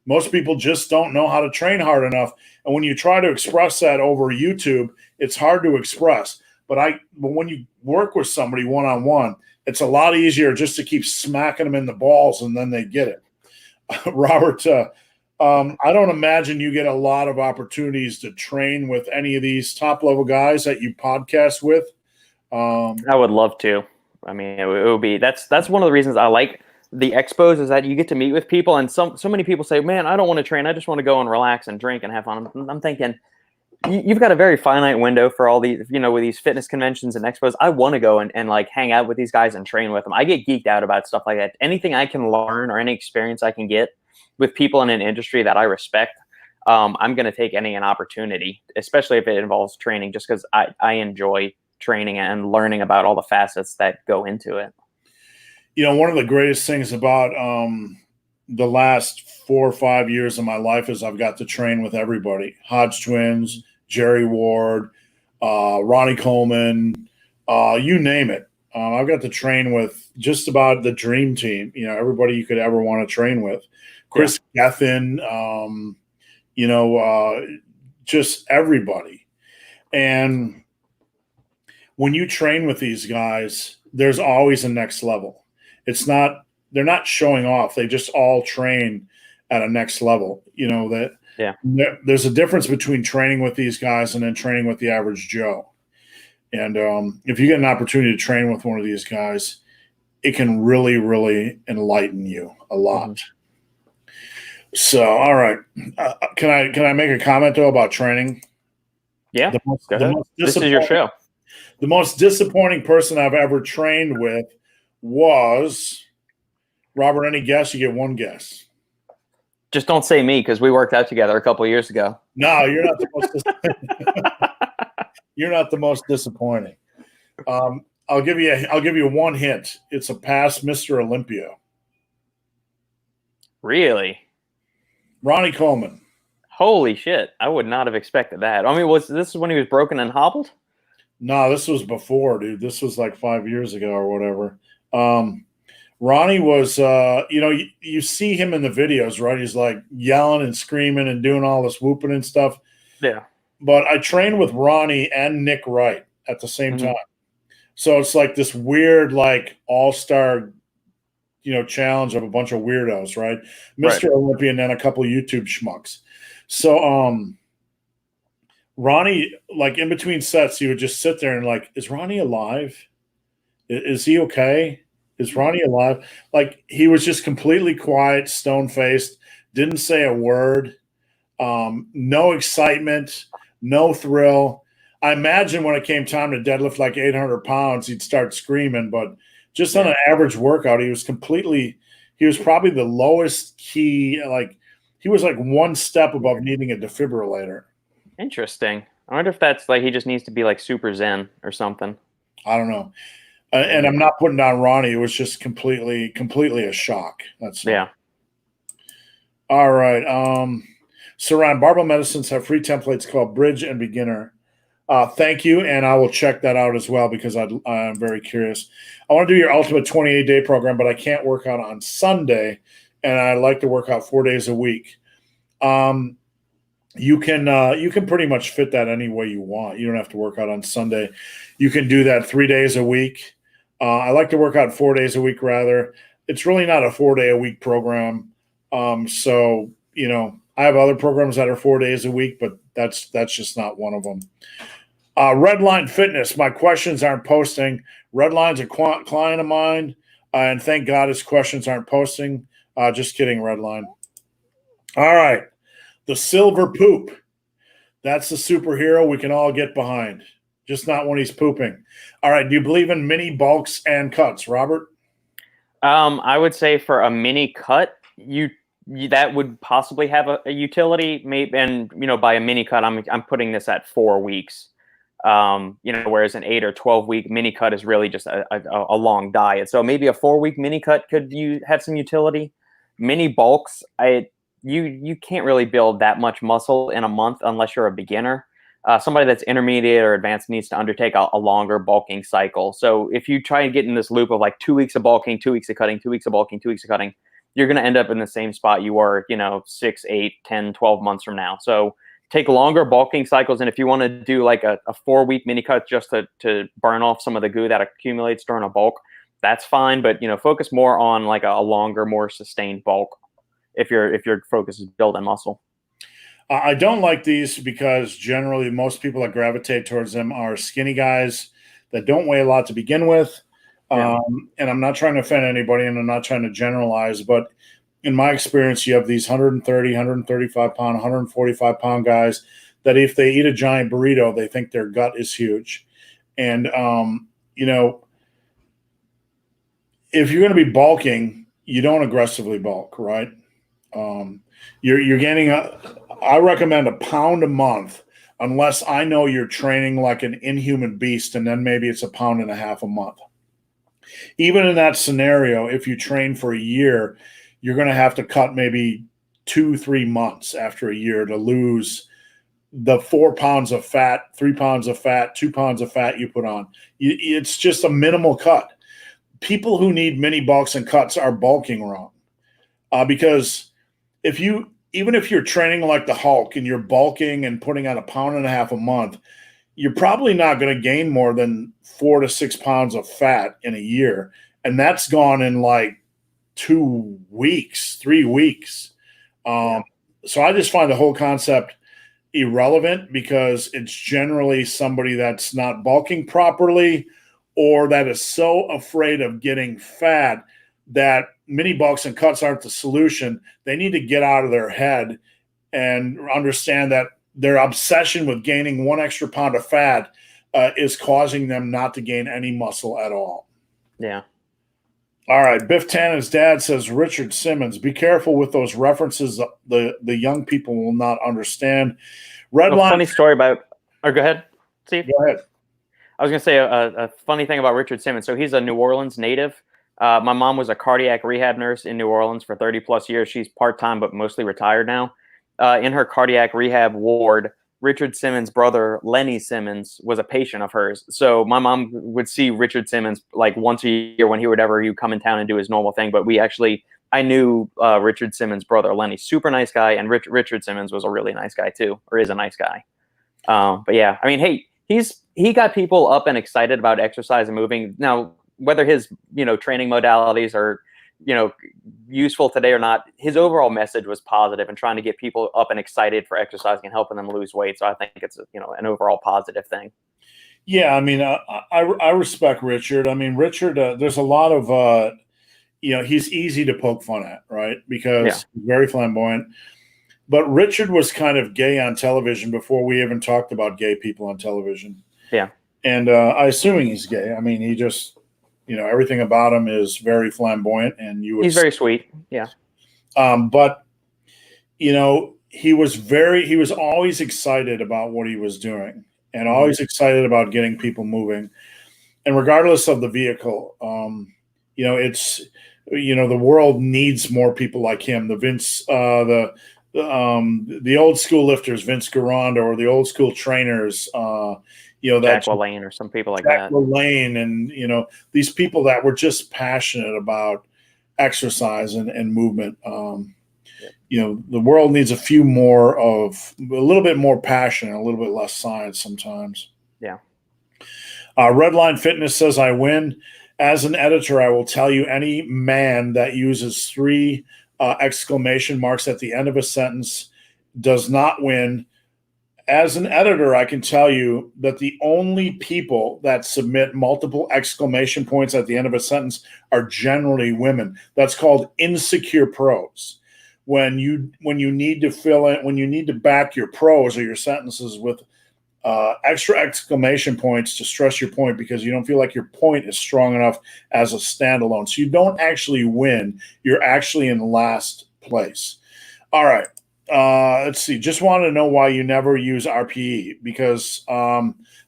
Most people just don't know how to train hard enough. And when you try to express that over YouTube, it's hard to express. But when you work with somebody one-on-one, it's a lot easier just to keep smacking them in the balls, and then they get it. Robert, I don't imagine you get a lot of opportunities to train with any of these top-level guys that you podcast with. I would love to. I mean, it would be that's one of the reasons I like the expos, is that you get to meet with people, and so many people say, "Man, I don't want to train. I just want to go and relax and drink and have fun." I'm thinking, you've got a very finite window for all these, with these fitness conventions and expos. I want to go and like hang out with these guys and train with them. I get geeked out about stuff like that. Anything I can learn or any experience I can get with people in an industry that I respect, I'm going to take an opportunity, especially if it involves training, just because I enjoy training and learning about all the facets that go into it. One of the greatest things about the last 4 or 5 years of my life is I've got to train with everybody. Hodge twins, Jerry Ward, Ronnie Coleman, you name it. I've got to train with just about the dream team, everybody you could ever want to train with. Chris Gethin, just everybody. And when you train with these guys, there's always a next level. They're not showing off. They just all train at a next level. There's a difference between training with these guys and then training with the average Joe. And if you get an opportunity to train with one of these guys, it can really, really enlighten you a lot. Mm-hmm. So, all right. Can I make a comment though about training? Yeah. This is your show. The most disappointing person I've ever trained with was Robert. Any guess? You get one guess. Just don't say me, because we worked out together a couple of years ago. No, you're not the most. You're not the most disappointing. I'll give you one hint. It's a past Mr. Olympia. Really? Ronnie Coleman. Holy shit! I would not have expected that. I mean, was this when he was broken and hobbled? No, this was before, dude. This was like 5 years ago or whatever. Ronnie was, you see him in the videos, right? He's like yelling and screaming and doing all this whooping and stuff. Yeah. But I trained with Ronnie and Nick Wright at the same time. So it's like this weird, like all-star, challenge of a bunch of weirdos, right? Mr. Olympia and then a couple of YouTube schmucks. So Ronnie, like in between sets, he would just sit there and like, is Ronnie alive? Is he okay? Is Ronnie alive? Like, he was just completely quiet, stone-faced, didn't say a word, no excitement, no thrill. I imagine when it came time to deadlift like 800 pounds, he'd start screaming. But just on an average workout, he was probably the lowest key. Like, he was like one step above needing a defibrillator. Interesting. I wonder if that's like he just needs to be like super zen or something. I don't know. And I'm not putting down Ronnie. It was just completely a shock. That's all right. So Ryan, barbell medicines have free templates called Bridge and Beginner. Thank you, and I will check that out as well because I'm very curious. I want to do your ultimate 28-day program, but I can't work out on Sunday, and I like to work out 4 days a week. You can pretty much fit that any way you want. You don't have to work out on Sunday. You can do that 3 days a week. I like to work out 4 days a week rather. It's really not a 4-day-a-week program. So, I have other programs that are 4 days a week, but that's just not one of them. Redline Fitness. My questions aren't posting. Redline's a client of mine, and thank God his questions aren't posting. Just kidding, Redline. All right. The silver poop. That's the superhero we can all get behind. Just not when he's pooping. All right. Do you believe in mini bulks and cuts, Robert? I would say for a mini cut, that would possibly have a utility. Maybe, and by a mini cut, I'm putting this at 4 weeks. Whereas an 8 or 12-week mini cut is really just a long diet. So maybe a 4-week mini cut could have some utility. Mini bulks, you can't really build that much muscle in a month unless you're a beginner. Somebody that's intermediate or advanced needs to undertake a longer bulking cycle. So if you try and get in this loop of like 2 weeks of bulking, 2 weeks of cutting, 2 weeks of bulking, 2 weeks of cutting, you're going to end up in the same spot you were, 6, 8, 10, 12 months from now. So take longer bulking cycles. And if you want to do like a 4-week mini cut just to burn off some of the goo that accumulates during a bulk, that's fine. But, focus more on like a longer, more sustained bulk if your focus is building muscle. I don't like these because generally most people that gravitate towards them are skinny guys that don't weigh a lot to begin with. Yeah. And I'm not trying to offend anybody, and I'm not trying to generalize, but in my experience, you have these 130, 135 pound, 145 pound guys that if they eat a giant burrito, they think their gut is huge. And, if you're going to be bulking, you don't aggressively bulk, right? You're gaining I recommend a pound a month unless I know you're training like an inhuman beast, and then maybe it's 1.5 pounds a month. Even in that scenario, if you train for a year, you're going to have to cut maybe 2-3 months after a year to lose the 4 pounds of fat, 3 pounds of fat, 2 pounds of fat you put on. It's just a minimal cut. People who need mini bulks and cuts are bulking wrong, because even if you're training like the Hulk and you're bulking and putting on 1.5 pounds a month, you're probably not going to gain more than 4 to 6 pounds of fat in a year. And that's gone in like 2 weeks, 3 weeks. So I just find the whole concept irrelevant because it's generally somebody that's not bulking properly or that is so afraid of getting fat that mini bulks and cuts aren't the solution. They need to get out of their head and understand that their obsession with gaining 1 extra pound of fat is causing them not to gain any muscle at all. Yeah. All right. Biff Tannen's dad says, Richard Simmons, be careful with those references. The young people will not understand. Redline. Funny story about, or go ahead, Steve. Go ahead. I was going to say a funny thing about Richard Simmons. So he's a New Orleans native. My mom was a cardiac rehab nurse in New Orleans for 30 plus years. She's part-time, but mostly retired now. In her cardiac rehab ward, Richard Simmons' brother, Lenny Simmons, was a patient of hers. So my mom would see Richard Simmons like once a year when he would come in town and do his normal thing. But I knew Richard Simmons' brother, Lenny, super nice guy. And Richard Simmons was a really nice guy too, or is a nice guy. But yeah, I mean, hey, he got people up and excited about exercise and moving. Now, whether his, training modalities are, useful today or not, his overall message was positive and trying to get people up and excited for exercising and helping them lose weight. So I think it's, an overall positive thing. Yeah. I mean, I respect Richard. I mean, Richard, there's a lot of, he's easy to poke fun at, right? Because he's very flamboyant. But Richard was kind of gay on television before we even talked about gay people on television. Yeah. And I assuming he's gay. I mean, he just, everything about him is very flamboyant, and he's very sweet. Yeah. But, he was always excited about what he was doing and always excited about getting people moving. And regardless of the vehicle, it's, the world needs more people like him. The Vince, the old school lifters, Vince Garanda, or the old school trainers, that Jack LaLanne or some people like Jack that. LaLanne, and these people that were just passionate about exercise and movement. The world needs a little bit more passion and a little bit less science sometimes. Yeah. Redline Fitness says, I win. As an editor, I will tell you any man that uses 3 exclamation marks at the end of a sentence does not win. As an editor, I can tell you that the only people that submit multiple exclamation points at the end of a sentence are generally women. That's called insecure prose. When you need to fill in, when you need to back your prose or your sentences with extra exclamation points to stress your point because you don't feel like your point is strong enough as a standalone. So you don't actually win. You're actually in last place. All right. Let's see. Just wanted to know why you never use RPE, because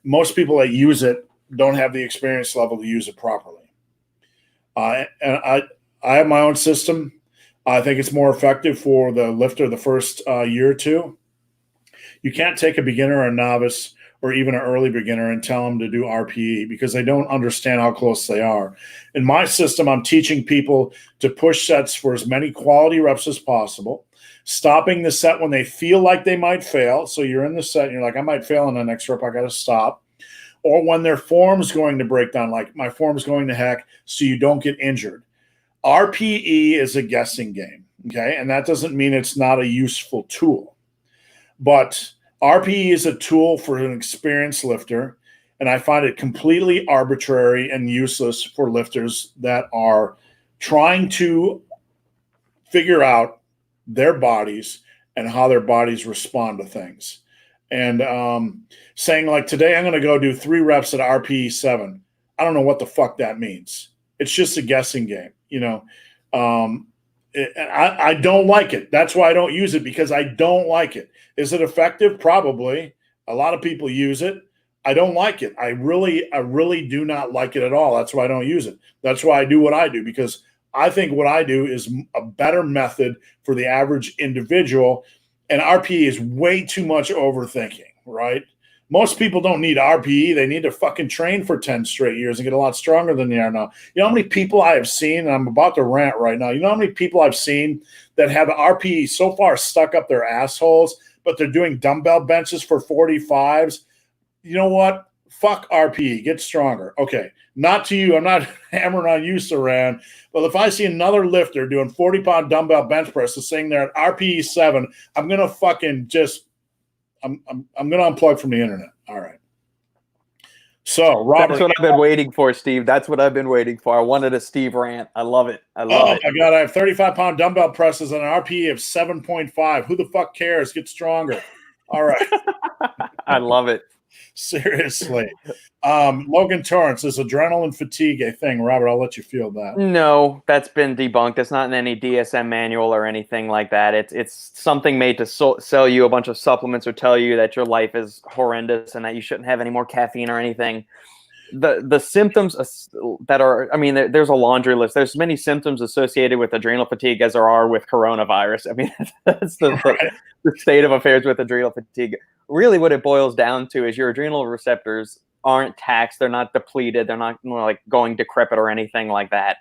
most people that use it don't have the experience level to use it properly. And I have my own system. I think it's more effective for the lifter the first year or two. You can't take a beginner or a novice or even an early beginner and tell them to do RPE because they don't understand how close they are. In my system, I'm teaching people to push sets for as many quality reps as possible, stopping the set when they feel like they might fail. So you're in the set and you're like, I might fail in the next rep, I got to stop. Or when their form's going to break down, like my form's going to heck, so you don't get injured. RPE is a guessing game, okay? And that doesn't mean it's not a useful tool. But RPE is a tool for an experienced lifter, and I find it completely arbitrary and useless for lifters that are trying to figure out their bodies and how their bodies respond to things. And saying like, today I'm going to go do 3 reps at RPE 7. I don't know what the fuck that means. It's just a guessing game, I don't like it. That's why I don't use it, because I don't like it. Is it effective? Probably. A lot of people use it. I don't like it. I really do not like it at all. That's why I don't use it. That's why I do what I do, because I think what I do is a better method for the average individual. And RPE is way too much overthinking, right? Most people don't need RPE. They need to fucking train for 10 straight years and get a lot stronger than they are now. You know how many people I have seen, and I'm about to rant right now, you know how many people I've seen that have RPE so far stuck up their assholes, but they're doing dumbbell benches for 45s? You know what? Fuck RPE. Get stronger. Okay, not to you. I'm not hammering on you, Saran. But if I see another lifter doing 40-pound dumbbell bench presses saying they're at RPE 7, I'm going to fucking just I'm going to unplug from the internet. All right. So, Robert. That's what I've been waiting for, Steve. That's what I've been waiting for. I wanted a Steve rant. I love it. I love it. Oh, my God. I have 35-pound dumbbell presses and an RPE of 7.5. Who the fuck cares? Get stronger. All right. I love it. Seriously. Logan Torrance, is adrenal and fatigue a thing? Robert, I'll let you field that. No, that's been debunked. It's not in any DSM manual or anything like that. It's something made to sell you a bunch of supplements or tell you that your life is horrendous and that you shouldn't have any more caffeine or anything. The symptoms that are, I mean, there's a laundry list. There's as many symptoms associated with adrenal fatigue as there are with coronavirus. I mean, that's the state of affairs with adrenal fatigue. Really what it boils down to is your adrenal receptors aren't taxed. They're not depleted. They're not like going decrepit or anything like that.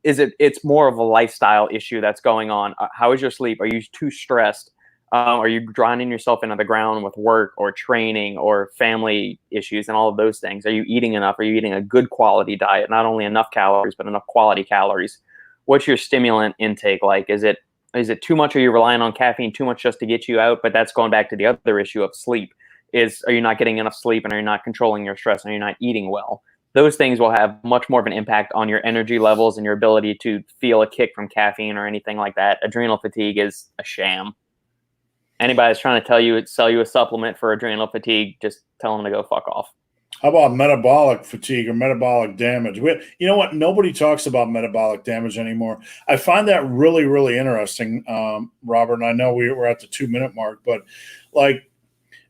It's more of a lifestyle issue that's going on. How is your sleep? Are you too stressed? Are you grinding yourself into the ground with work or training or family issues and all of those things? Are you eating enough? Are you eating a good quality diet? Not only enough calories, but enough quality calories. What's your stimulant intake like? Is it too much? Are you relying on caffeine too much just to get you out? But that's going back to the other issue of sleep. Are you not getting enough sleep, and are you not controlling your stress, and are you not eating well? Those things will have much more of an impact on your energy levels and your ability to feel a kick from caffeine or anything like that. Adrenal fatigue is a sham. Anybody that's trying to sell you a supplement for adrenal fatigue, just tell them to go fuck off. How about metabolic fatigue or metabolic damage? You know what? Nobody talks about metabolic damage anymore. I find that really, really interesting, Robert. And I know we're at the 2-minute mark, but like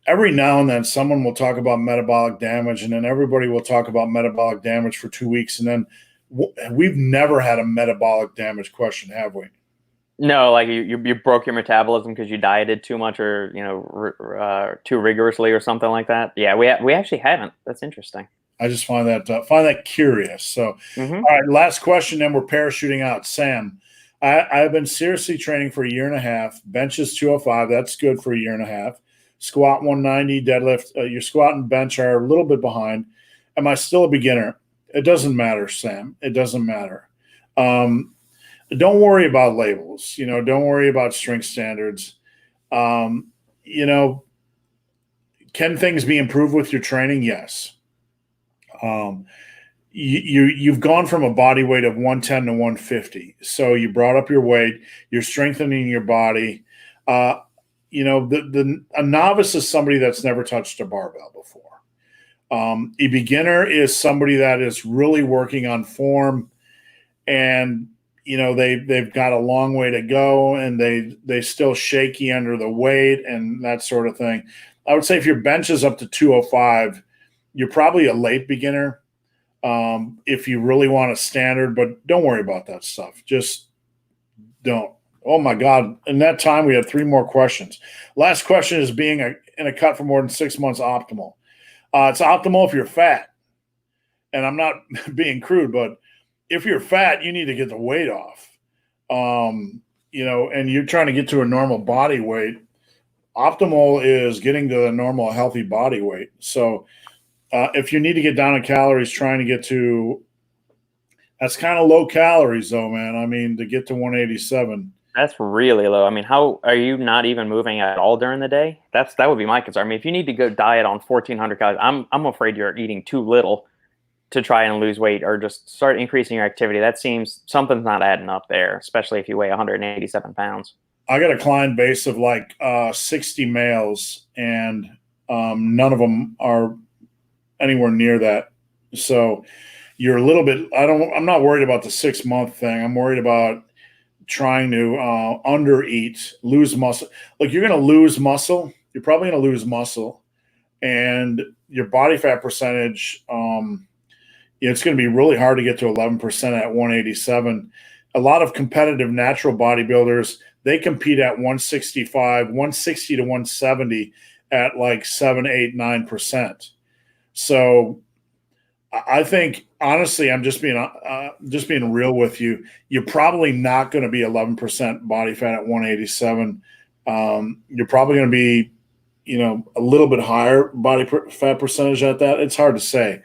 every now and then someone will talk about metabolic damage, and then everybody will talk about metabolic damage for 2 weeks. And then we've never had a metabolic damage question, have we? No, like you broke your metabolism because you dieted too much or too rigorously or something like that. Yeah, we actually haven't. That's interesting. I just find that curious. So, Hmm. all right, last question, then we're parachuting out. Sam, I've been seriously training for a year and a half. Bench is 205. That's good for a year and a half. Squat 190, deadlift. Your squat and bench are a little bit behind. Am I still a beginner? It doesn't matter, Sam. It doesn't matter. Don't worry about labels. Don't worry about strength standards. Um, you know, can things be improved with your training? Yes. Um, you've gone from a body weight of 110 to 150. So you brought up your weight. You're strengthening your body. A novice is somebody that's never touched a barbell before. A beginner is somebody that is really working on form, and they've got a long way to go, and they still shaky under the weight and that sort of thing. I would say if your bench is up to 205, you're probably a late beginner. If you really want a standard, but don't worry about that stuff. Just don't. Oh my God. In that time, we had 3 more questions. Last question is being in a cut for more than 6 months optimal. It's optimal if you're fat. And I'm not being crude, but if you're fat, you need to get the weight off. And you're trying to get to a normal body weight. Optimal is getting to the normal healthy body weight. So if you need to get down in calories, trying to get to that's kind of low calories, though, man. I mean, to get to 187. That's really low. I mean, how are you not even moving at all during the day? That would be my concern. I mean, if you need to go diet on 1,400 calories, I'm afraid you're eating too little to try and lose weight, or just start increasing your activity. That seems something's not adding up there, especially if you weigh 187 pounds. I got a client base of like 60 males, and none of them are anywhere near that. So you're a little bit. I'm not worried about the 6-month thing. I'm worried about trying to undereat, lose muscle. Like, you're going to lose muscle. You're probably going to lose muscle, and your body fat percentage. It's going to be really hard to get to 11% at 187. A lot of competitive natural bodybuilders, they compete at 165, 160 to 170 at like 7, 8, 9%. So I think, honestly, I'm just being real with you. You're probably not going to be 11% body fat at 187. You're probably going to be, a little bit higher body fat percentage at that. It's hard to say,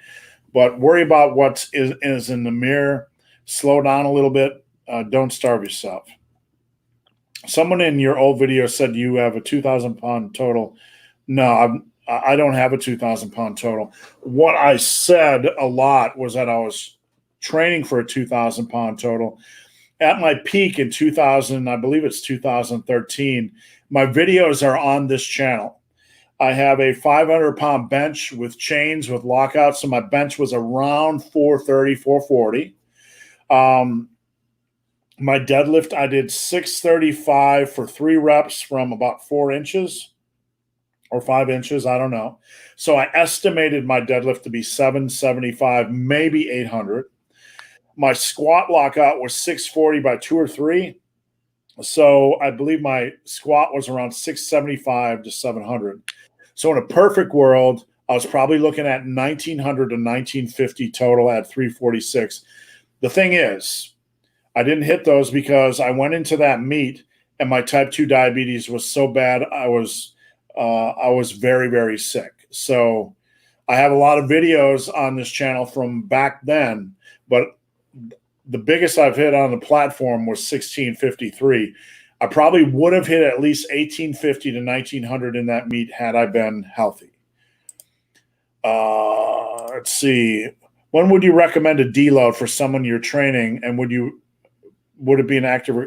but worry about what is in the mirror. Slow down a little bit. Don't starve yourself. Someone in your old video said you have a 2,000 pound total. No, I don't have a 2,000 pound total. What I said a lot was that I was training for a 2,000 pound total. At my peak in 2000, I believe it's 2013, my videos are on this channel. I have a 500 pound bench with chains, with lockouts. So my bench was around 430, 440. My deadlift, I did 635 for 3 reps from about 4 inches or 5 inches. I don't know. So I estimated my deadlift to be 775, maybe 800. My squat lockout was 640 by 2 or 3. So I believe my squat was around 675 to 700. So in a perfect world, I was probably looking at 1,900 to 1,950 total at 346. The thing is, I didn't hit those because I went into that meet and my type 2 diabetes was so bad. I was very, very sick. So I have a lot of videos on this channel from back then, but the biggest I've hit on the platform was 1653. I probably would have hit at least 1850 to 1900 in that meet had I been healthy. Let's see. When would you recommend a deload for someone you're training, and would it be an active?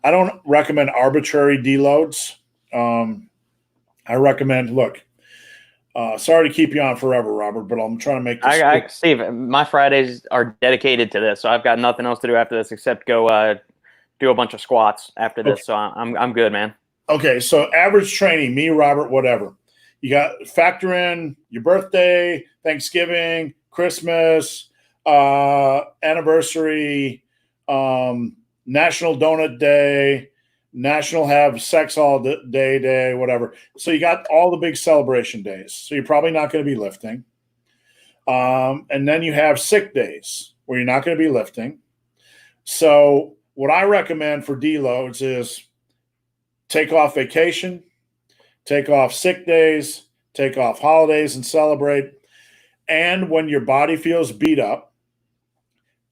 I don't recommend arbitrary deloads. I recommend, look, sorry to keep you on forever, Robert, but I'm trying to make this. Steve, my Fridays are dedicated to this, so I've got nothing else to do after this except go do a bunch of squats after this. Okay. So I'm good, man. Okay, so average training, me, Robert, whatever. You got factor in your birthday, Thanksgiving, Christmas, anniversary, National Donut Day, National have sex all day, whatever. So you got all the big celebration days. So you're probably not going to be lifting. And then you have sick days where you're not going to be lifting. So what I recommend for deloads is take off vacation, take off sick days, take off holidays and celebrate. And when your body feels beat up,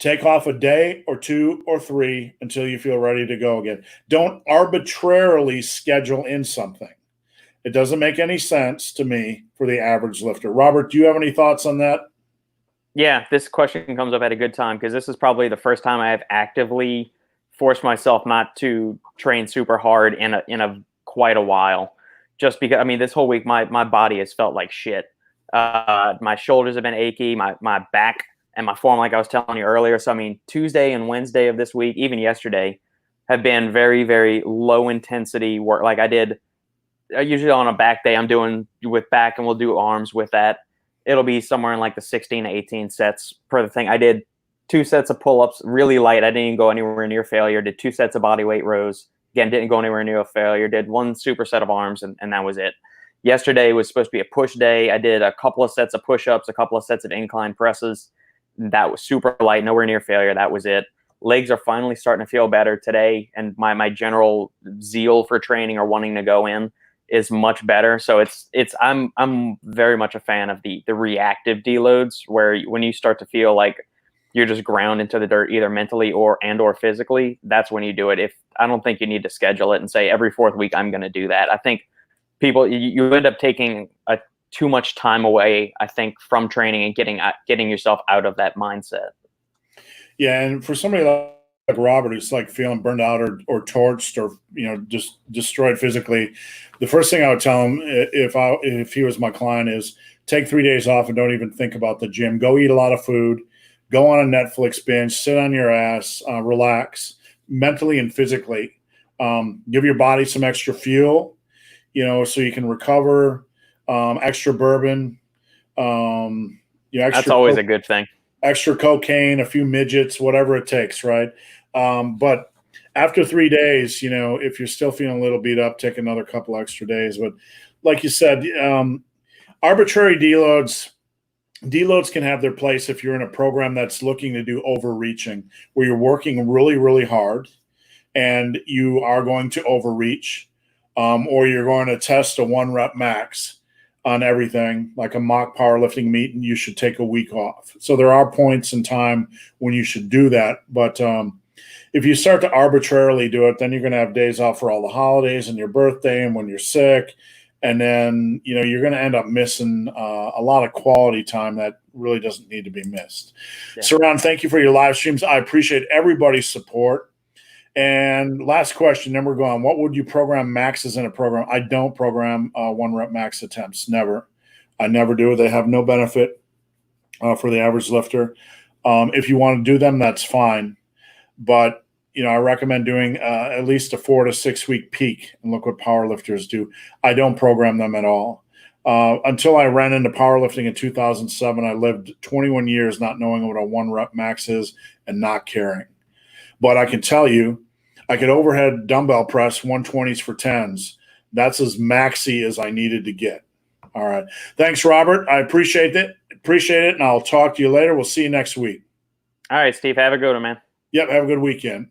take off a day or 2 or 3 until you feel ready to go again. Don't arbitrarily schedule in something. It doesn't make any sense to me for the average lifter. Robert, do you have any thoughts on that? Yeah, this question comes up at a good time because this is probably the first time I have actively forced myself not to train super hard in a quite a while. Just because, I mean, this whole week my body has felt like shit. My shoulders have been achy, my back and my form, like I was telling you earlier. So, I mean, Tuesday and Wednesday of this week, even yesterday, have been very, very low intensity work. Like I did, usually on a back day, I'm doing with back and we'll do arms with that. It'll be somewhere in like the 16 to 18 sets per the thing. I did 2 sets of pull-ups, really light. I didn't even go anywhere near failure. Did 2 sets of body weight rows. Again, didn't go anywhere near a failure. Did 1 superset of arms, and that was it. Yesterday was supposed to be a push day. I did a couple of sets of push-ups, a couple of sets of incline presses. That was super light, nowhere near failure. That was it. Legs are finally starting to feel better today, and my general zeal for training or wanting to go in is much better. So I'm very much a fan of the reactive deloads, where when you start to feel like you're just ground into the dirt, either mentally or physically, that's when you do it. I don't think you need to schedule it and say every 4th week I'm going to do that. I think people, you end up taking too much time away, I think, from training and getting yourself out of that mindset. Yeah, and for somebody like Robert, who's like feeling burned out or torched or just destroyed physically, the first thing I would tell him if he was my client is take 3 days off and don't even think about the gym. Go eat a lot of food, go on a Netflix binge, sit on your ass, relax mentally and physically. Give your body some extra fuel, so you can recover. Extra bourbon, That's always a good thing. Extra cocaine, a few midgets, whatever it takes, right? But after 3 days, if you're still feeling a little beat up, take another couple extra days. But like you said, arbitrary deloads can have their place if you're in a program that's looking to do overreaching, where you're working really, really hard and you are going to overreach, or you're going to test a 1 rep max on everything, like a mock powerlifting meet, and you should take a week off. So there are points in time when you should do that. But if you start to arbitrarily do it, then you're going to have days off for all the holidays and your birthday and when you're sick. And then, you're going to end up missing a lot of quality time that really doesn't need to be missed. Yeah. Saran, thank you for your live streams. I appreciate everybody's support. And last question, then we're going. What would you program maxes in a program? I don't program 1 rep max attempts. Never. I never do. They have no benefit for the average lifter. If you want to do them, that's fine. But, I recommend doing at least a 4 to 6 week peak, and look what powerlifters do. I don't program them at all. Until I ran into powerlifting in 2007, I lived 21 years not knowing what a 1 rep max is and not caring. But I can tell you, I could overhead dumbbell press 120s for 10s. That's as maxy as I needed to get. All right. Thanks, Robert. I appreciate it. And I'll talk to you later. We'll see you next week. All right, Steve. Have a good one, man. Yep. Have a good weekend.